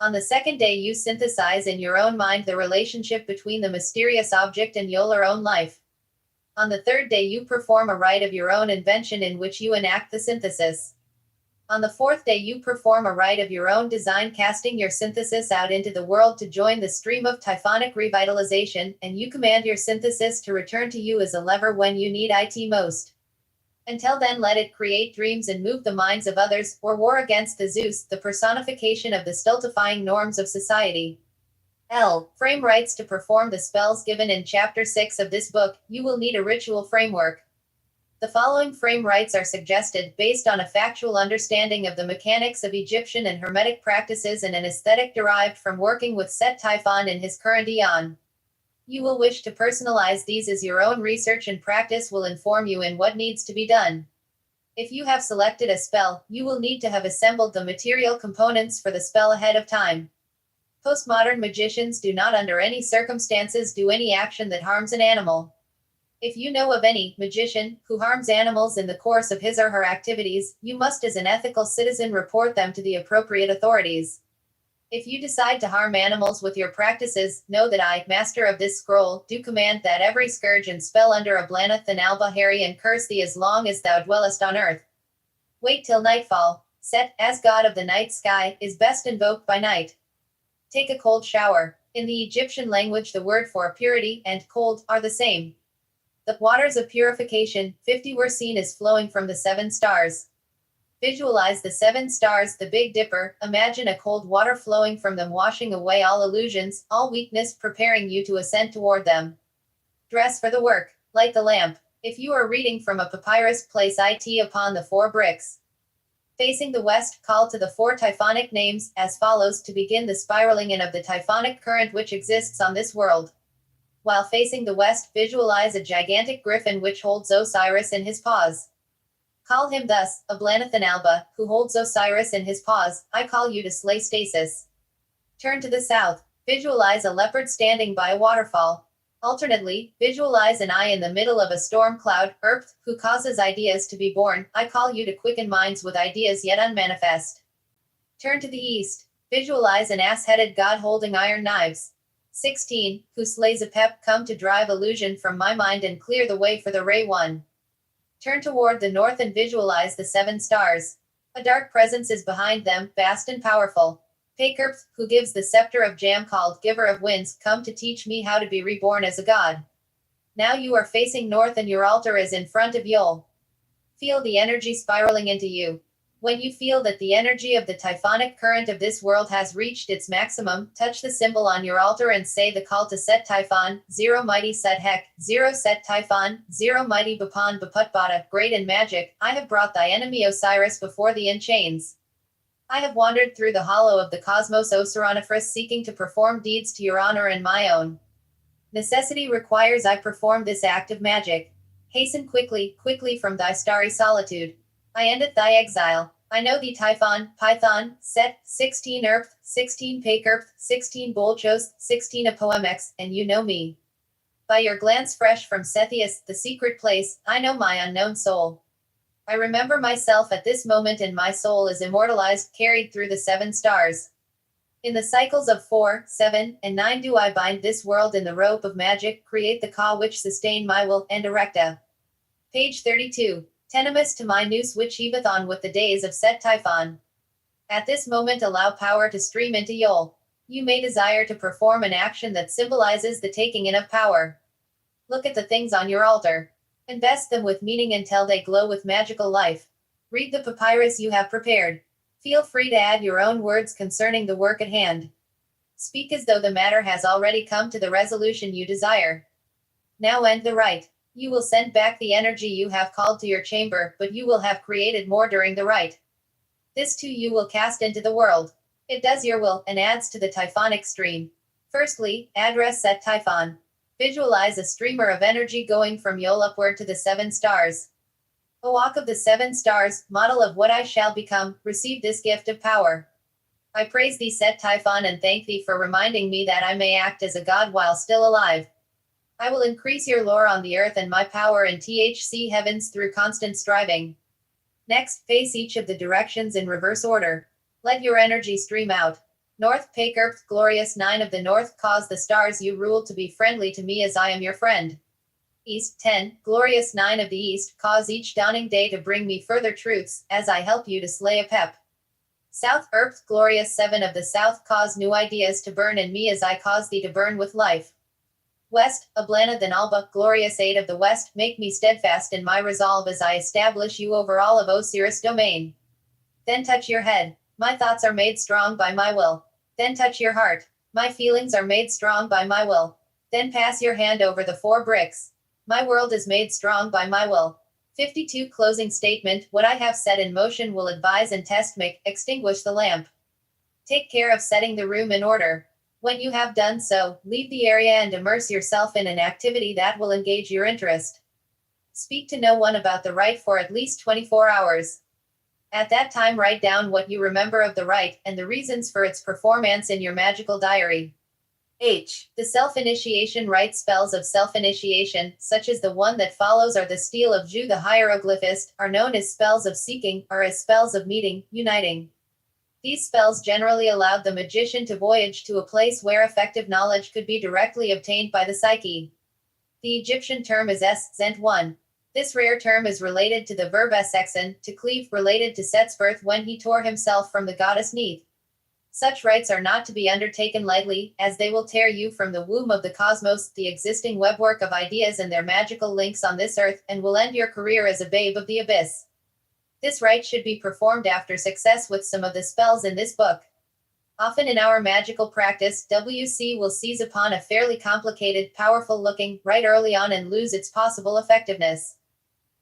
On the second day you synthesize in your own mind the relationship between the mysterious object and your own life. On the third day you perform a rite of your own invention in which you enact the synthesis. On the fourth day you perform a rite of your own design, casting your synthesis out into the world to join the stream of typhonic revitalization, and you command your synthesis to return to you as a lever when you need it most. Until then, let it create dreams and move the minds of others, or war against the Zeus, the personification of the stultifying norms of society. Frame rites to perform the spells given in Chapter 6 of this book. You will need a ritual framework. The following frame rites are suggested, based on a factual understanding of the mechanics of Egyptian and Hermetic practices and an aesthetic derived from working with Set Typhon in his current eon. You will wish to personalize these as your own. Research and practice will inform you in what needs to be done. If you have selected a spell, you will need to have assembled the material components for the spell ahead of time. Postmodern magicians do not under any circumstances do any action that harms an animal. If you know of any magician who harms animals in the course of his or her activities, you must as an ethical citizen report them to the appropriate authorities. If you decide to harm animals with your practices, know that I, master of this scroll, do command that every scourge and spell under a blaneth and alba harry and curse thee as long as thou dwellest on earth. Wait till nightfall. Set, as god of the night sky, is best invoked by night. Take a cold shower. In the Egyptian language the word for purity and cold are the same. The waters of purification, 50 were seen as flowing from the 7 stars. Visualize the 7 stars, the Big Dipper. Imagine a cold water flowing from them, washing away all illusions, all weakness, preparing you to ascend toward them. Dress for the work. Light the lamp. If you are reading from a papyrus, place it upon the 4 bricks. Facing the west, call to the 4 typhonic names, as follows, to begin the spiraling in of the typhonic current which exists on this world. While facing the west, visualize a gigantic griffin which holds Osiris in his paws. Call him thus, Ablaneth and Alba, who holds Osiris in his paws. I call you to slay Stasis. Turn to the south. Visualize a leopard standing by a waterfall. Alternately, visualize an eye in the middle of a storm cloud, Earth, who causes ideas to be born. I call you to quicken minds with ideas yet unmanifest. Turn to the east. Visualize an ass-headed god holding iron knives. 16, who slays a pep, come to drive illusion from my mind and clear the way for the Ray One. Turn toward the north and visualize the 7 stars. A dark presence is behind them, vast and powerful. Pakerp, who gives the scepter of Jam called Giver of Winds, come to teach me how to be reborn as a god. Now you are facing north and your altar is in front of Yol. Feel the energy spiraling into you. When you feel that the energy of the typhonic current of this world has reached its maximum, touch the symbol on your altar and say the call to Set Typhon, 0 mighty Set Hek, 0 Set Typhon, 0 mighty Bapan Baputbata, great in magic. I have brought thy enemy Osiris before thee in chains. I have wandered through the hollow of the cosmos Osironifrus, seeking to perform deeds to your honor and my own. Necessity requires I perform this act of magic. Hasten quickly, quickly from thy starry solitude. I endeth thy exile. I know thee Typhon, Python, Set, 16 Earth, 16 Pakerp, 16 Bolchos, 16 Apoemex, and you know me. By your glance fresh from Sethius, the secret place, I know my unknown soul. I remember myself at this moment and my soul is immortalized, carried through the 7 stars. In the cycles of 4, 7, and 9 do I bind this world in the rope of magic, create the Ka which sustain my will, and erecta. Page 32. Tenemus to my noose which heaveth on with the days of Set Typhon. At this moment allow power to stream into Yol. You may desire to perform an action that symbolizes the taking in of power. Look at the things on your altar. Invest them with meaning until they glow with magical life. Read the papyrus you have prepared. Feel free to add your own words concerning the work at hand. Speak as though the matter has already come to the resolution you desire. Now end the rite. You will send back the energy you have called to your chamber, but you will have created more during the rite. This too you will cast into the world. It does your will and adds to the typhonic stream. Firstly, address set typhon. Visualize a streamer of energy going from Yol upward to the 7 stars. O walk of the 7 stars, model of what I shall become, receive this gift of power. I praise thee, Set Typhon, and thank thee for reminding me that I may act as a god while still alive. I will increase your lore on the earth and my power in THC heavens through constant striving. Next, face each of the directions in reverse order. Let your energy stream out. North, Pake Earth, glorious 9 of the north, cause the stars you rule to be friendly to me as I am your friend. East, 10, glorious 9 of the east, cause each dawning day to bring me further truths, as I help you to slay a pep. South, Earth, glorious 7 of the south, cause new ideas to burn in me as I cause thee to burn with life. West, Ablana than Alba, glorious 8 of the west, make me steadfast in my resolve as I establish you over all of Osiris' domain. Then touch your head. My thoughts are made strong by my will. Then touch your heart. My feelings are made strong by my will. Then pass your hand over the 4 bricks. My world is made strong by my will. 52 Closing statement. What I have set in motion will advise and test make, extinguish the lamp. Take care of setting the room in order. When you have done so, leave the area and immerse yourself in an activity that will engage your interest. Speak to no one about the rite for at least 24 hours. At that time, write down what you remember of the rite and the reasons for its performance in your magical diary. H. The self-initiation rite. Spells of self-initiation, such as the one that follows or the steel of Ju the hieroglyphist, are known as spells of seeking, or as spells of meeting, uniting. These spells generally allowed the magician to voyage to a place where effective knowledge could be directly obtained by the psyche. The Egyptian term is Zent 1. This rare term is related to the verb sexen, to cleave, related to Set's birth when he tore himself from the goddess Neith. Such rites are not to be undertaken lightly, as they will tear you from the womb of the cosmos, the existing webwork of ideas and their magical links on this earth, and will end your career as a babe of the abyss. This rite should be performed after success with some of the spells in this book. Often in our magical practice, WC will seize upon a fairly complicated, powerful-looking rite early on and lose its possible effectiveness.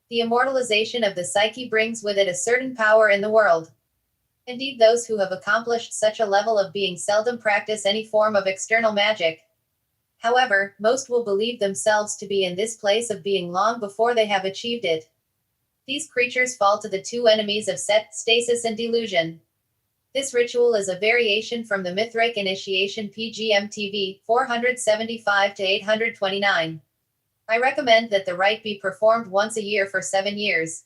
The immortalization of the psyche brings with it a certain power in the world. Indeed, those who have accomplished such a level of being seldom practice any form of external magic. However, most will believe themselves to be in this place of being long before they have achieved it. These creatures fall to the 2 enemies of Set, stasis and delusion. This ritual is a variation from the Mithraic initiation PGMTV 475 to 829. I recommend that the rite be performed once a year for 7 years.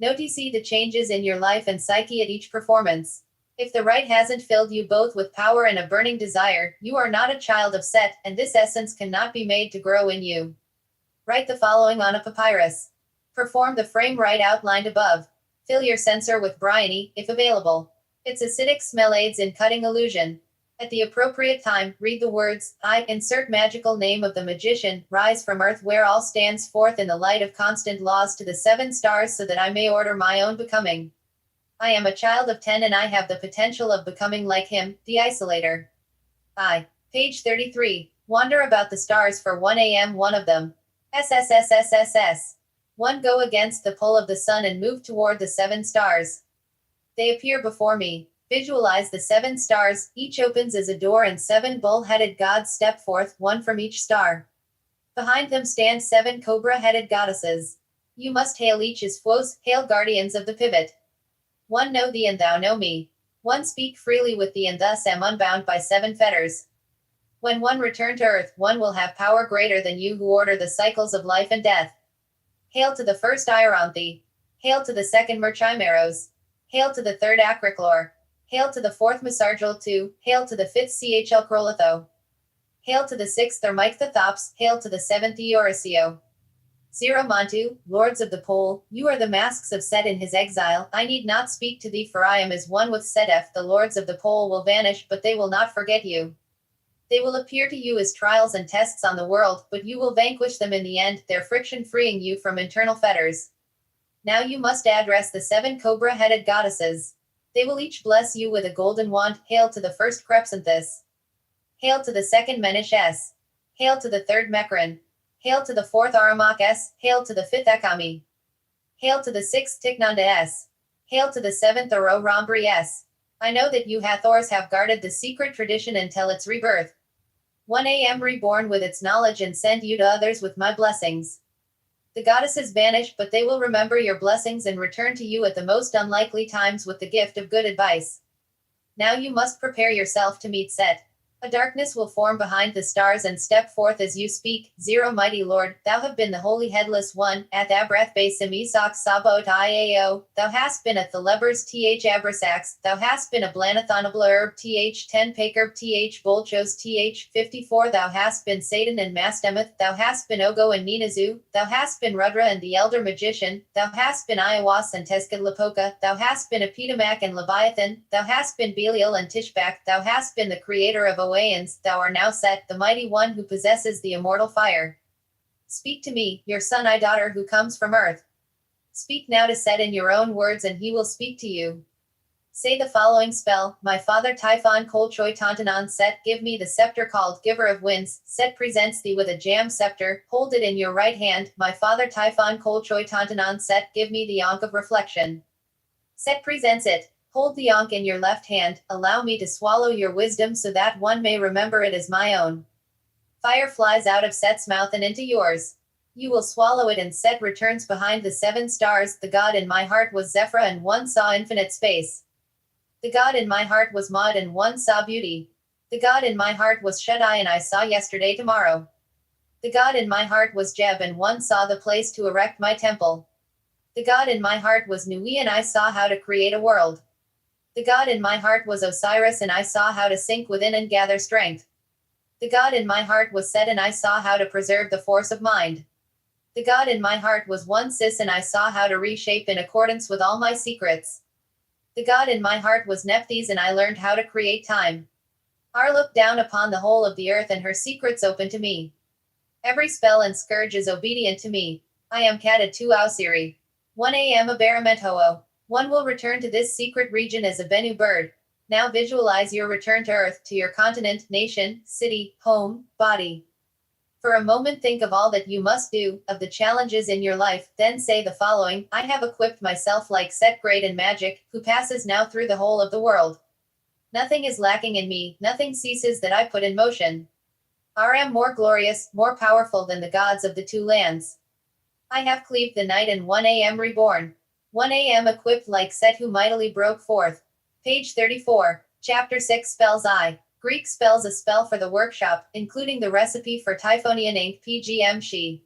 Notice the changes in your life and psyche at each performance. If the rite hasn't filled you both with power and a burning desire, you are not a child of Set, and this essence cannot be made to grow in you. Write the following on a papyrus. Perform the frame rite outlined above. Fill your censer with bryony, if available. Its acidic smell aids in cutting illusion. At the appropriate time, read the words, I insert magical name of the magician, rise from earth where all stands forth in the light of constant laws to the 7 stars so that I may order my own becoming. I am a child of 10 and I have the potential of becoming like him, the isolator. Page 33. Wander about the stars for 1 a.m. one of them. SSSSSS. 1 Go against the pull of the sun and move toward the 7 stars. They appear before me. Visualize the 7 stars, each opens as a door and 7 bull-headed gods step forth, 1 from each star. Behind them stand 7 cobra-headed goddesses. You must hail each as foes, hail guardians of the pivot. 1 Know thee and thou know me. 1 Speak freely with thee and thus am unbound by 7 fetters. When 1 return to earth, 1 will have power greater than you who order the cycles of life and death. Hail to the first Ioranthe. Hail to the second Merchimeros. Hail to the third Acrichlor. Hail to the fourth Masargil II. Hail to the fifth Chl Crolitho. Hail to the sixth Thermicthathops. Hail to the seventh Eorisio. 0 Montu, lords of the pole, you are the masks of Set in his exile. I need not speak to thee, for I am as one with Setef. The lords of the pole will vanish, but they will not forget you. They will appear to you as trials and tests on the world, but you will vanquish them in the end, their friction freeing you from internal fetters. Now you must address the 7 cobra-headed goddesses. They will each bless you with a golden wand. Hail to the first Crepsanthus. Hail to the second Menish S. Hail to the third Mecrin. Hail to the 4th Aramak S. Hail to the 5th Akami. Hail to the 6th Tiknanda S. Hail to the 7th Aro Rambri S. I know that you Hathors have guarded the secret tradition until its rebirth. 1 a.m. reborn with its knowledge and send you to others with my blessings. The goddesses vanish, but they will remember your blessings and return to you at the most unlikely times with the gift of good advice. Now you must prepare yourself to meet Set. A darkness will form behind the stars and step forth as you speak. 0 Mighty Lord, thou have been the Holy Headless One, at Abrath Basim Isak Sabot Iao, thou hast been at the Lebers Th Abrasax, thou hast been a Blanathonabla Herb Th 10 Pakerb Th Bolchos Th 54, thou hast been Satan and Mastemeth, thou hast been Ogo and Ninazu, thou hast been Rudra and the Elder Magician, thou hast been Iowas and Tezcatlipoca, thou hast been Epidamac and Leviathan, thou hast been Belial and Tishbak, thou hast been the creator of Oaeans, thou art now Set, the mighty one who possesses the immortal fire. Speak to me, your son I daughter who comes from earth. Speak now to Set in your own words and he will speak to you. Say the following spell, my father Typhon Kolchoi Tantanon Set, give me the scepter called Giver of Winds. Set presents thee with a jam scepter, hold it in your right hand, my father Typhon Kolchoi Tantanon Set, give me the Ankh of Reflection. Set presents it. Hold the Ankh in your left hand, allow me to swallow your wisdom so that one may remember it as my own. Fire flies out of Set's mouth and into yours. You will swallow it and Set returns behind the 7 stars. The God in my heart was Zephyr and one saw infinite space. The God in my heart was Maud and one saw beauty. The God in my heart was Shaddai and I saw yesterday tomorrow. The God in my heart was Jeb and one saw the place to erect my temple. The God in my heart was Nui and I saw how to create a world. The God in my heart was Osiris and I saw how to sink within and gather strength. The God in my heart was Set and I saw how to preserve the force of mind. The God in my heart was one Sis and I saw how to reshape in accordance with all my secrets. The God in my heart was Nephthys and I learned how to create time. Ar looked down upon the whole of the earth and her secrets open to me. Every spell and scourge is obedient to me. I am Kata tu Ausiri. 1 a.m. Abaramethoo. One will return to this secret region as a Bennu bird. Now visualize your return to Earth, to your continent, nation, city, home, body. For a moment think of all that you must do, of the challenges in your life, then say the following, I have equipped myself like Set great in magic, who passes now through the whole of the world. Nothing is lacking in me, nothing ceases that I put in motion. I am more glorious, more powerful than the gods of the 2 lands. I have cleaved the night and 1 a.m. reborn. 1 a.m. equipped like Set who mightily broke forth. Page 34. Chapter 6 Spells I. Greek spells a spell for the workshop, including the recipe for Typhonian ink PGM She.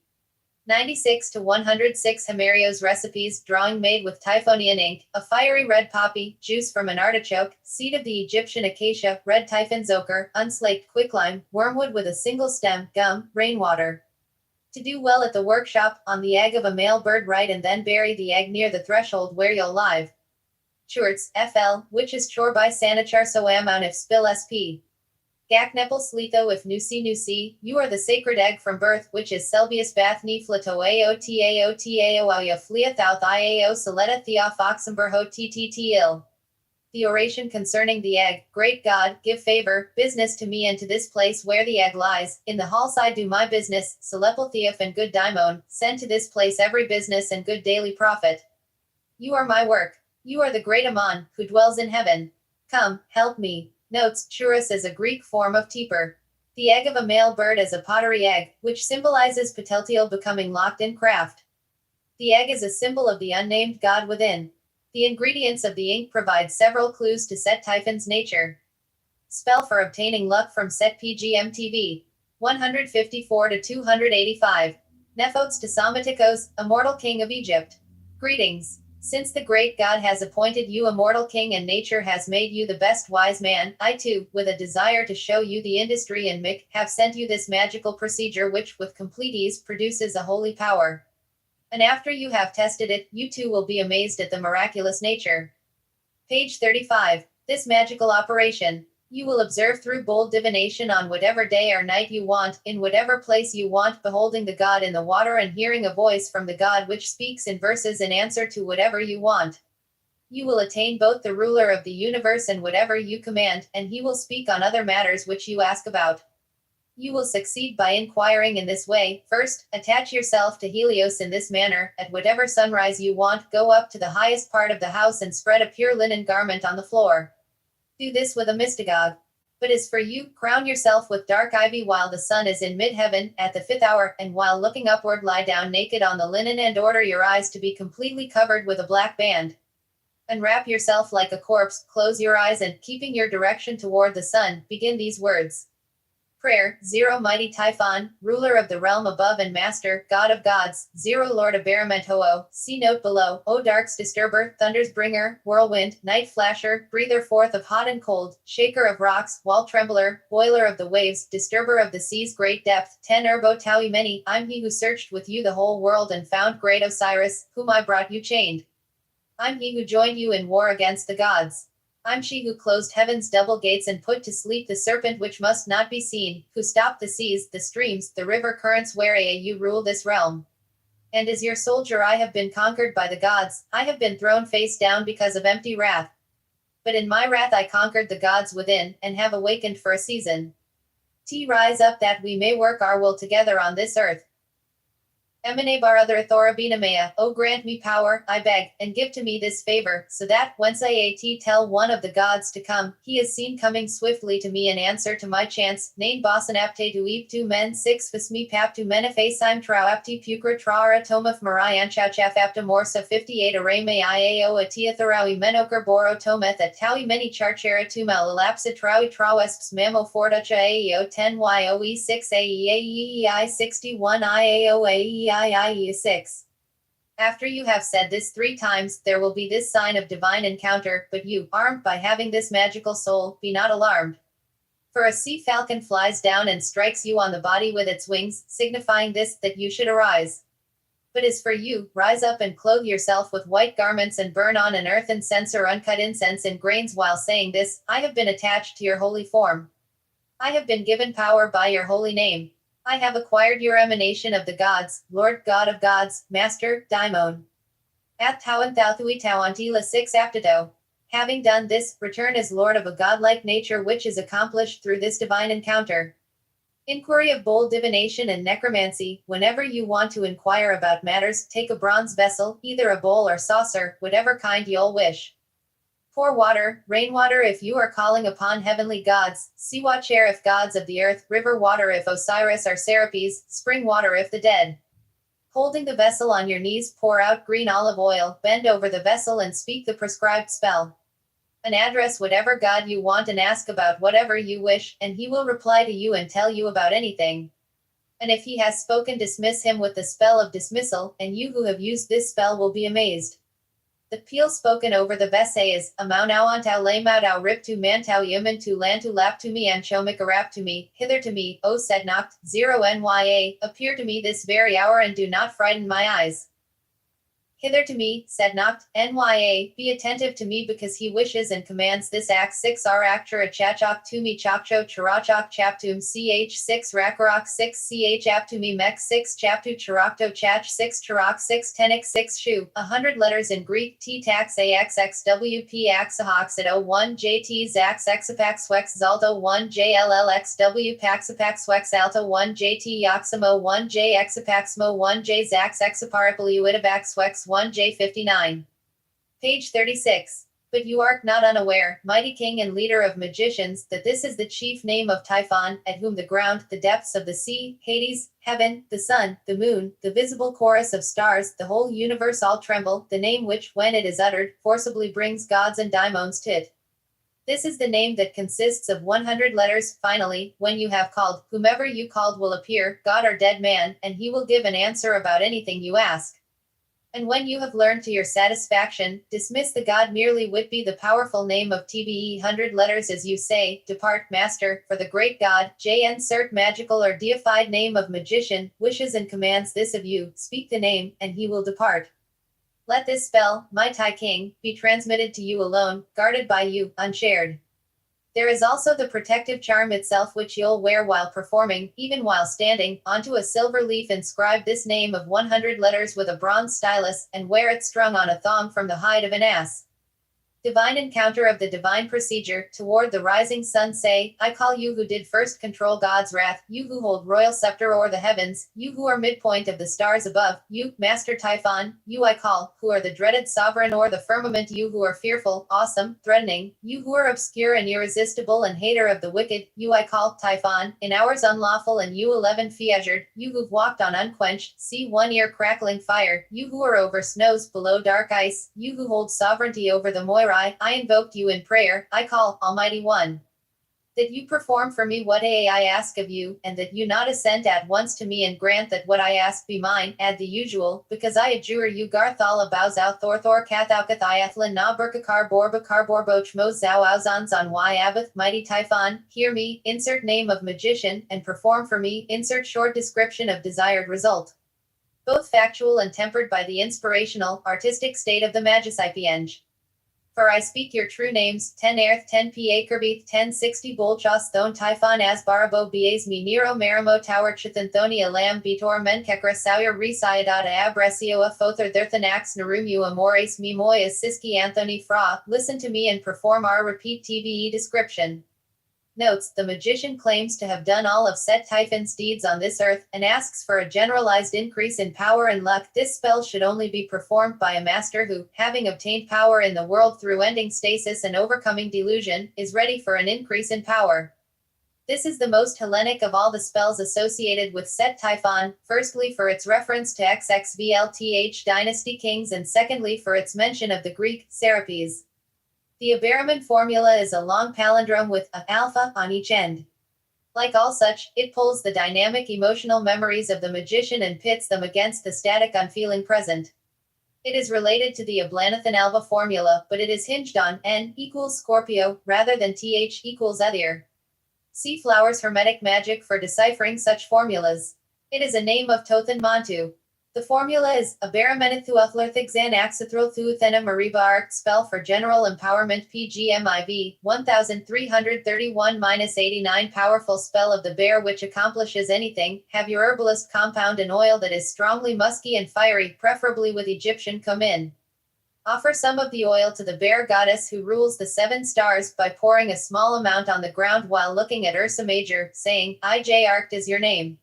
96 to 106 Himerios recipes, drawing made with Typhonian ink, a fiery red poppy, juice from an artichoke, seed of the Egyptian acacia, red typhon zoker, unslaked quicklime, wormwood with a single stem, gum, rainwater. To do well at the workshop, on the egg of a male bird write and then bury the egg near the threshold where you'll live. Churts, FL, which is chore by Sanachar Soam if spill SP. Gaknepel Slitho if Nusi, you are the sacred egg from birth, which is Selbius Bath Ni Flatoao Taotaoya Fleathouth Iao Soleta Thea Foxenberho TTT ill. The oration concerning the egg, great God, give favor, business to me and to this place where the egg lies, in the halls I do my business, Selepal Theof and good Daimon, send to this place every business and good daily profit. You are my work. You are the great Amon, who dwells in heaven. Come, help me. Notes, Churus is a Greek form of teeper. The egg of a male bird is a pottery egg, which symbolizes Pateltiel becoming locked in craft. The egg is a symbol of the unnamed God within. The ingredients of the ink provide several clues to Set Typhon's nature. Spell for obtaining luck from Set PGM TV. 154 to 285. Nephotes to Samatikos, immortal king of Egypt. Greetings. Since the great God has appointed you immortal king and nature has made you the best wise man, I too, with a desire to show you the industry in Mick, have sent you this magical procedure which, with complete ease, produces a holy power. And after you have tested it, you too will be amazed at the miraculous nature. Page 35. This magical operation. You will observe through bold divination on whatever day or night you want, in whatever place you want, beholding the God in the water and hearing a voice from the God which speaks in verses in answer to whatever you want. You will attain both the ruler of the universe and whatever you command, and he will speak on other matters which you ask about. You will succeed by inquiring in this way. First, attach yourself to Helios in this manner. At whatever sunrise you want, go up to the highest part of the house and spread a pure linen garment on the floor. Do this with a mystagogue. But as for you, crown yourself with dark ivy while the sun is in mid-heaven, at the 5th hour, and while looking upward lie down naked on the linen and order your eyes to be completely covered with a black band. Unwrap yourself like a corpse, close your eyes and, keeping your direction toward the sun, begin these words. Prayer, 0 Mighty Typhon, ruler of the realm above and master, God of gods, 0 Lord of Baramento, see note below, O darks disturber, thunders bringer, whirlwind, night flasher, breather forth of hot and cold, shaker of rocks, wall trembler, boiler of the waves, disturber of the sea's great depth, 10 Erbo Taui many, I'm he who searched with you the whole world and found great Osiris, whom I brought you chained. I'm he who joined you in war against the gods. I'm she who closed heaven's double gates and put to sleep the serpent which must not be seen, who stopped the seas, the streams, the river currents wherein you rule this realm. And as your soldier I have been conquered by the gods, I have been thrown face down because of empty wrath. But in my wrath I conquered the gods within, and have awakened for a season. Rise up that we may work our will together on this earth. Emane bar other Thorabinamea, O grant me power, I beg, and give to me this favor, so that, whence I tell one of the gods to come, he is seen coming swiftly to me in answer to my chants, nain bossan apte to eep to men 6 fasmi pap to menefaceim trau apti pukra traara tomaf marian chauchaf apta morsa 58 arame iao atia thoraui menoker boro tometh at taui many charchera tumel elapsa traui trawesps mamo fortucha aeo 10 yoe 6 aeaei 61 iao ae 6. After you have said this 3 times, there will be this sign of divine encounter, but you, armed by having this magical soul, be not alarmed. For a sea falcon flies down and strikes you on the body with its wings, signifying this, that you should arise. But as for you, rise up and clothe yourself with white garments and burn on an earthen censer uncut incense in grains while saying this, I have been attached to your holy form. I have been given power by your holy name. I have acquired your emanation of the gods, Lord God of gods, Master, Daimon. At Tawan Thauthui Tawantila 6 Aptido. Having done this, return as Lord of a godlike nature which is accomplished through this divine encounter. Inquiry of bold divination and necromancy. Whenever you want to inquire about matters, take a bronze vessel, either a bowl or saucer, whatever kind you'll wish. Pour water, rainwater if you are calling upon heavenly gods, sea water if gods of the earth, river water if Osiris or Serapis, spring water if the dead. Holding the vessel on your knees, pour out green olive oil, bend over the vessel and speak the prescribed spell. An address whatever god you want and ask about whatever you wish, and he will reply to you and tell you about anything. And if he has spoken, dismiss him with the spell of dismissal, and you who have used this spell will be amazed. The peal spoken over the vessel is, Amaunauantau lamautau rip to mantau yaman to lantu lap to me and chomikarap to me, hither to me, O Sednoct, 0 nya, appear to me this very hour and do not frighten my eyes. Hither to me, Sednoct, nya, be attentive to me because he wishes and commands this act 6 r actor a chachok to me chakcho charachok chaptum ch 6 rakarok 6 ch aptumi mek 6 chaptu charakto chach 6 charak 6 tenik 6 shu, 100 letters in Greek, t tax axxwp axahox at 01 jt zax exapax wex zalto 1 jllxw paxapax wex alto 1 jt yoxamo 1 j exapaxmo 1 j zax exaparapalu itabax wex 1J59. Page 36. But you art not unaware, mighty king and leader of magicians, that this is the chief name of Typhon, at whom the ground, the depths of the sea, Hades, heaven, the sun, the moon, the visible chorus of stars, the whole universe all tremble, the name which, when it is uttered, forcibly brings gods and daimons to it. This is the name that consists of 100 letters. Finally, when you have called, whomever you called will appear, god or dead man, and he will give an answer about anything you ask. And when you have learned to your satisfaction, dismiss the god merely would be the powerful name of TBE 100 letters as you say, depart, master, for the great god, JN cert magical or deified name of magician, wishes and commands this of you, speak the name, and he will depart. Let this spell, my Tai King, be transmitted to you alone, guarded by you, unshared. There is also the protective charm itself which you'll wear while performing, even while standing, onto a silver leaf inscribe this name of 100 letters with a bronze stylus, and wear it strung on a thong from the hide of an ass. Divine encounter of the divine procedure, toward the rising sun say, I call you who did first control God's wrath, you who hold royal scepter o'er the heavens, you who are midpoint of the stars above, you, Master Typhon, you I call, who are the dreaded sovereign o'er the firmament, you who are fearful, awesome, threatening, you who are obscure and irresistible and hater of the wicked, you I call, Typhon, in hours unlawful and you 11 feasured, you who've walked on unquenched, sea 1 year crackling fire, you who are over snows below dark ice, you who hold sovereignty over the Moira, I invoked you in prayer, I call, Almighty One, that you perform for me what I ask of you, and that you not assent at once to me and grant that what I ask be mine, add the usual, because I adjure you Garthala bows out Thor Kathaukath Iathlin na Burkakar Borbakar Borboch Mos Zau Auzans on Y Abath, Mighty Typhon, hear me, insert name of magician, and perform for me, insert short description of desired result. Both factual and tempered by the inspirational, artistic state of the Magicipienge. For I speak your true names, 10 Earth 10 Pa Kerbith 1060 Bolchas Thon Typhon Asbarabo Bias Me Nero Maramo Tower Chithanthoni Alam Bitor Menkekra Sauyer Resayadata Abresioa Fother Therthanax Narumu Amores Mimoy Siski Anthony Fra, listen to me and perform our repeat TVE description. Notes, the magician claims to have done all of Set Typhon's deeds on this earth, and asks for a generalized increase in power and luck. This spell should only be performed by a master who, having obtained power in the world through ending stasis and overcoming delusion, is ready for an increase in power. This is the most Hellenic of all the spells associated with Set Typhon, firstly for its reference to XXVLTH dynasty kings and secondly for its mention of the Greek, Serapes. The Aberraman formula is a long palindrome with a alpha on each end. Like all such, it pulls the dynamic emotional memories of the magician and pits them against the static unfeeling present. It is related to the Ablanathan alba formula, but it is hinged on n equals Scorpio, rather than th equals Ether. See Flowers' Hermetic Magic for deciphering such formulas. It is a name of Tothan Montu. The formula is Aberamenithuathlurthixan Axathrothuathena Mariba Arc spell for general empowerment PGMIV 1331-89 powerful spell of the bear which accomplishes anything. Have your herbalist compound an oil that is strongly musky and fiery, preferably with Egyptian cumin. Offer some of the oil to the bear goddess who rules the 7 stars by pouring a small amount on the ground while looking at Ursa Major, saying, IJ Arct is your name.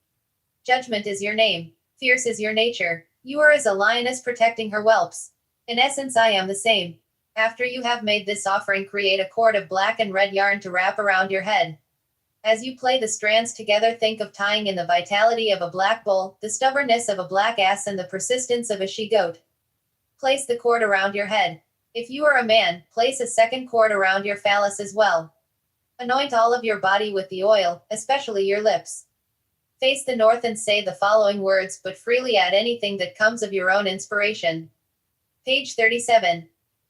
Judgment is your name. Fierce is your nature. You are as a lioness protecting her whelps. In essence, I am the same. After you have made this offering, create a cord of black and red yarn to wrap around your head. As you play the strands together, think of tying in the vitality of a black bull, the stubbornness of a black ass, and the persistence of a she-goat. Place the cord around your head. If you are a man, place a second cord around your phallus as well. Anoint all of your body with the oil, especially your lips. Face the north and say the following words, but freely add anything that comes of your own inspiration. Page 37.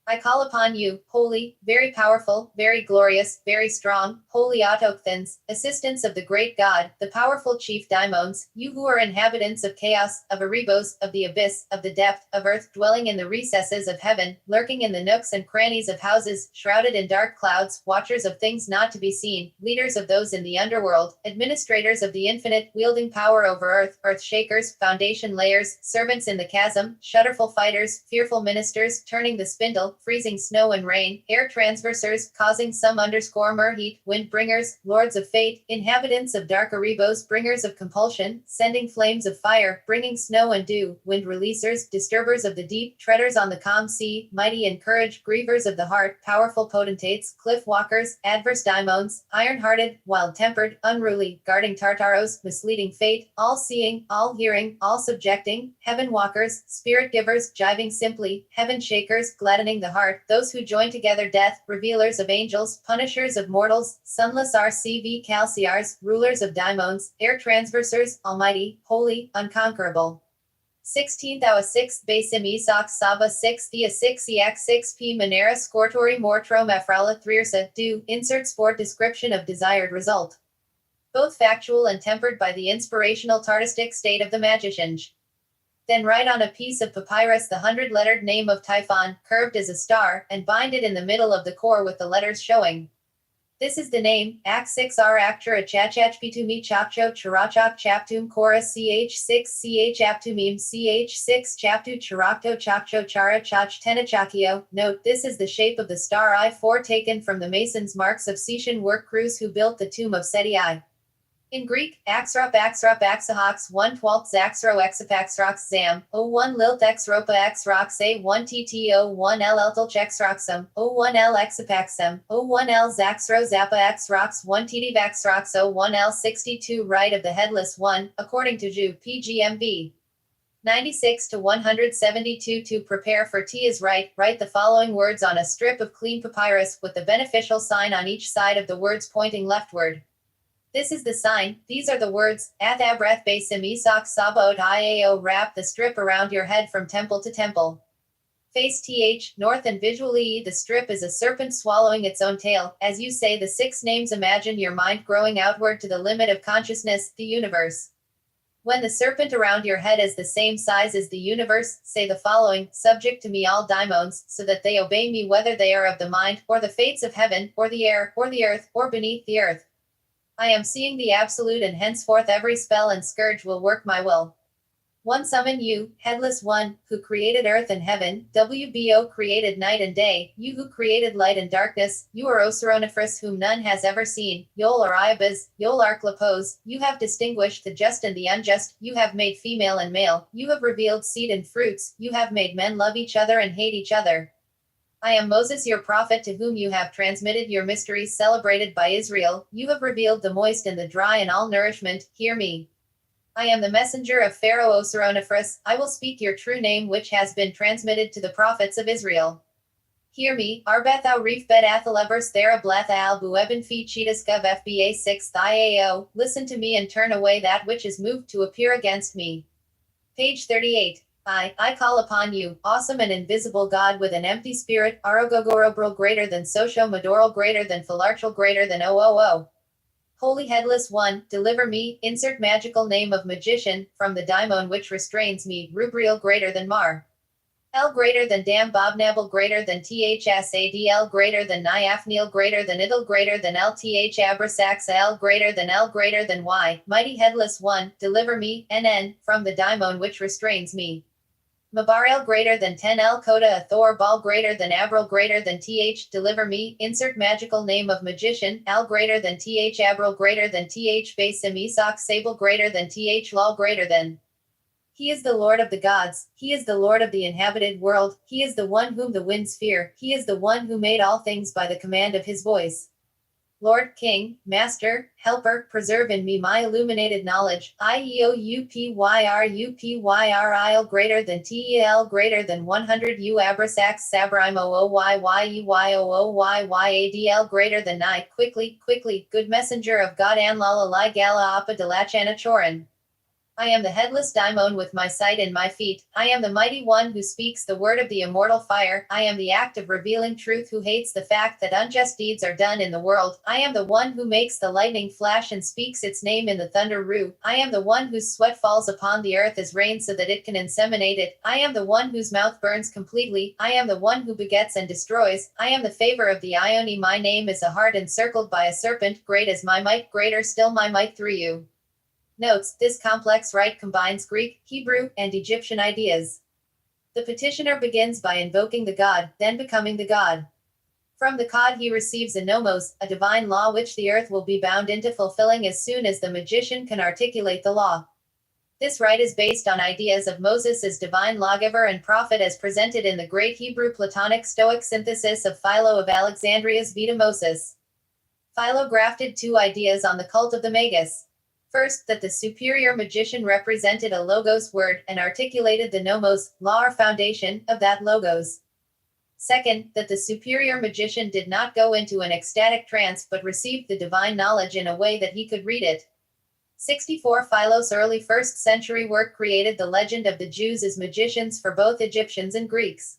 I call upon you, holy, very powerful, very glorious, very strong, holy autochthons, assistants of the great God, the powerful chief daimons, you who are inhabitants of chaos, of Erebos, of the abyss, of the depth, of earth, dwelling in the recesses of heaven, lurking in the nooks and crannies of houses, shrouded in dark clouds, watchers of things not to be seen, leaders of those in the underworld, administrators of the infinite, wielding power over earth, earth shakers, foundation layers, servants in the chasm, shudderful fighters, fearful ministers, turning the spindle, freezing snow and rain, air transversers, causing some _mer heat, wind bringers, lords of fate, inhabitants of dark Erebos, bringers of compulsion, sending flames of fire, bringing snow and dew, wind releasers, disturbers of the deep, treaders on the calm sea, mighty in courage, grievers of the heart, powerful potentates, cliff walkers, adverse daimons, iron-hearted, wild-tempered, unruly, guarding Tartaros, misleading fate, all-seeing, all-hearing, all-subjecting, heaven walkers, spirit givers, jiving simply, heaven shakers, gladdening the heart, those who join together death, revealers of angels, punishers of mortals, sunless RCV calciars, rulers of daimons, air transversers, almighty, holy, unconquerable. 16th Hour 6th Basim Esoc Saba 6th Thea 6 Eac 6 P Manera Scortori Mortro Mefrala 3 do, insert sport description of desired result. Both factual and tempered by the inspirational artistic state of the magician. Then write on a piece of papyrus the 100-lettered name of Typhon, curved as a star, and bind it in the middle of the core with the letters showing. This is the name, Act 6R Actor Achachachpitumi Chapcho Charachak Chaptum Chorus CH6 CH Aptumim CH6 Chaptu Charakto Chakcho Chara Chach Tenachakio. Note, this is the shape of the star I-4 taken from the masons' marks of Setian work crews who built the tomb of Seti I. In Greek, Axrop Axahox 1/12 Zaxro Exapaxrox Zam, O1 Lilt Exropa Xrox A1 TTO 1 L Eltelch Xroxum, O1 L Exapaxum, O1 L Zaxro Zappa Xrox 1 TD Vaxrox O1 L 62 right of the headless one, according to Ju PGMB. 96 to 172. To prepare for tea is right. Write the following words on a strip of clean papyrus with the beneficial sign on each side of the words pointing leftward. This is the sign. These are the words. Athabreth Basim Isak Sabot Iao. Wrap the strip around your head from temple to temple. Face th, north, and visually the strip is a serpent swallowing its own tail. As you say the 6 names, imagine your mind growing outward to the limit of consciousness, the universe. When the serpent around your head is the same size as the universe, say the following: subject to me all daimons, so that they obey me, whether they are of the mind, or the fates of heaven, or the air, or the earth, or beneath the earth. I am seeing the absolute, and henceforth every spell and scourge will work my will. 1. Summon you, headless one, who created earth and heaven, WBO created night and day, you who created light and darkness, you are Osironifrus whom none has ever seen, Yol or Iabaz, Yol Arklapos, you have distinguished the just and the unjust, you have made female and male, you have revealed seed and fruits, you have made men love each other and hate each other. I am Moses your prophet, to whom you have transmitted your mysteries celebrated by Israel, you have revealed the moist and the dry and all nourishment, hear me. I am the messenger of Pharaoh Osironifrus, I will speak your true name which has been transmitted to the prophets of Israel. Hear me, Arbeth au Reef Bet Athalebers Thera Bleth al Bueben Fi Cheetahscov FBA 6th IAO, listen to me and turn away that which is moved to appear against me. Page 38. I call upon you, awesome and invisible God with an empty spirit, Arogogorobral greater than Sosho Madoral greater than Philarchal greater than OOO. Holy Headless One, deliver me, insert magical name of magician, from the daimon which restrains me, Rubriel greater than Mar. L greater than Dam Bobnabal greater than THSADL greater than Niafneel greater than Idil greater than LTH Abrasax L greater than Y, Mighty Headless One, deliver me, NN, from the daimon which restrains me. Mabarel greater than 10 L Coda Thor Ball greater than Abril greater than TH, deliver me, insert magical name of magician, Al greater than TH Abril greater than TH Basim Isak Sable greater than TH Lal greater than. He is the Lord of the gods, he is the Lord of the inhabited world, he is the one whom the winds fear, he is the one who made all things by the command of his voice. Lord, King, Master, Helper, preserve in me my illuminated knowledge. IEOUPYRUPYRIL greater than TEL greater than 100 U Abrasax Sabrime OOYYUYOOYYADL greater than I. Quickly, good messenger of God Anlala Lai Gala Appa Delachana Choran. I am the headless daimon with my sight and my feet. I am the mighty one who speaks the word of the immortal fire. I am the act of revealing truth who hates the fact that unjust deeds are done in the world. I am the one who makes the lightning flash and speaks its name in the thunder rue. I am the one whose sweat falls upon the earth as rain so that it can inseminate it. I am the one whose mouth burns completely. I am the one who begets and destroys. I am the favor of the Ioni. My name is a heart encircled by a serpent. Great is my might, greater still my might through you. Notes, this complex rite combines Greek, Hebrew, and Egyptian ideas. The petitioner begins by invoking the god, then becoming the god. From the god he receives a nomos, a divine law which the earth will be bound into fulfilling as soon as the magician can articulate the law. This rite is based on ideas of Moses as divine lawgiver and prophet as presented in the great Hebrew Platonic Stoic synthesis of Philo of Alexandria's Vita Moses. Philo grafted 2 ideas on the cult of the Magus. First, that the superior magician represented a logos word and articulated the nomos, law or foundation, of that logos. Second, that the superior magician did not go into an ecstatic trance but received the divine knowledge in a way that he could read it. 64. Philo's early 1st century work created the legend of the Jews as magicians for both Egyptians and Greeks.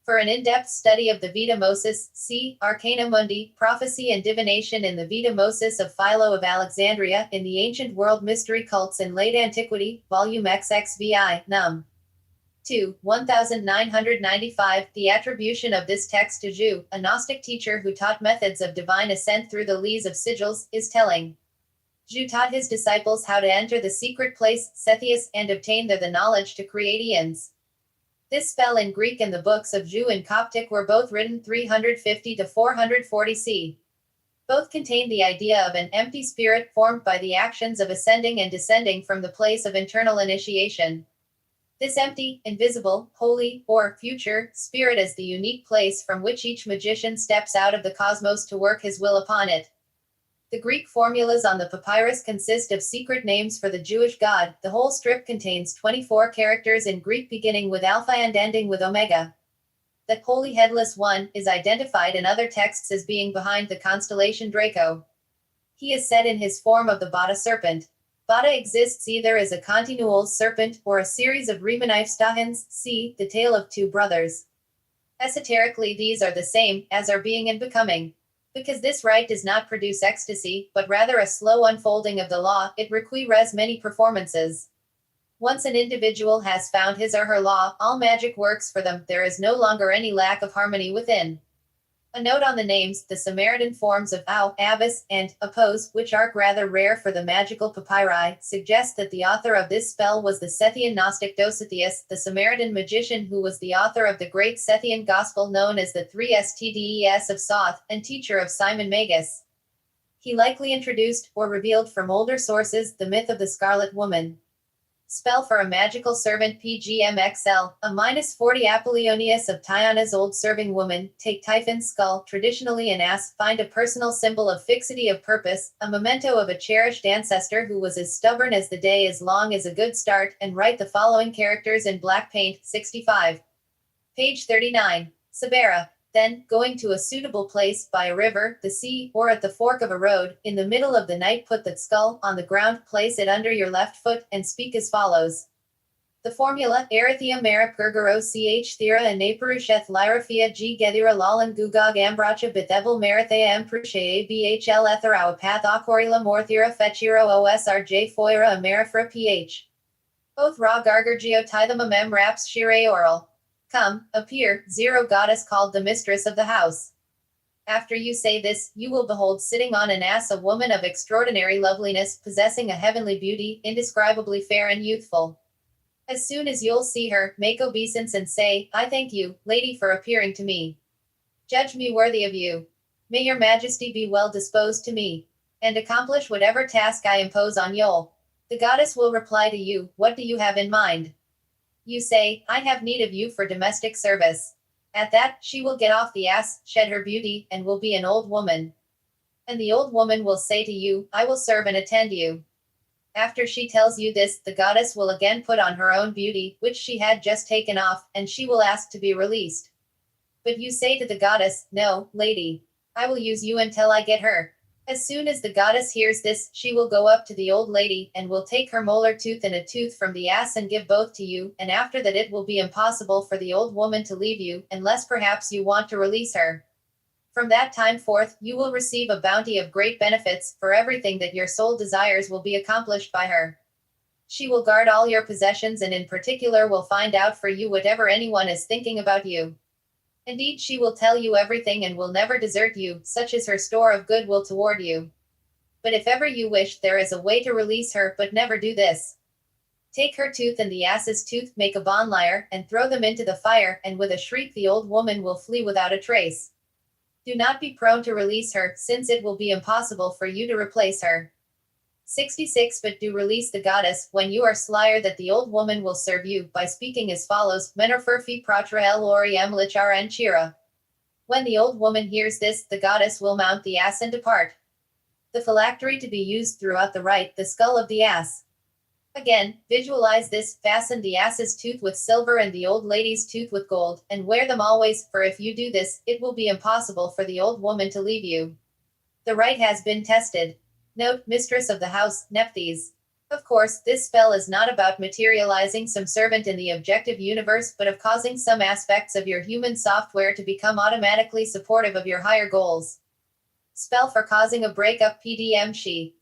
For an in-depth study of the Vita Moses, see Arcana Mundi, Prophecy and Divination in the Vita Moses of Philo of Alexandria, in the Ancient World Mystery Cults in Late Antiquity, Volume XXVI, Num. 2. 1995. The attribution of this text to Zhu, a Gnostic teacher who taught methods of divine ascent through the lees of sigils, is telling. Zhu taught his disciples how to enter the secret place, Sethius, and obtain there the knowledge to create eons. This spell in Greek and the books of Zhu in Coptic were both written 350 to 440 C. Both contain the idea of an empty spirit formed by the actions of ascending and descending from the place of internal initiation. This empty, invisible, holy, or future spirit is the unique place from which each magician steps out of the cosmos to work his will upon it. The Greek formulas on the papyrus consist of secret names for the Jewish god. The whole strip contains 24 characters in Greek beginning with alpha and ending with omega. The Holy Headless One is identified in other texts as being behind the constellation Draco. He is said in his form of the Bata serpent. Bata exists either as a continual serpent or a series of Remanifstahans, see the tale of two brothers. Esoterically, these are the same as are being and becoming. Because this rite does not produce ecstasy, but rather a slow unfolding of the law, it requires many performances. Once an individual has found his or her law, all magic works for them. There is no longer any lack of harmony within. A note on the names: the Samaritan forms of Au, Abbas, and Oppose, which are rather rare for the magical papyri, suggest that the author of this spell was the Sethian Gnostic Dositheus, the Samaritan magician who was the author of the great Sethian gospel known as the 3 Stdes of Soth, and teacher of Simon Magus. He likely introduced, or revealed from older sources, the myth of the Scarlet Woman. Spell for a magical servant PGMXL, a -40 Apollonius of Tyana's old serving woman, take Typhon's skull, traditionally an ass, find a personal symbol of fixity of purpose, a memento of a cherished ancestor who was as stubborn as the day as long as a good start, and write the following characters in black paint, 65. Page 39. Sabera. Then, going to a suitable place, by a river, the sea, or at the fork of a road, in the middle of the night put that skull on the ground, place it under your left foot, and speak as follows. The formula: Erithia Merip Gurgaro Ch Thera and Naparusheth Lyrafia G Gethira Lalan Gugog Ambracha Bithebel Marathea Empruche Bhl Etherawa Path Akorila Morthira Fechiro Osrj Foira Amerifra Ph. Oath Ra Gargargio Tithama Raps Shire Oral. Come, appear, Zero goddess called the mistress of the house. After you say this, you will behold sitting on an ass a woman of extraordinary loveliness, possessing a heavenly beauty, indescribably fair and youthful. As soon as you'll see her, make obeisance and say, I thank you, lady, for appearing to me. Judge me worthy of you. May your majesty be well disposed to me, and accomplish whatever task I impose on you. The goddess will reply to you, what do you have in mind? You say, I have need of you for domestic service. At that, she will get off the ass, shed her beauty, and will be an old woman. And the old woman will say to you, I will serve and attend you. After she tells you this, the goddess will again put on her own beauty, which she had just taken off, and she will ask to be released. But you say to the goddess, no, lady. I will use you until I get her. As soon as the goddess hears this, she will go up to the old lady, and will take her molar tooth and a tooth from the ass and give both to you, and after that it will be impossible for the old woman to leave you, unless perhaps you want to release her. From that time forth, you will receive a bounty of great benefits, for everything that your soul desires will be accomplished by her. She will guard all your possessions and in particular will find out for you whatever anyone is thinking about you. Indeed, she will tell you everything and will never desert you, such is her store of goodwill toward you. But if ever you wish, there is a way to release her, but never do this. Take her tooth and the ass's tooth, make a bonfire, and throw them into the fire, and with a shriek the old woman will flee without a trace. Do not be prone to release her, since it will be impossible for you to replace her. 66. But do release the goddess, when you are slyer that the old woman will serve you, by speaking as follows, Menerfurfi Pratra El Oriem Lichar and Chira. When the old woman hears this, the goddess will mount the ass and depart. The phylactery to be used throughout the rite, the skull of the ass. Again, visualize this, fasten the ass's tooth with silver and the old lady's tooth with gold, and wear them always, for if you do this, it will be impossible for the old woman to leave you. The rite has been tested. Note, mistress of the house, Nephthys. Of course, this spell is not about materializing some servant in the objective universe, but of causing some aspects of your human software to become automatically supportive of your higher goals. Spell for causing a breakup PDM She.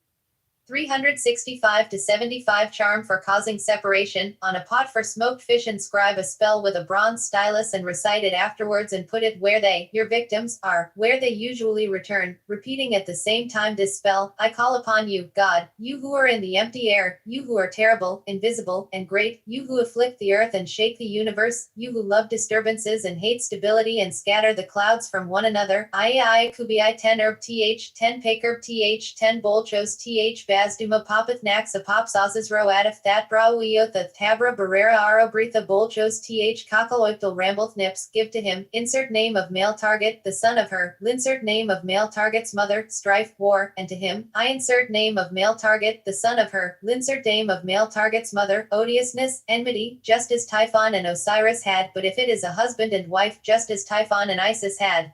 365 to 75 charm for causing separation, on a pot for smoked fish inscribe a spell with a bronze stylus and recite it afterwards and put it where they, your victims, are, where they usually return, repeating at the same time this spell, I call upon you, God, you who are in the empty air, you who are terrible, invisible, and great, you who afflict the earth and shake the universe, you who love disturbances and hate stability and scatter the clouds from one another, I kubi I 10 herb th 10 paker th 10 bolchos th Bazduma Popeth Nax a Pops Ozazro Adif That Brauioth Tabra Barrera Aro Bretha Bolchos Th Cockaloictal Rambleth Nips give to him, insert name of male target, the son of her, linsert name of male target's mother, strife, war, and to him, I insert name of male target, the son of her, linsert name of male target's mother, odiousness, enmity, just as Typhon and Osiris had, but if it is a husband and wife, just as Typhon and Isis had.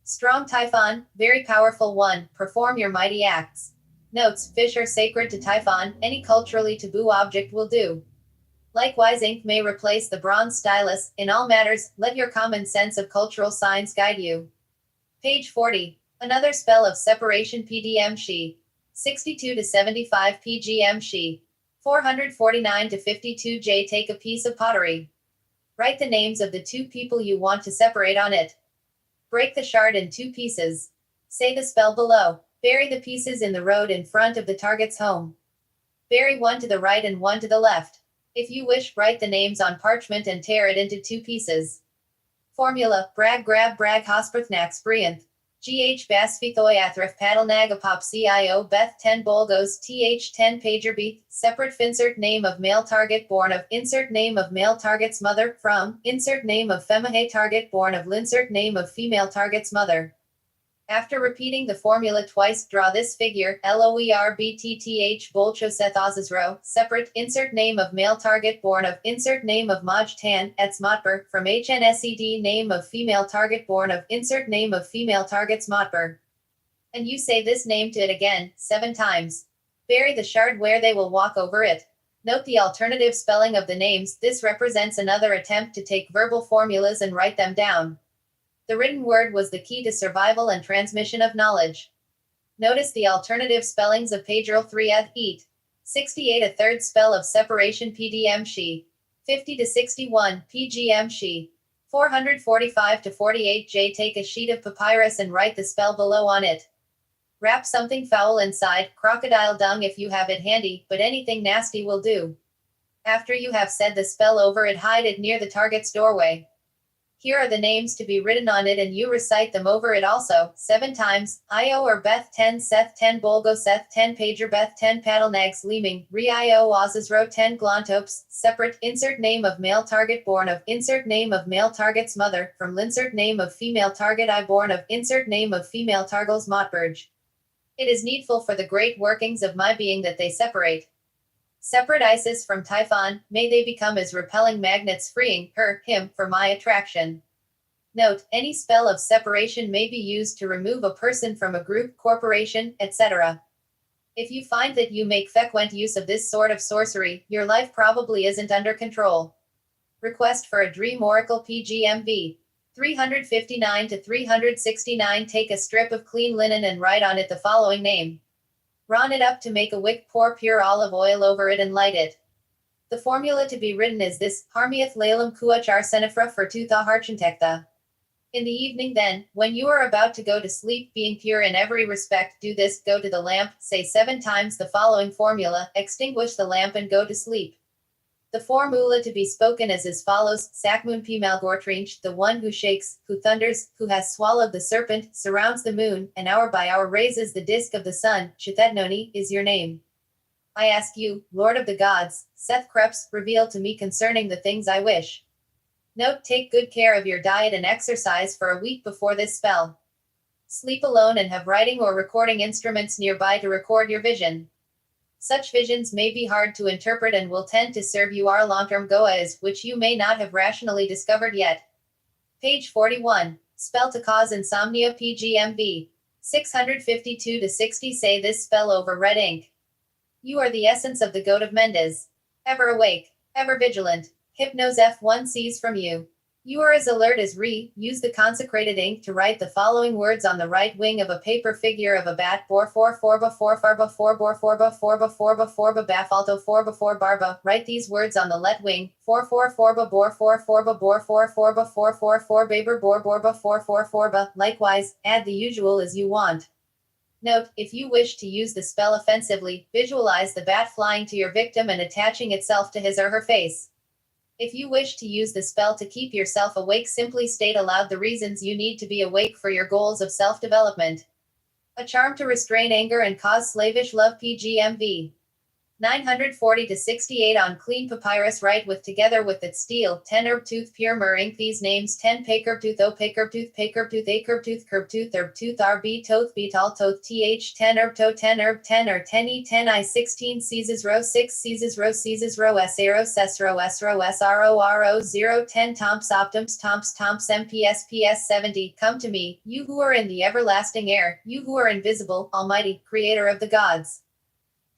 Strong Typhon, very powerful one, perform your mighty acts. Notes, fish are sacred to Typhon, any culturally taboo object will do. Likewise, ink may replace the bronze stylus, in all matters, let your common sense of cultural signs guide you. Page 40. Another spell of separation PDM She. 62 to 75 PGM She. 449 to 52 J take a piece of pottery. Write the names of the two people you want to separate on it. Break the shard in 2 pieces. Say the spell below. Bury the pieces in the road in front of the target's home. Bury one to the right and one to the left. If you wish, write the names on parchment and tear it into 2 pieces. Formula, brag grab brag hosperthnax brianth. GH basfithoiathrif paddlenagapop CIO Beth 10 bolgos TH 10 pagerbeath, separate finsert name of male target born of, insert name of male target's mother, from, insert name of femahe target born of linsert name of female target's mother. After repeating the formula twice, draw this figure, LOERBTTH Bolchosethosisro, separate, insert name of male target born of, insert name of Maj Tan, Etzmotber, from HNSED name of female target born of, insert name of female target's Motber. And you say this name to it again, 7 times. Bury the shard where they will walk over it. Note the alternative spelling of the names, this represents another attempt to take verbal formulas and write them down. The written word was the key to survival and transmission of knowledge. Notice the alternative spellings of Pagerl 3 eat. 68 a third spell of separation PDM She. 50 to 61 PGM She. 445 to 48 J take a sheet of papyrus and write the spell below on it. Wrap something foul inside, crocodile dung if you have it handy, but anything nasty will do. After you have said the spell over it, hide it near the target's doorway. Here are the names to be written on it and you recite them over it also, 7 times, Io or Beth 10 Seth 10 Bolgo Seth 10 Pager Beth 10 Paddlenags Leaming, Re-Io Ozazro 10 Glontopes, separate, insert name of male target born of, insert name of male target's mother, from linsert name of female target I born of, insert name of female targos Motberge. It is needful for the great workings of my being that they separate. Separate Isis from Typhon, may they become as repelling magnets freeing her, him, for my attraction. Note, any spell of separation may be used to remove a person from a group, corporation, etc. If you find that you make frequent use of this sort of sorcery, your life probably isn't under control. Request for a Dream Oracle PGMV. 359 to 369 take a strip of clean linen and write on it the following name. Ron it up to make a wick, pour pure olive oil over it and light it. The formula to be written is this, Harmiath Lalem Kuach Arsenifra for Tutha Harchantekta. In the evening then, when you are about to go to sleep, being pure in every respect, do this, go to the lamp, say 7 times the following formula, extinguish the lamp and go to sleep. The formula to be spoken is as follows, Sakmun P. Malgortrinch, the one who shakes, who thunders, who has swallowed the serpent, surrounds the moon, and hour by hour raises the disk of the sun, Shethetnoni, is your name. I ask you, Lord of the gods, Seth Kreps, reveal to me concerning the things I wish. Note, take good care of your diet and exercise for a week before this spell. Sleep alone and have writing or recording instruments nearby to record your vision. Such visions may be hard to interpret and will tend to serve you our long-term goas, which you may not have rationally discovered yet. Page 41. Spell to cause insomnia PGMV. 652 to 60 say this spell over red ink. You are the essence of the goat of Mendes. Ever awake, ever vigilant. Hypnos F1 sees from you. You are as alert as re. Use the consecrated ink to write the following words on the right wing of a paper figure of a bat. Bor for forba for farba for bor forba forba bafalto forba for barba. Write these words on the left wing. For forba bor forba bor for baber bor borba for forba. Likewise, add the usual as you want. Note, if you wish to use the spell offensively, visualize the bat flying to your victim and attaching itself to his or her face. If you wish to use the spell to keep yourself awake, simply state aloud the reasons you need to be awake for your goals of self-development. A charm to restrain anger and cause slavish love. PGMV 940-68 on clean papyrus. Write with together with it steel 10 herb tooth pure myrrh ink these names 10 paker tooth o paker tooth a curb tooth herb tooth rb toth beat all toth th 10 herb to 10 herb 10 or 10 e 10 I 16 seasons row 6 seasons row s arrow sesro sro 0 10 tomps optums tomps mps 70. Come to me, you who are in the everlasting air, you who are invisible, almighty, creator of the gods.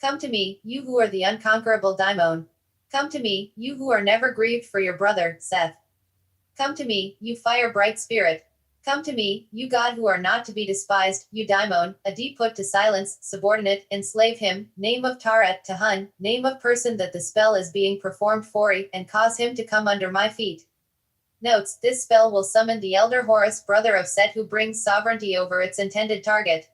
Come to me, you who are the unconquerable daimon. Come to me, you who are never grieved for your brother, Seth. Come to me, you fire-bright spirit. Come to me, you God who are not to be despised, you daimon, a D put to silence, subordinate, enslave him, name of Taret to Hun, name of person that the spell is being performed for, and cause him to come under my feet. Notes, this spell will summon the elder Horus, brother of Set, who brings sovereignty over its intended target.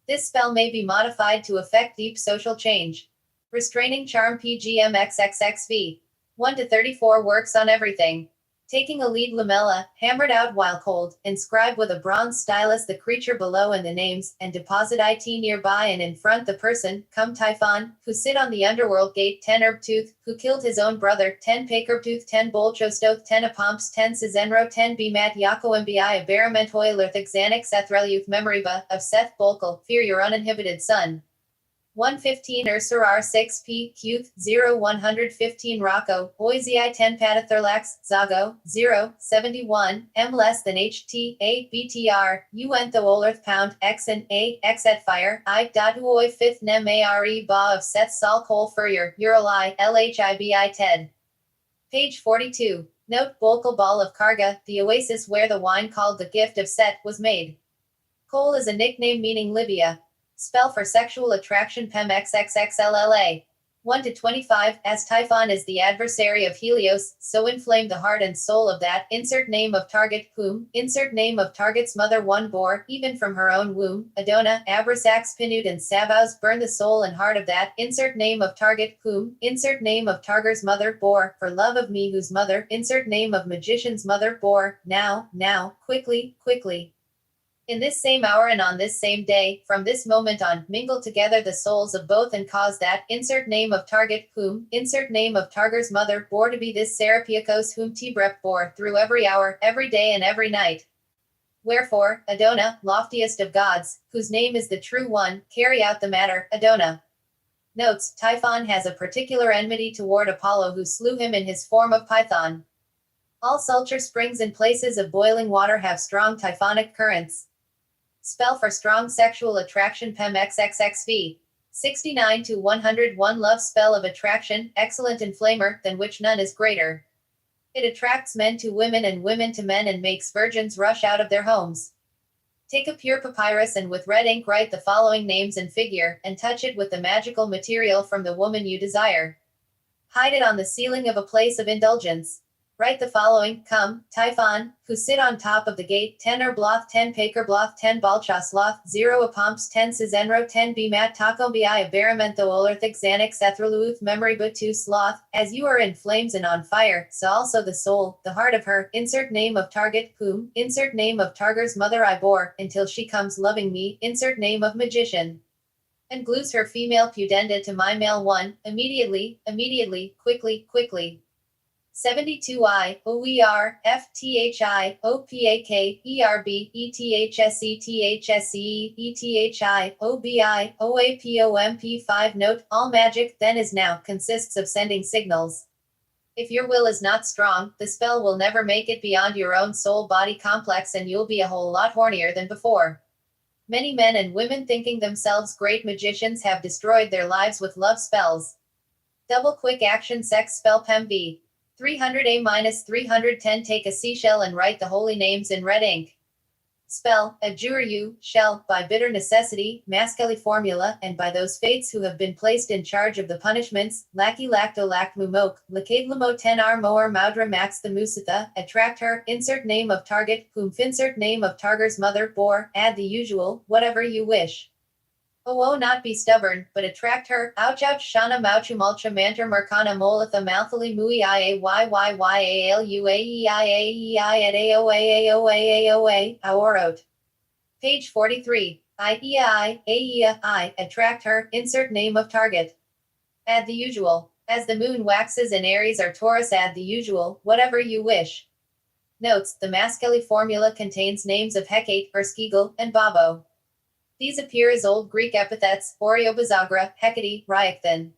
This spell may be modified to effect deep social change. Restraining Charm. PGMXXXV 1-34 works on everything. Taking a lead lamella, hammered out while cold, inscribe with a bronze stylus the creature below and the names, and deposit it nearby and in front the person, come Typhon, who sit on the underworld gate 10 herb tooth, who killed his own brother 10 paker tooth 10 bolchostoth 10 apomps 10 Cizenro 10 bmat Yako mbi aberamentoy lurthik xanax ethreliuth memoriba, of Seth Bolkel, fear your uninhibited son. 115 Ursurar 6 P Cuth 0 115 Rocco Boise 10 Patatherlax Zago 0 71 M less than HT A BTR Uentho Olurth Pound X and A X at Fire I Daduoi 5th Nem Are Ba of Seth Sol Cole Furrier Urali LHIBI Ted. Page 42. Note Bolkel Ball of Karga, the oasis where the wine called the gift of Set was made. Cole is a nickname meaning Libya. Spell for sexual attraction. Pem XXXLLA 1-25. As Typhon is the adversary of Helios, so inflame the heart and soul of that. Insert name of target whom. Insert name of target's mother. One bore, even from her own womb. Adona, Abrasax Pinute and Sabaus burn the soul and heart of that. Insert name of target whom. Insert name of Targar's mother. Bore, for love of me whose mother. Insert name of magician's mother. Bore, now, quickly. In this same hour and on this same day, from this moment on, mingle together the souls of both and cause that, insert name of target whom, insert name of Targar's mother, bore to be this Serapiakos whom Tibrep bore, through every hour, every day and every night. Wherefore, Adona, loftiest of gods, whose name is the true one, carry out the matter, Adona. Notes, Typhon has a particular enmity toward Apollo who slew him in his form of Python. All sultry springs and places of boiling water have strong typhonic currents. Spell for strong sexual attraction. Pem XXXV 69-101 love spell of attraction, excellent inflamer, than which none is greater. It attracts men to women and women to men and makes virgins rush out of their homes. Take a pure papyrus and with red ink write the following names and figure, and touch it with the magical material from the woman you desire. Hide it on the ceiling of a place of indulgence. Write the following, come, Typhon, who sit on top of the gate, 10 Erbloth 10 Paker Bloth 10 Balchasloth 0 Apomps 10 Cizenro 10 Bmat Takombi Aberamento Olurthik Xanax Ethroluth Memory Butu Sloth, as you are in flames and on fire, so also the soul, the heart of her, insert name of target, whom, insert name of Targar's mother I bore, until she comes loving me, insert name of magician. And glues her female pudenda to my male one, immediately, quickly. 72I, OER, FTHI, OPAK, ERB, ETHSE, THSE, ETHI, OBI, OAPOMP5. Note, all magic, then is now, consists of sending signals. If your will is not strong, the spell will never make it beyond your own soul-body complex and you'll be a whole lot hornier than before. Many men and women thinking themselves great magicians have destroyed their lives with love spells. Double quick action sex spell PEMV. 300A-310 Take a seashell and write the holy names in red ink. Spell, adjure you, shall, by bitter necessity, maskeli formula, and by those fates who have been placed in charge of the punishments, laki lacto lact mumok, lakadlamo tenar moer maudra max the musitha, attract her, insert name of target, whom finsert name of targer's mother bore, add the usual, whatever you wish. Oh, not be stubborn, but attract her. Ouch, shana mauchu mulcha manter mercana molatha malthali mui iayyayaluaeei at aoa aorot. Page 43. I, attract her, insert name of target. Add the usual. As the moon waxes in Aries or Taurus, add the usual, whatever you wish. Notes, the Maskeli formula contains names of Hecate, Erskegel, and Babo. These appear as Old Greek epithets, Oreobazagra, Hecate, Ryakthan.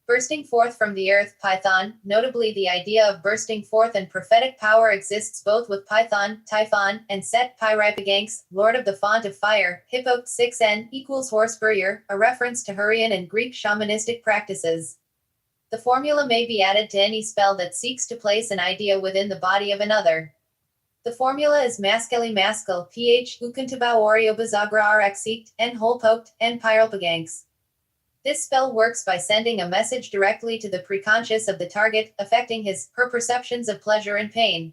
Bursting forth from the earth, Python. Notably, the idea of bursting forth and prophetic power exists both with Python, Typhon, and Set Pyripaganx, lord of the font of fire, Hippo, 6n, equals horse burrier, a reference to Hurrian and Greek shamanistic practices. The formula may be added to any spell that seeks to place an idea within the body of another. The formula is Maskeli Maskell, ph Ukantaba Oreobazagra Rxict, n Holpoked, n Pyropaganx. This spell works by sending a message directly to the preconscious of the target, affecting her perceptions of pleasure and pain.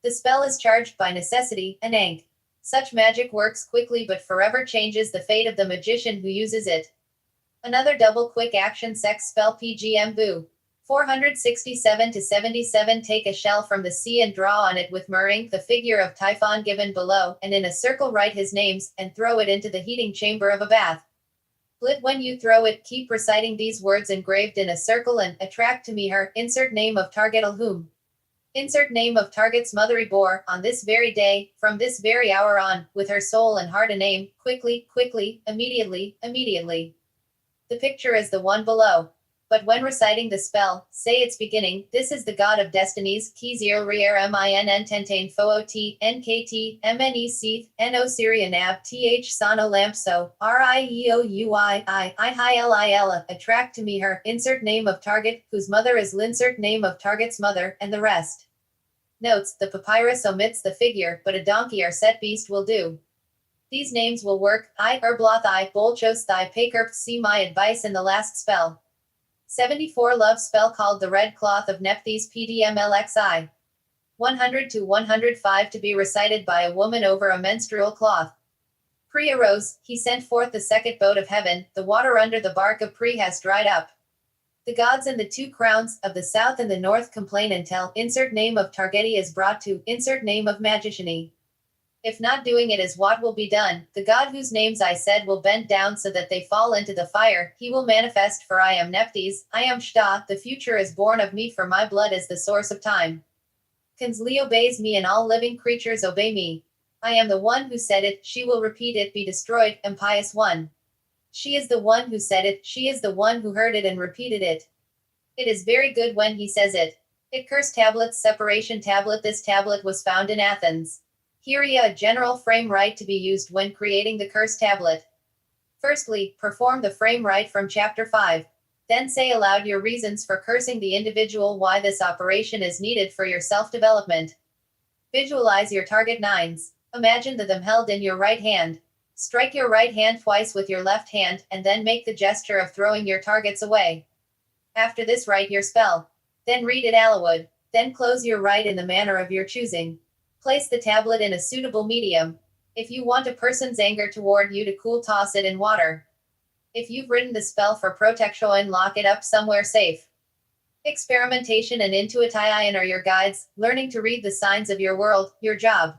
The spell is charged by necessity, an ankh. Such magic works quickly but forever changes the fate of the magician who uses it. Another double quick action sex spell PGM Boo. 467-77 Take a shell from the sea and draw on it with ink the figure of Typhon given below, and in a circle write his names, and throw it into the heating chamber of a bath. When you throw it, keep reciting these words engraved in a circle and attract to me her, insert name of target whom. Insert name of target's mother bore, on this very day, from this very hour on, with her soul and heart a name, quickly, immediately. The picture is the one below. But when reciting the spell, say its beginning, this is the god of destinies, Kizir Rier Minn Tentain Foot, NKT, MNE Seeth, No Syrianab Th Sano Lampso, Rieoui, I Hi Lil, attract to me her, insert name of target, whose mother is linsert name of target's mother, and the rest. Notes, the papyrus omits the figure, but a donkey or set beast will do. These names will work, I, Erbloth I, Bolchos Thigh Pakerpt see my advice in the last spell. 74 Love spell called the Red Cloth of Nephthys PDMLXI. 100-105 to be recited by a woman over a menstrual cloth. Pre arose, he sent forth the second boat of heaven, the water under the bark of Pre has dried up. The gods and the two crowns, of the south and the north complain until, insert name of Targeti is brought to, insert name of Magiciany. If not doing it is what will be done, the god whose names I said will bend down so that they fall into the fire, he will manifest for I am Nephthys, I am Shta, the future is born of me for my blood is the source of time. Kinsley obeys me and all living creatures obey me. I am the one who said it, she will repeat it, be destroyed, impious one. She is the one who said it, she is the one who heard it and repeated it. It is very good when he says it. It curse tablets separation tablet. This tablet was found in Athens. Here a general frame rite to be used when creating the curse tablet. Firstly, perform the frame rite from chapter 5. Then say aloud your reasons for cursing the individual, why this operation is needed for your self-development. Visualize your target nines. Imagine them held in your right hand. Strike your right hand twice with your left hand, and then make the gesture of throwing your targets away. After this write your spell. Then read it aloud. Then close your rite in the manner of your choosing. Place the tablet in a suitable medium. If you want a person's anger toward you to cool, toss it in water. If you've written the spell for protection, lock it up somewhere safe. Experimentation and intuition are your guides, learning to read the signs of your world, your job.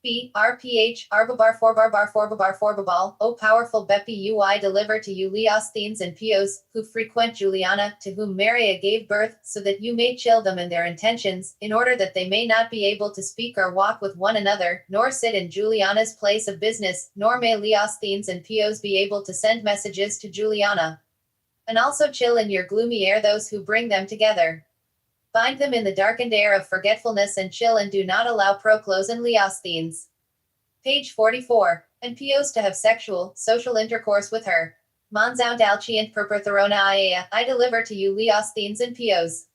B. RPH, Arbabar Forbabal, O powerful Bepi UI deliver to you Leosthenes and Pios, who frequent Juliana, to whom Maria gave birth, so that you may chill them in their intentions, in order that they may not be able to speak or walk with one another, nor sit in Juliana's place of business, nor may Leosthenes and Pios be able to send messages to Juliana. And also chill in your gloomy air those who bring them together. Bind them in the darkened air of forgetfulness and chill, and do not allow Proclos and Leosthenes. Page 44. And Pios to have social intercourse with her. Monzount Alchiant Purpertherona I deliver to you Leosthenes and Pios.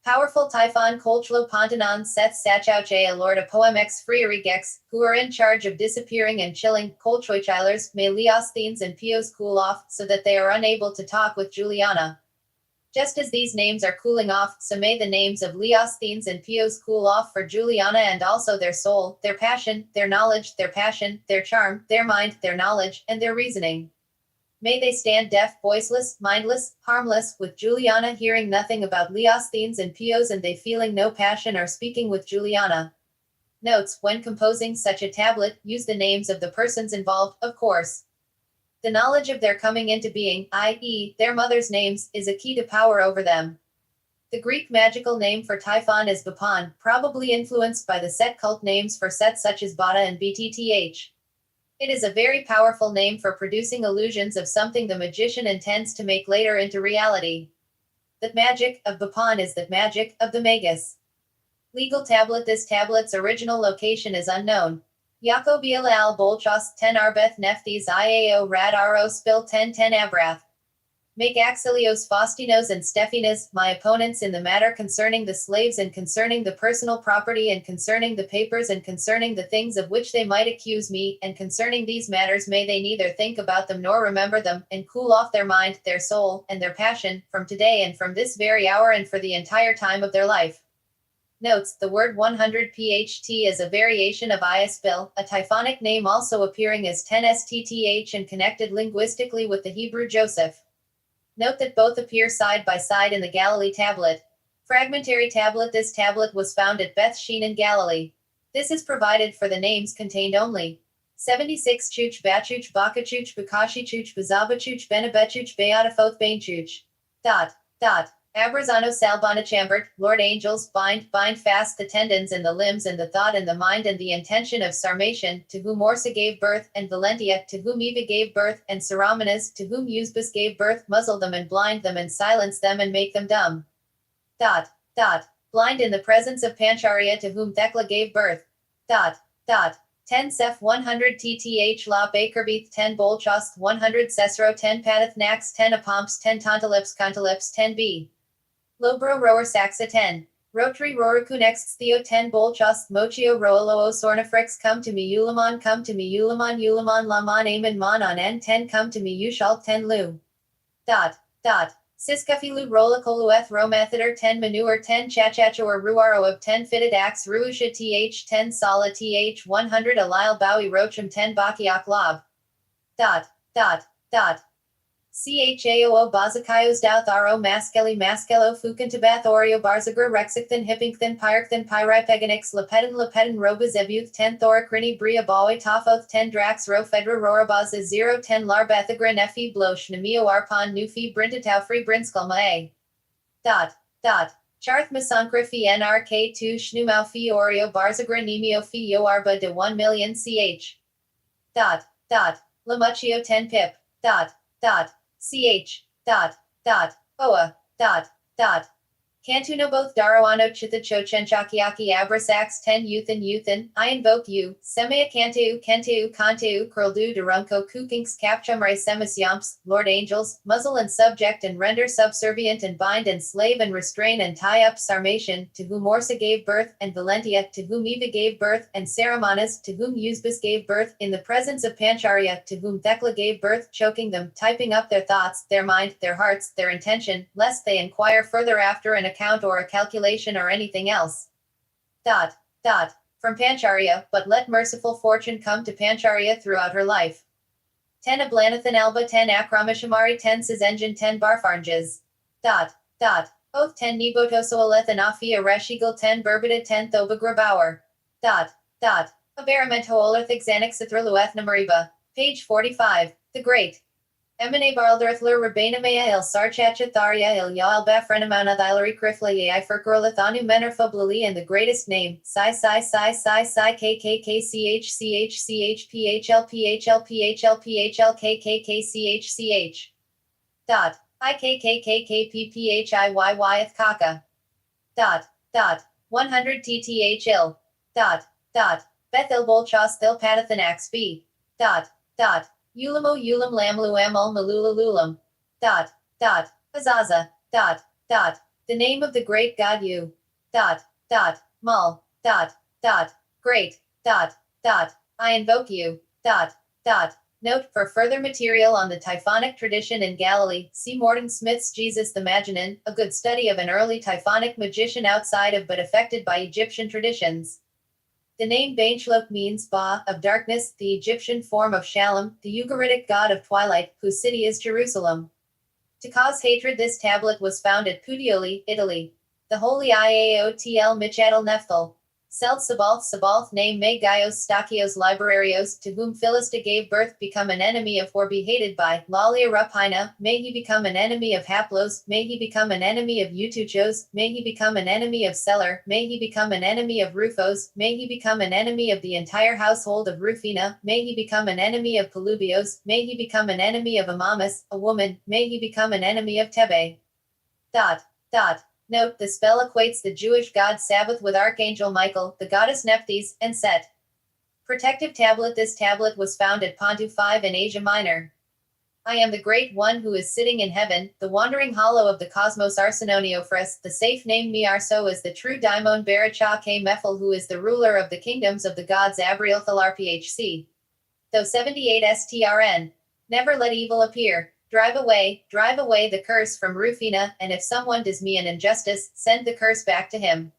Powerful Typhon Kolchlo Pontanon Seth Sachauche Lorda Poemex Freerigex, who are in charge of disappearing and chilling Kolchoichilers, may Leosthenes and Pios cool off, so that they are unable to talk with Juliana. Just as these names are cooling off, so may the names of Leosthenes and Pios cool off for Juliana, and also their soul, their passion, their knowledge, their passion, their charm, their mind, their knowledge, and their reasoning. May they stand deaf, voiceless, mindless, harmless, with Juliana hearing nothing about Leosthenes and Pios and they feeling no passion or speaking with Juliana. Notes: when composing such a tablet, use the names of the persons involved, of course. The knowledge of their coming into being, i.e., their mother's names, is a key to power over them. The Greek magical name for Typhon is Bapon, probably influenced by the Set cult names for Set such as Bata and Btth. It is a very powerful name for producing illusions of something the magician intends to make later into reality. The magic of Bapon is the magic of the magus. Legal tablet. This tablet's original location is unknown. Yakobiel al Bolchos 10 Arbeth Nephthys Iao Rad Ro Spill 10 Abrath. Make Axilios Faustinos and Stephanas, my opponents in the matter concerning the slaves and concerning the personal property and concerning the papers and concerning the things of which they might accuse me, and concerning these matters may they neither think about them nor remember them, and cool off their mind, their soul, and their passion, from today and from this very hour and for the entire time of their life. Notes: the word 100 pht is a variation of Iaspil, a Typhonic name also appearing as 10 stth and connected linguistically with the Hebrew Joseph. Note that both appear side by side in the Galilee tablet. Fragmentary tablet. This tablet was found at Beth Shean in Galilee. This is provided for the names contained only. 76 Chuch Bachuch Bakachuch Bakashichuch Bazabachuch Benabechuch Beatafoth Bainchuch. Abrazano Salbana Chambert, Lord Angels, bind fast the tendons and the limbs and the thought and the mind and the intention of Sarmatian, to whom Orsa gave birth, and Valentia, to whom Eva gave birth, and Saramenes, to whom Eusebus gave birth, muzzle them and blind them and silence them and make them dumb. Blind in the presence of Pancharia, to whom Thecla gave birth. 10 Seth 100 Tth La Bakerbeth 10 Bolchost 100 Cesaro 10 Patath Nax 10 Apomps 10 Contalips 10 B. Lobro rower Saxa 10. Rotary Rorakunex Theo 10 Bolchost Mochio Roalo Sornafrix come to me Ulamon Ulamon Laman Amen Mon on N 10 come to me Ushal 10 Lu. Siskafilu Rolakolueth Romatheder 10 Manure 10 Chachachor Ruaro of 10 Fitted Axe Ruusha Th 10 Sala Th 100 Alile Bowie Rochum 10 Bakiak Lob. Chao Bazakaios Douth Aro Maskelo Fukantabath Oreo Barzagur Rexicthan Hippingthan Pyrkthan Pyripeganix Lepedin Robazebuth 10 Thoracrini Bria Bawe Tophoth 10 Drax Ro Fedra Rorabaz 0 10 Larbathagra Nefi Blosh Nemio Arpon Nufi Brintatau Free Brinskalma A. Charth Masankra NRK 2 Shnumau Fi Oreo Barzagra Nemio Fi Yoarba de 1 million ch. Lamuchio 10 Pip. Oa. Cantuno both Darawano Chitha Chochenchakiaki Abrasax 10 Youthan, I invoke you, Semea Kanteu Curldu Durunko Kukinks Capchumre Semis Yumps, Lord Angels, muzzle and subject and render subservient and bind and slave and restrain and tie up Sarmatian, to whom Orsa gave birth, and Valentia, to whom Eva gave birth, and Saramanas, to whom Eusebus gave birth, in the presence of Pancharia, to whom Thecla gave birth, choking them, typing up their thoughts, their mind, their hearts, their intention, lest they inquire further after an account or a calculation or anything else. From Pancharia, but let merciful fortune come to Pancharia throughout her life. 10 Ablanathan Alba 10 Akramishamari 10 Sizenjan 10 Barfarnjas. Oath 10 Nebotosoaleth and Afia Reshigal 10 Burbida 10 Thobagrabauer. Abaramento Olerthig Xanaxithralueth Namariba. Page 45. The Great. Emine Barlderthler Rabanamea il Sarchacha Tharia il Yael Bafrenamana Thilary Krifla Yai Furkurlathanu Menerfa Blali and the greatest name, Sai KKKCHCHCHPHLPHLPHLPHLKKKCHCH. IKKKKPPHIYYth Kaka. 100 TTH ill. Bethil Bolchos Thil Patathanax B. Ulamo Ulam Lamlu Amul Malula Lulam. Azaza. The name of the great God you. Mul. Great. I invoke you. Note, for further material on the Typhonic tradition in Galilee, see Morton Smith's Jesus the Magian, a good study of an early Typhonic magician outside of but affected by Egyptian traditions. The name Bainchloak means Ba, of darkness, the Egyptian form of Shalom, the Ugaritic god of twilight, whose city is Jerusalem. To cause hatred, this tablet was found at Puteoli, Italy. The holy Iaotl Michael Nephthal. Celt Sabalth name me Gaios Stachios Librarios, to whom Philista gave birth, become an enemy of or be hated by, Lalia Rupina, may he become an enemy of Haplos, may he become an enemy of Eutuchos, may he become an enemy of Seller, may he become an enemy of Rufos, may he become an enemy of the entire household of Rufina, may he become an enemy of Pelubios, may he become an enemy of Amamis, a woman, may he become an enemy of Tebe. Note, the spell equates the Jewish god Sabbath with Archangel Michael, the goddess Nephthys, and Set. Protective tablet. This tablet was found at Pontu 5 in Asia Minor. I am the great one who is sitting in heaven, the wandering hollow of the cosmos Arsenoniophres, the safe name me Arso is the true daimon Baracha K Mephil who is the ruler of the kingdoms of the gods Abrielthal RPHC. Though 78 STRN. Never let evil appear. Drive away the curse from Rufina, and if someone does me an injustice, send the curse back to him.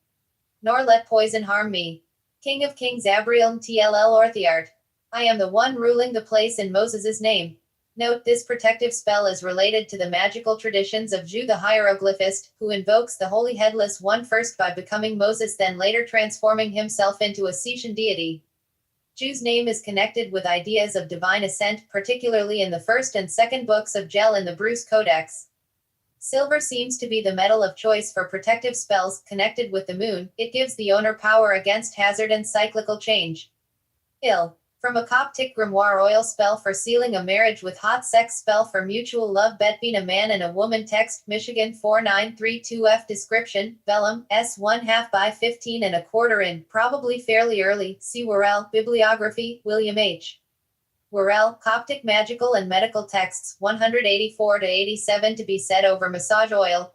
Nor let poison harm me. King of Kings Abriel TLL Orthiart. I am the one ruling the place in Moses' name. Note, this protective spell is related to the magical traditions of Ju the hieroglyphist, who invokes the Holy Headless One first by becoming Moses, then later transforming himself into a Setian deity. Ju's name is connected with ideas of divine ascent, particularly in the first and second books of Gel in the Bruce Codex. Silver seems to be the metal of choice for protective spells connected with the moon. It gives the owner power against hazard and cyclical change. From a Coptic grimoire oil spell for sealing a marriage with hot sex spell for mutual love between a man and a woman. Text Michigan 4932F description vellum S1/2 by 15 1/4 in probably fairly early. See Worrell bibliography William H. Worrell Coptic magical and medical texts 184 to 87 to be said over massage oil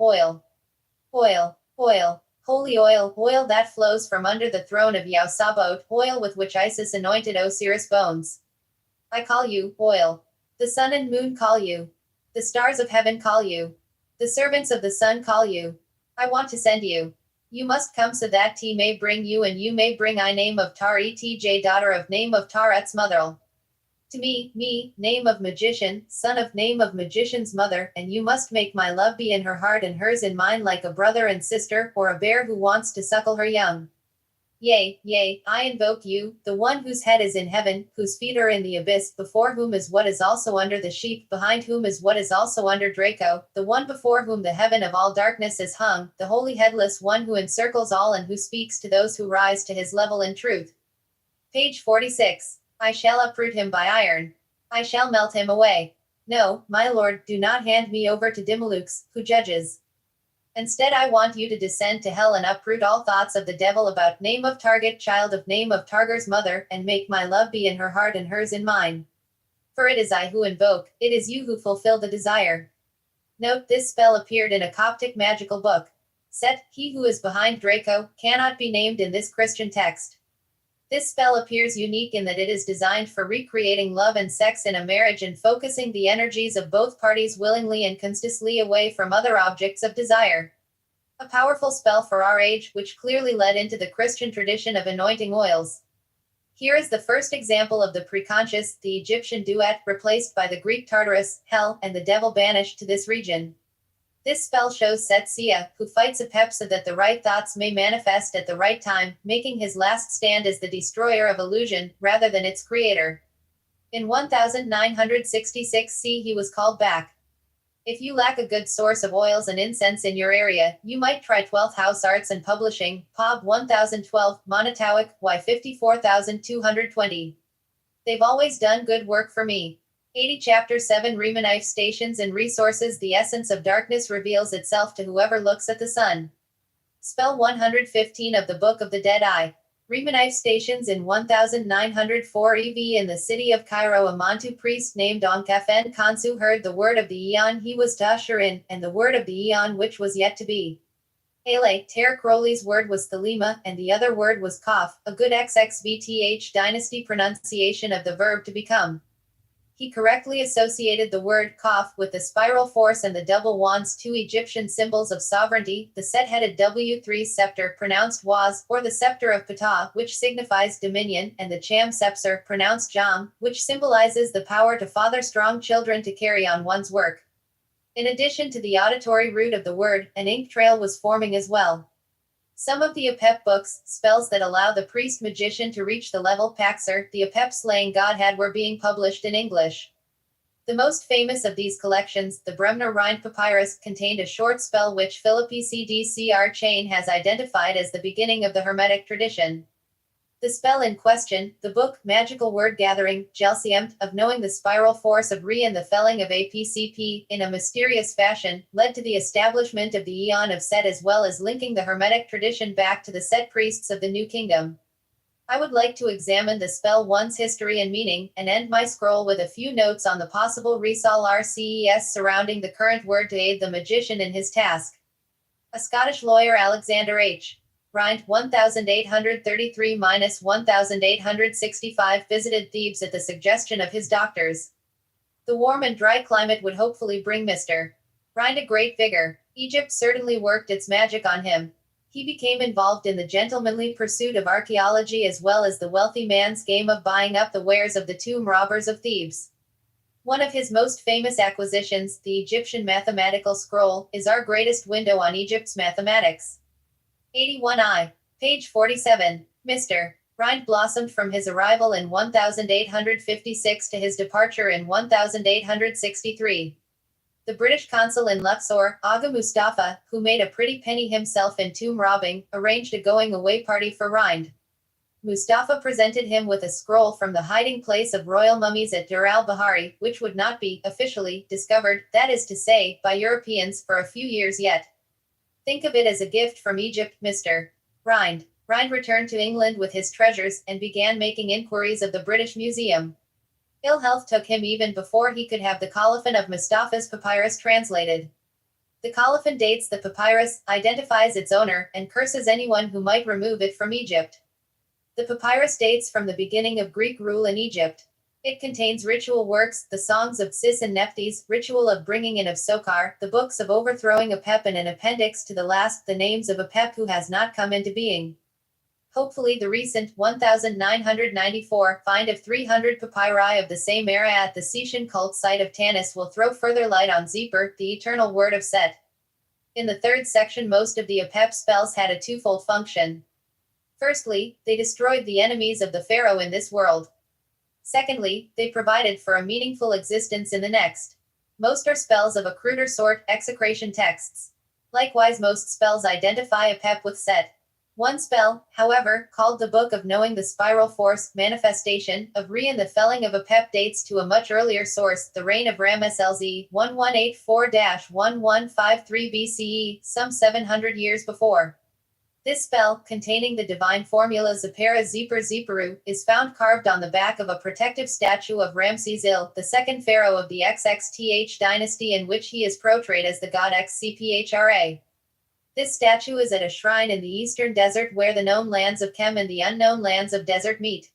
holy oil that flows from under the throne of Yahweh, oil with which Isis anointed Osiris' bones. I call you, oil. The sun and moon call you. The stars of heaven call you. The servants of the sun call you. I want to send you. You must come so that T may bring you and you may bring I name of Tar Etj daughter of name of Taret's mother. To me, name of magician, son of name of magician's mother, and you must make my love be in her heart and hers in mine like a brother and sister, or a bear who wants to suckle her young. Yea, I invoke you, the one whose head is in heaven, whose feet are in the abyss, before whom is what is also under the sheep, behind whom is what is also under Draco, the one before whom the heaven of all darkness is hung, the holy headless one who encircles all and who speaks to those who rise to his level in truth. Page 46. I shall uproot him by iron. I shall melt him away. No, my lord, do not hand me over to Dimalux, who judges. Instead, I want you to descend to hell and uproot all thoughts of the devil about name of Target, child of name of Targar's mother, and make my love be in her heart and hers in mine. For it is I who invoke, it is you who fulfill the desire. Note, this spell appeared in a Coptic magical book. Set, he who is behind Draco, cannot be named in this Christian text. This spell appears unique in that it is designed for recreating love and sex in a marriage and focusing the energies of both parties willingly and consciously away from other objects of desire. A powerful spell for our age, which clearly led into the Christian tradition of anointing oils. Here is the first example of the preconscious, the Egyptian duet, replaced by the Greek Tartarus, hell, and the devil banished to this region. This spell shows Setsia, who fights Apep so that the right thoughts may manifest at the right time, making his last stand as the destroyer of illusion, rather than its creator. In 1966 C he was called back. If you lack a good source of oils and incense in your area, you might try 12th House Arts and Publishing, POB 1012, Monotauic, Y 54220. They've always done good work for me. 80 Chapter 7 Remanif Stations and Resources. The essence of darkness reveals itself to whoever looks at the sun. Spell 115 of the Book of the Dead Eye. Remanif Stations in 1904 EV. In the city of Cairo, a Mantu priest named Onkafen Kansu heard the word of the Eon he was to usher in, and the word of the Eon which was yet to be. Ale, Ter Crowley's word was thelema, and the other word was kaf, a good XXVTH dynasty pronunciation of the verb to become. He correctly associated the word kaf with the spiral force and the double wands, two Egyptian symbols of sovereignty, the set-headed W3 scepter pronounced waz, or the scepter of Ptah, which signifies dominion, and the cham scepter pronounced jam, which symbolizes the power to father strong children to carry on one's work. In addition to the auditory root of the word, an ink trail was forming as well. Some of the Apep books, spells that allow the priest-magician to reach the level Paxer, the Apep slaying godhead, were being published in English. The most famous of these collections, the Bremner Rind Papyrus, contained a short spell which Philippi CDCR Chain has identified as the beginning of the Hermetic tradition. The spell in question, the book, Magical Word Gathering, Gelsiamt, of knowing the spiral force of Re and the felling of APCP, in a mysterious fashion, led to the establishment of the Aeon of Set as well as linking the Hermetic tradition back to the Set priests of the New Kingdom. I would like to examine the spell one's history and meaning, and end my scroll with a few notes on the possible Resal RCES surrounding the current word to aid the magician in his task. A Scottish lawyer, Alexander H. Rind, 1833–1865, visited Thebes at the suggestion of his doctors. The warm and dry climate would hopefully bring Mr. Rind a great vigor. Egypt certainly worked its magic on him. He became involved in the gentlemanly pursuit of archaeology as well as the wealthy man's game of buying up the wares of the tomb robbers of Thebes. One of his most famous acquisitions, the Egyptian mathematical scroll, is our greatest window on Egypt's mathematics. 81I. Page 47. Mr. Rind blossomed from his arrival in 1856 to his departure in 1863. The British consul in Luxor, Aga Mustafa, who made a pretty penny himself in tomb robbing, arranged a going-away party for Rind. Mustafa presented him with a scroll from the hiding place of royal mummies at Dur al-Bahari, which would not be, officially, discovered, that is to say, by Europeans, for a few years yet. Think of it as a gift from Egypt, Mr. Rind. Rind returned to England with his treasures, and began making inquiries of the British Museum. Ill health took him even before he could have the colophon of Mustafa's papyrus translated. The colophon dates the papyrus, identifies its owner, and curses anyone who might remove it from Egypt. The papyrus dates from the beginning of Greek rule in Egypt. It contains ritual works, the songs of Sis and Nephthys, ritual of bringing in of Sokar, the books of overthrowing Apep, and an appendix to the last, the names of Apep who has not come into being. Hopefully the recent 1994 find of 300 papyri of the same era at the Setian cult site of Tanis will throw further light on Zeper, the eternal word of Set. In the third section, most of the Apep spells had a twofold function. Firstly, they destroyed the enemies of the pharaoh in this world. Secondly, they provided for a meaningful existence in the next. Most are spells of a cruder sort, execration texts. Likewise, most spells identify Apep with Set. One spell, however, called the Book of Knowing the Spiral Force, Manifestation, of Re and the felling of Apep, dates to a much earlier source, the reign of Ram-Slz, 1184–1153 BCE, some 700 years before. This spell, containing the divine formula Zipera Zeper Zeperu, is found carved on the back of a protective statue of Ramses Il, the second pharaoh of the XXTH dynasty, in which he is portrayed as the god XCPHRA. This statue is at a shrine in the eastern desert where the known lands of Kem and the unknown lands of desert meet.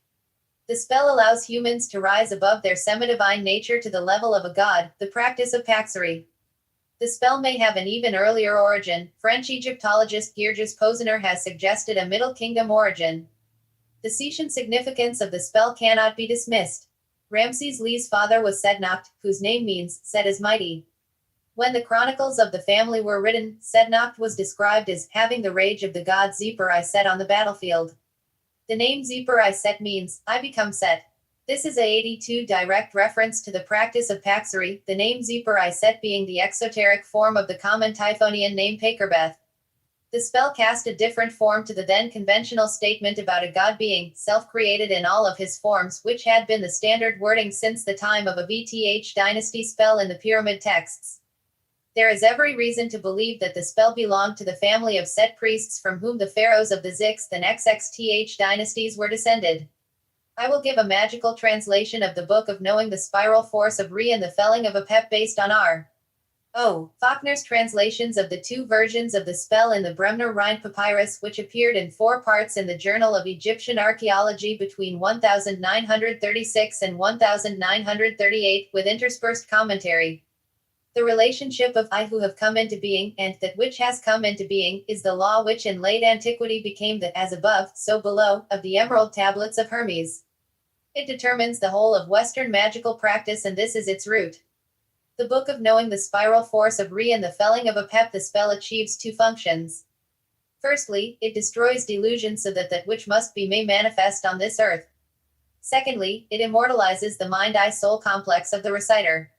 The spell allows humans to rise above their semi-divine nature to the level of a god, the practice of Paxery. The spell may have an even earlier origin. French Egyptologist Geerges Posner has suggested a Middle Kingdom origin. The Setian significance of the spell cannot be dismissed. Ramses Lee's father was Sednacht, whose name means, Set is mighty. When the chronicles of the family were written, Sednacht was described as having the rage of the god Zeper I Set on the battlefield. The name Zeper I Set means, I become Set. This is a 82 direct reference to the practice of Paxery, the name Zeper I Set being the exoteric form of the common Typhonian name Pakerbeth. The spell cast a different form to the then conventional statement about a god being self-created in all of his forms, which had been the standard wording since the time of a VTH dynasty spell in the pyramid texts. There is every reason to believe that the spell belonged to the family of Set priests from whom the pharaohs of the Sixth and XXTH dynasties were descended. I will give a magical translation of the Book of Knowing the Spiral Force of Re and the felling of Apep based on R. O. Faulkner's translations of the two versions of the spell in the Bremner Rhind Papyrus, which appeared in 4 parts in the Journal of Egyptian Archaeology between 1936 and 1938, with interspersed commentary. The relationship of I who have come into being, and that which has come into being, is the law which in late antiquity became the as above, so below, of the Emerald Tablets of Hermes. It determines the whole of Western magical practice, and this is its root. The Book of Knowing the Spiral Force of Re and the Felling of Apep. The spell achieves 2 functions. Firstly, it destroys delusion so that that which must be may manifest on this earth. Secondly, it immortalizes the mind-eye-soul complex of the reciter.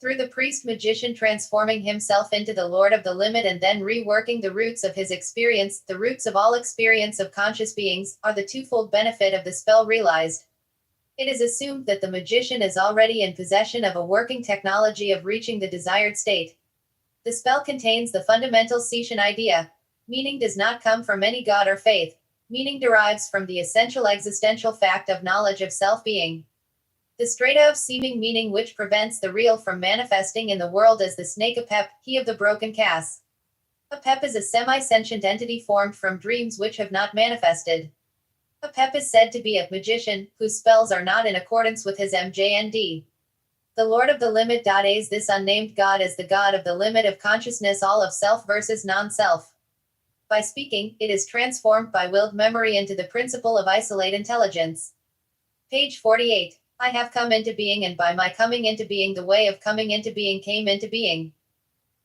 Through the priest-magician transforming himself into the Lord of the Limit and then reworking the roots of his experience, the roots of all experience of conscious beings, are the twofold benefit of the spell realized. It is assumed that the magician is already in possession of a working technology of reaching the desired state. The spell contains the fundamental Setian idea. Meaning does not come from any god or faith. Meaning derives from the essential existential fact of knowledge of self-being. The strata of seeming meaning which prevents the real from manifesting in the world as the snake Apep, he of the broken cas. Apep is a semi-sentient entity formed from dreams which have not manifested. Apep is said to be a magician, whose spells are not in accordance with his MJND. The Lord of the Limit. Is this unnamed God as the God of the limit of consciousness, all of self versus non-self. By speaking, it is transformed by willed memory into the principle of isolate intelligence. Page 48. I have come into being, and by my coming into being the way of coming into being came into being.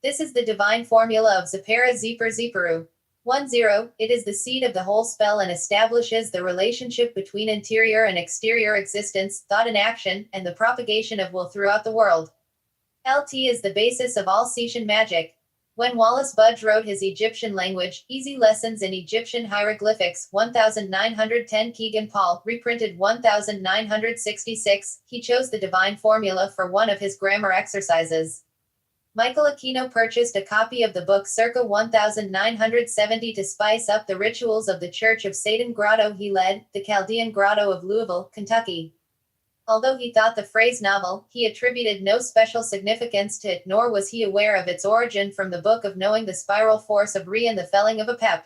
This is the divine formula of Zipera Zipper Zipperu. 1-0, it is the seed of the whole spell and establishes the relationship between interior and exterior existence, thought and action, and the propagation of will throughout the world. LT is the basis of all Setian magic. When Wallace Budge wrote his Egyptian language, Easy Lessons in Egyptian Hieroglyphics, 1910, Keegan Paul, reprinted 1966, he chose the divine formula for one of his grammar exercises. Michael Aquino purchased a copy of the book circa 1970 to spice up the rituals of the Church of Satan grotto he led, the Chaldean Grotto of Louisville, Kentucky. Although he thought the phrase novel, he attributed no special significance to it, nor was he aware of its origin from the Book of Knowing the Spiral Force of Re and the Felling of Apep.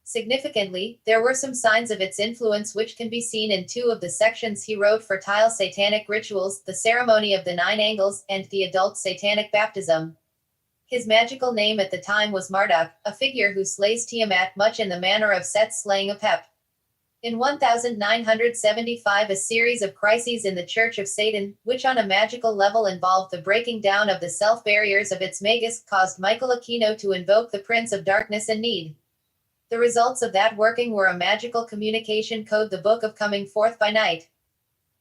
Significantly, there were some signs of its influence which can be seen in 2 of the sections he wrote for Tile Satanic Rituals, the Ceremony of the 9 Angles, and the Adult Satanic Baptism. His magical name at the time was Marduk, a figure who slays Tiamat much in the manner of Set's slaying Apep. In 1975, a series of crises in the Church of Satan, which on a magical level involved the breaking down of the self-barriers of its magus, caused Michael Aquino to invoke the Prince of Darkness and Need. The results of that working were a magical communication code, the Book of Coming Forth by Night.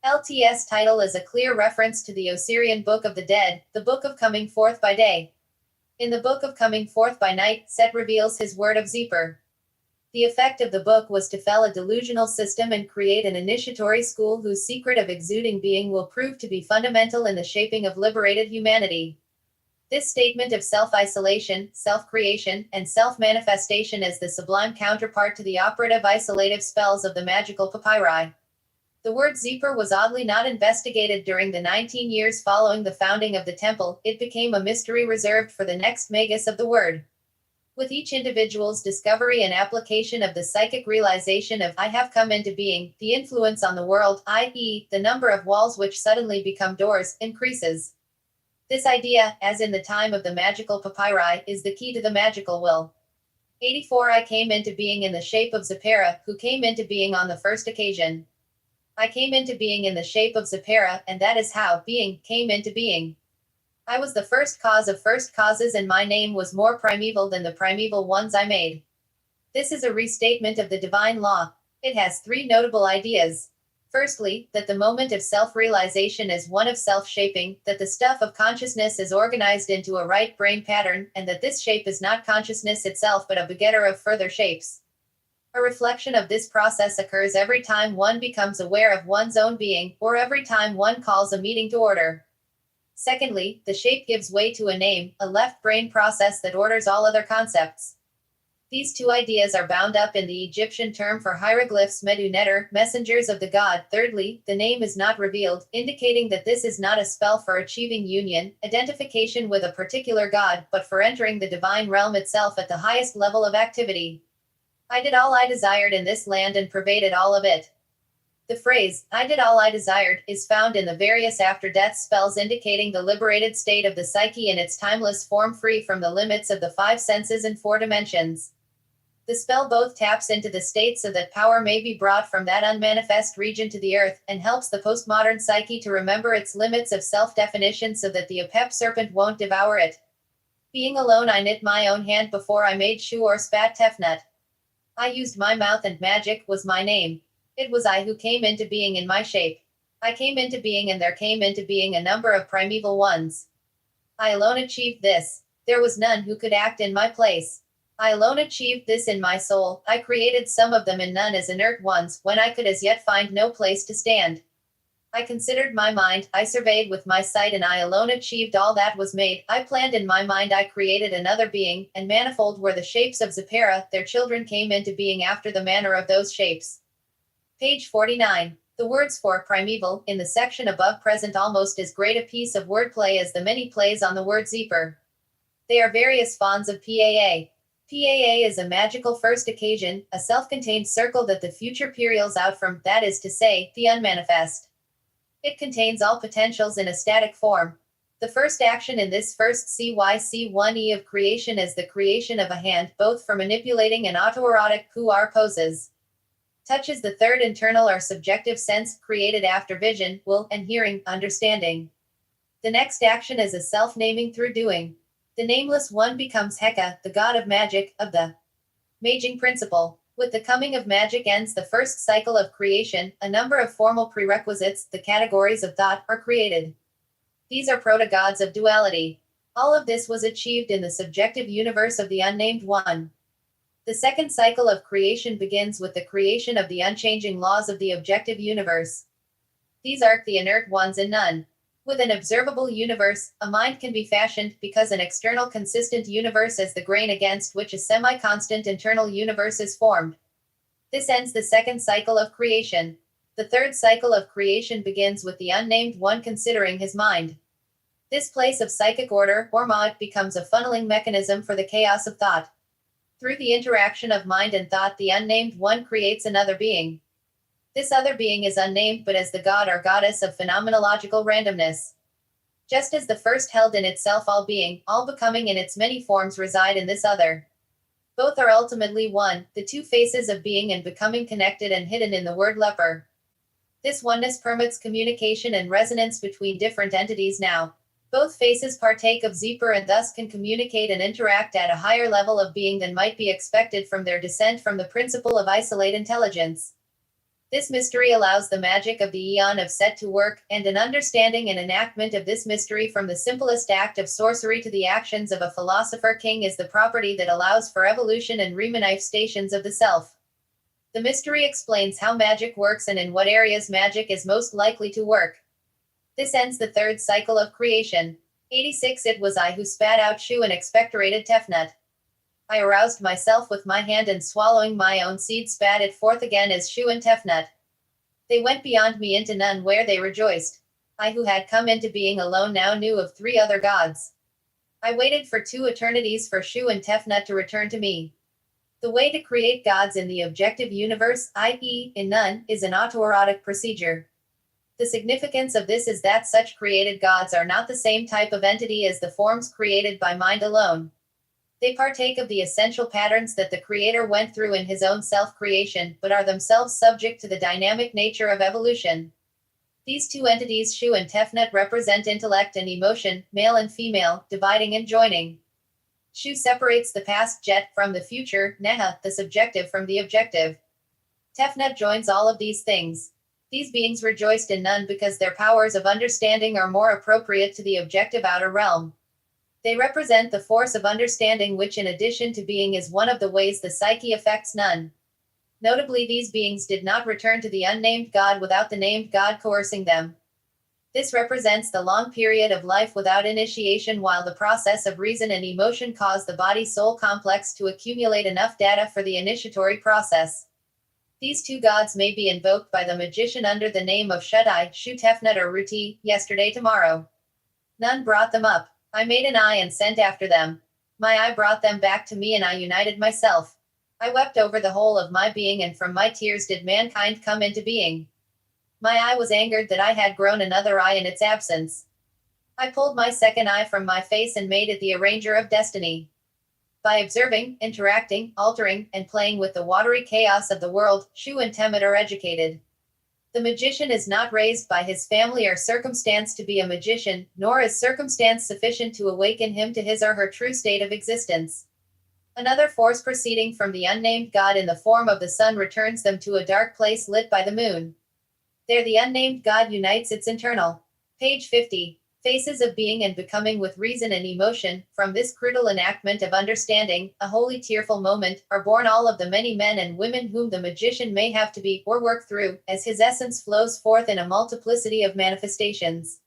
LTS title is a clear reference to the Osirian Book of the Dead, the Book of Coming Forth by Day. In the Book of Coming Forth by Night, Set reveals his word of Zipper. The effect of the book was to fell a delusional system and create an initiatory school whose secret of exuding being will prove to be fundamental in the shaping of liberated humanity. This statement of self-isolation, self-creation, and self-manifestation as the sublime counterpart to the operative isolative spells of the magical papyri. The word Zipper was oddly not investigated during the 19 years following the founding of the temple. It became a mystery reserved for the next magus of the word. With each individual's discovery and application of the psychic realization of I have come into being, the influence on the world, i.e., the number of walls which suddenly become doors, increases. This idea, as in the time of the magical papyri, is the key to the magical will. 84 I came into being in the shape of Zipporah, who came into being on the first occasion. I came into being in the shape of Zipporah, and that is how being came into being. I was the first cause of first causes, and my name was more primeval than the primeval ones I made. This is a restatement of the divine law. It has 3 notable ideas. Firstly, that the moment of self-realization is one of self-shaping, that the stuff of consciousness is organized into a right brain pattern, and that this shape is not consciousness itself but a begetter of further shapes. A reflection of this process occurs every time one becomes aware of one's own being, or every time one calls a meeting to order. Secondly, the shape gives way to a name, a left brain process that orders all other concepts. These two ideas are bound up in the Egyptian term for hieroglyphs medu neter, messengers of the god. Thirdly, the name is not revealed, indicating that this is not a spell for achieving union, identification with a particular god, but for entering the divine realm itself at the highest level of activity. I did all I desired in this land and pervaded all of it. The phrase, I did all I desired, is found in the various after-death spells indicating the liberated state of the psyche in its timeless form free from the limits of the five senses and four dimensions. The spell both taps into the state so that power may be brought from that unmanifest region to the earth, and helps the postmodern psyche to remember its limits of self-definition so that the Apep serpent won't devour it. Being alone, I knit my own hand before I made shoe or spat tefnut. I used my mouth, and magic was my name. It was I who came into being in my shape. I came into being, and there came into being a number of primeval ones. I alone achieved this. There was none who could act in my place. I alone achieved this in my soul. I created some of them in none as inert ones, when I could as yet find no place to stand. I considered my mind, I surveyed with my sight, and I alone achieved all that was made. I planned in my mind, I created another being, and manifold were the shapes of Zipporah, their children came into being after the manner of those shapes. Page 49. The words for primeval in the section above present almost as great a piece of wordplay as the many plays on the word zeeper. They are various fonts of PAA. PAA is a magical first occasion, a self-contained circle that the future pearls out from, that is to say, the unmanifest. It contains all potentials in a static form. The first action in this first CYC1E of creation is the creation of a hand, both for manipulating and autoerotic puar poses. Touch is the third internal or subjective sense, created after vision, will, and hearing, understanding. The next action is a self-naming through doing. The nameless one becomes Heka, the god of magic, of the maging principle. With the coming of magic ends the first cycle of creation. A number of formal prerequisites, the categories of thought, are created. These are proto-gods of duality. All of this was achieved in the subjective universe of the unnamed one. The second cycle of creation begins with the creation of the unchanging laws of the objective universe. These are the inert ones and none. With an observable universe, a mind can be fashioned, because an external consistent universe is the grain against which a semi-constant internal universe is formed. This ends the second cycle of creation. The third cycle of creation begins with the unnamed one considering his mind. This place of psychic order, or ma'at, becomes a funneling mechanism for the chaos of thought. Through the interaction of mind and thought, the unnamed one creates another being. This other being is unnamed, but as the god or goddess of phenomenological randomness. Just as the first held in itself all being, all becoming in its many forms reside in this other. Both are ultimately one, the two faces of being and becoming connected and hidden in the word leper. This oneness permits communication and resonance between different entities now. Both faces partake of zeeper and thus can communicate and interact at a higher level of being than might be expected from their descent from the principle of isolate intelligence. This mystery allows the magic of the eon of Set to work, and an understanding and enactment of this mystery from the simplest act of sorcery to the actions of a philosopher king is the property that allows for evolution and remanifestations of the self. The mystery explains how magic works and in what areas magic is most likely to work. This ends the third cycle of creation. 86. It was I who spat out shu and expectorated tefnut. I aroused myself with my hand, and swallowing my own seed spat it forth again as shu and tefnut. They went beyond me into none where they rejoiced. I who had come into being alone now knew of three other gods. I waited for 2 eternities for shu and tefnut to return to me. The way to create gods in the objective universe, i.e., in none, is an autoerotic procedure. The significance of this is that such created gods are not the same type of entity as the forms created by mind alone. They partake of the essential patterns that the Creator went through in his own self-creation, but are themselves subject to the dynamic nature of evolution. These two entities, shu and tefnut, represent intellect and emotion, male and female, dividing and joining. Shu separates the past jet from the future, neha, the subjective from the objective. Tefnut joins all of these things. These beings rejoiced in none because their powers of understanding are more appropriate to the objective outer realm. They represent the force of understanding which, in addition to being, is one of the ways the psyche affects none. Notably, these beings did not return to the unnamed God without the named God coercing them. This represents the long period of life without initiation, while the process of reason and emotion cause the body-soul complex to accumulate enough data for the initiatory process. These two gods may be invoked by the magician under the name of Shut-Eye, Shu-Tefnut, or Ruti, yesterday, tomorrow. None brought them up. I made an eye and sent after them. My eye brought them back to me, and I united myself. I wept over the whole of my being, and from my tears did mankind come into being. My eye was angered that I had grown another eye in its absence. I pulled my second eye from my face and made it the arranger of destiny. By observing, interacting, altering, and playing with the watery chaos of the world, Shu and Temet are educated. The magician is not raised by his family or circumstance to be a magician, nor is circumstance sufficient to awaken him to his or her true state of existence. Another force proceeding from the unnamed god in the form of the sun returns them to a dark place lit by the moon. There the unnamed god unites its internal. Page 50. Phases of being and becoming with reason and emotion. From this crucial enactment of understanding, a wholly tearful moment, are born all of the many men and women whom the magician may have to be, or work through, as his essence flows forth in a multiplicity of manifestations.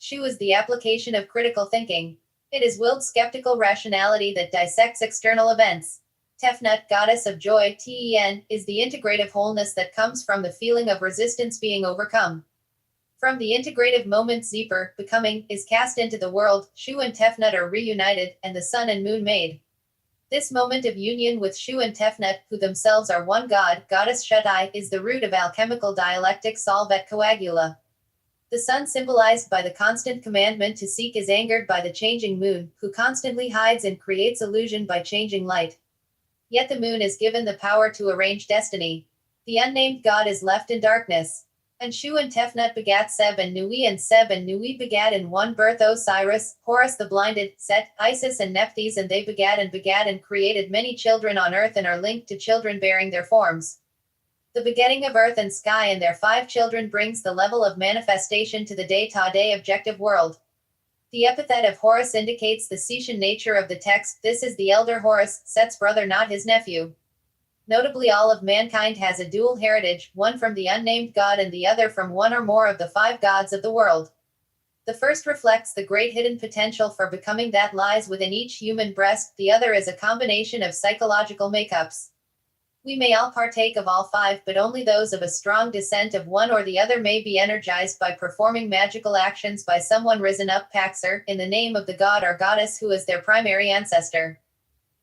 Shu is the application of critical thinking. It is willed skeptical rationality that dissects external events. Tefnut, goddess of joy, Ten, is the integrative wholeness that comes from the feeling of resistance being overcome. From the integrative moment Zeper, becoming, is cast into the world, Shu and Tefnut are reunited, and the sun and moon made. This moment of union with Shu and Tefnut, who themselves are one god, goddess Shut-Eye, is the root of alchemical dialectic solve et coagula. The sun, symbolized by the constant commandment to seek, is angered by the changing moon, who constantly hides and creates illusion by changing light. Yet the moon is given the power to arrange destiny. The unnamed god is left in darkness. And Shu and Tefnut begat Seb and Nui, and Seb and Nui begat in one birth Osiris, Horus the blinded, Set, Isis and Nephthys, and they begat and created many children on earth, and are linked to children bearing their forms. The begetting of earth and sky and their 5 children brings the level of manifestation to the day-to-day objective world. The epithet of Horus indicates the Setian nature of the text. This is the elder Horus, Set's brother, not his nephew. Notably, all of mankind has a dual heritage, one from the unnamed god and the other from one or more of the 5 gods of the world. The first reflects the great hidden potential for becoming that lies within each human breast, the other is a combination of psychological makeups. We may all partake of all 5, but only those of a strong descent of one or the other may be energized by performing magical actions by someone risen up Paxer, in the name of the god or goddess who is their primary ancestor.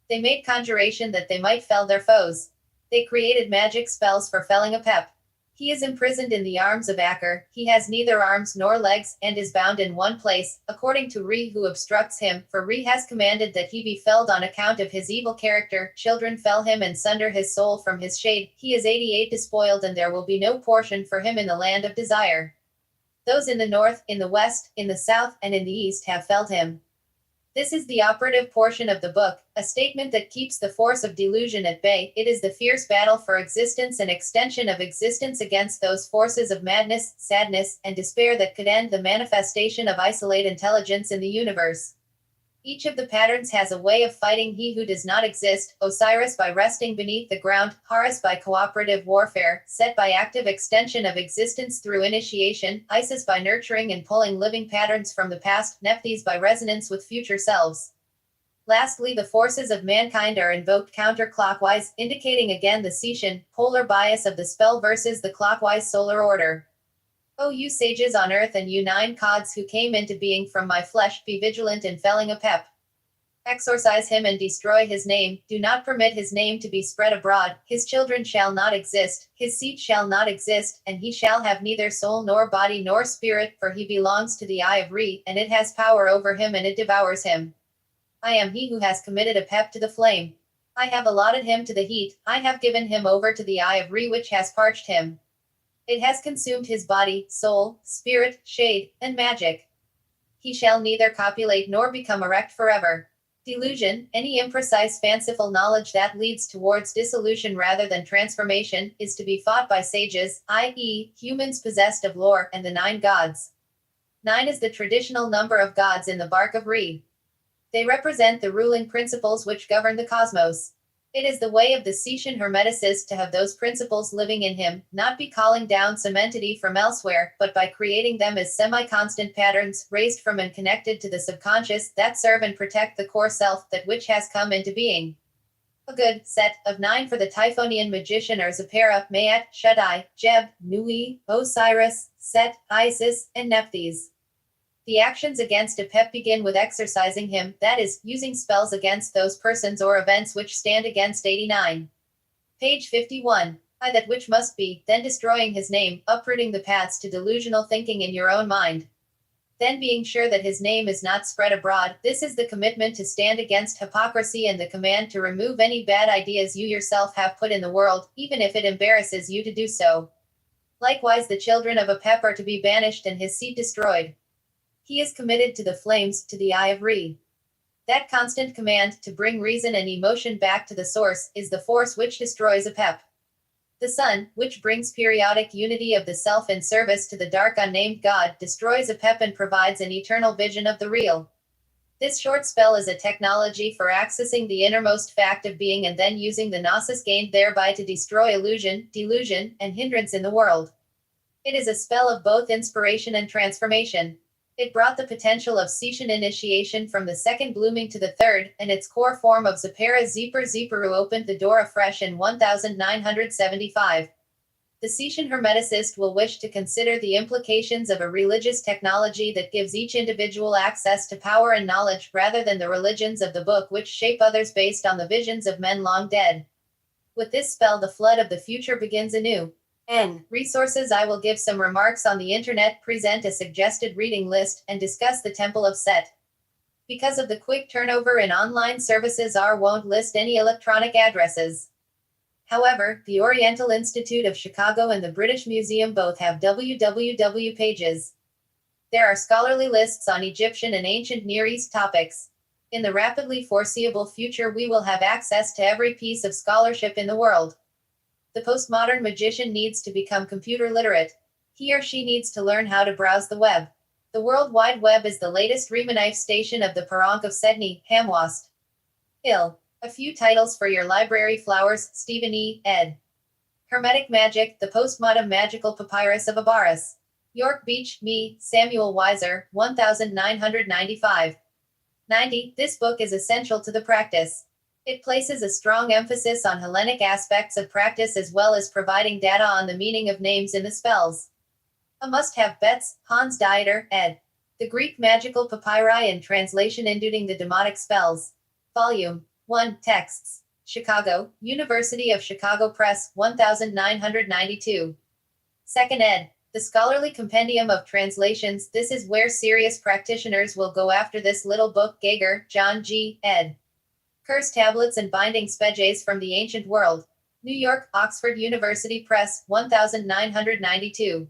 They made conjuration that they might fell their foes. They created magic spells for felling a pep. He is imprisoned in the arms of Aker, he has neither arms nor legs, and is bound in one place, according to Re, who obstructs him, for Re has commanded that he be felled on account of his evil character. Children fell him and sunder his soul from his shade. He is 88 despoiled, and there will be no portion for him in the land of desire. Those in the north, in the west, in the south, and in the east have felled him. This is the operative portion of the book, a statement that keeps the force of delusion at bay. It is the fierce battle for existence and extension of existence against those forces of madness, sadness, and despair that could end the manifestation of isolated intelligence in the universe. Each of the patterns has a way of fighting he who does not exist, Osiris by resting beneath the ground, Horus by cooperative warfare, Set by active extension of existence through initiation, Isis by nurturing and pulling living patterns from the past, Nephthys by resonance with future selves. Lastly, the forces of mankind are invoked counterclockwise, indicating again the Setian, polar bias of the spell versus the clockwise solar order. O you sages on earth, and you 9 gods who came into being from my flesh, be vigilant in felling a pep. Exorcise him and destroy his name, do not permit his name to be spread abroad, his children shall not exist, his seed shall not exist, and he shall have neither soul nor body nor spirit, for he belongs to the eye of Re, and it has power over him and it devours him. I am he who has committed a pep to the flame. I have allotted him to the heat, I have given him over to the eye of Re which has parched him. It has consumed his body, soul, spirit, shade, and magic. He shall neither copulate nor become erect forever. Delusion, any imprecise fanciful knowledge that leads towards dissolution rather than transformation, is to be fought by sages, i.e., humans possessed of lore, and the 9 gods. 9 is the traditional number of gods in the bark of Re. They represent the ruling principles which govern the cosmos. It is the way of the Setian Hermeticist to have those principles living in him, not be calling down some entity from elsewhere, but by creating them as semi-constant patterns, raised from and connected to the subconscious, that serve and protect the core self, that which has come into being. A good set of 9 for the Typhonian magician are Zipporah, Maat, Shaddai, Jeb, Nui, Osiris, Set, Isis, and Nephthys. The actions against a pep begin with exorcising him, that is, using spells against those persons or events which stand against 89. Page 51. I that which must be, then destroying his name, uprooting the paths to delusional thinking in your own mind. Then being sure that his name is not spread abroad, this is the commitment to stand against hypocrisy and the command to remove any bad ideas you yourself have put in the world, even if it embarrasses you to do so. Likewise the children of Apep are to be banished and his seed destroyed. He is committed to the flames, to the eye of Re. That constant command, to bring reason and emotion back to the source, is the force which destroys Apep. The sun, which brings periodic unity of the self in service to the dark unnamed God, destroys Apep and provides an eternal vision of the real. This short spell is a technology for accessing the innermost fact of being and then using the gnosis gained thereby to destroy illusion, delusion, and hindrance in the world. It is a spell of both inspiration and transformation. It brought the potential of Setian initiation from the second blooming to the third, and its core form of Zipporah Zipperu opened the door afresh in 1975. The Setian Hermeticist will wish to consider the implications of a religious technology that gives each individual access to power and knowledge, rather than the religions of the book which shape others based on the visions of men long dead. With this spell the flood of the future begins anew. Resources. I will give some remarks on the internet, present a suggested reading list, and discuss the Temple of Set. Because of the quick turnover in online services, I won't list any electronic addresses. However, the Oriental Institute of Chicago and the British Museum both have www pages. There are scholarly lists on Egyptian and ancient Near East topics. In the rapidly foreseeable future we will have access to every piece of scholarship in the world. The postmodern magician needs to become computer literate. He or she needs to learn how to browse the web. The World Wide Web is the latest Remanif station of the Parank of Sedni, Hamwast. A few titles for your library. Flowers, Stephen E., ed. Hermetic Magic, the Postmodern Magical Papyrus of Abaris. York Beach, me, Samuel Weiser, 1995. 90. This book is essential to the practice. It places a strong emphasis on Hellenic aspects of practice as well as providing data on the meaning of names in the spells. A must-have. Betts, Hans Dieter, ed. The Greek Magical Papyri in translation including the demonic spells. Volume 1. Texts. Chicago, University of Chicago Press, 1992. 2nd ed. The Scholarly Compendium of Translations. This is where serious practitioners will go after this little book. Gager, John G., ed. Curse Tablets and Binding Speges from the Ancient World. New York, Oxford University Press, 1992.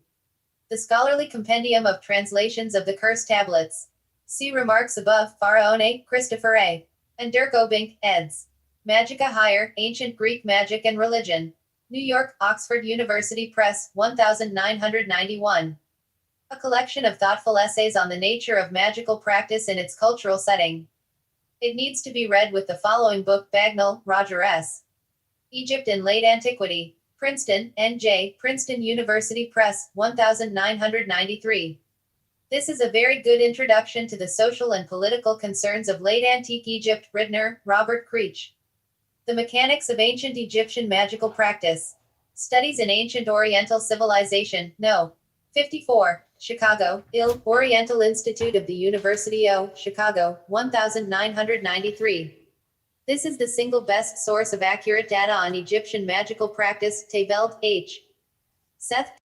The Scholarly Compendium of Translations of the Curse Tablets. See remarks above. Faraone, Christopher A. and Dirk Obink, eds. Magica Higher, Ancient Greek Magic and Religion. New York, Oxford University Press, 1991. A collection of thoughtful essays on the nature of magical practice in its cultural setting. It needs to be read with the following book. Bagnall, Roger S. Egypt in Late Antiquity. Princeton, N.J., Princeton University Press, 1993. This is a very good introduction to the social and political concerns of late antique Egypt. Ridner, Robert Creech. The Mechanics of Ancient Egyptian Magical Practice. Studies in Ancient Oriental Civilization, No. 54. Chicago, Oriental Institute of the University of Chicago, 1993. This is the single best source of accurate data on Egyptian magical practice. Teveld, H. Seth.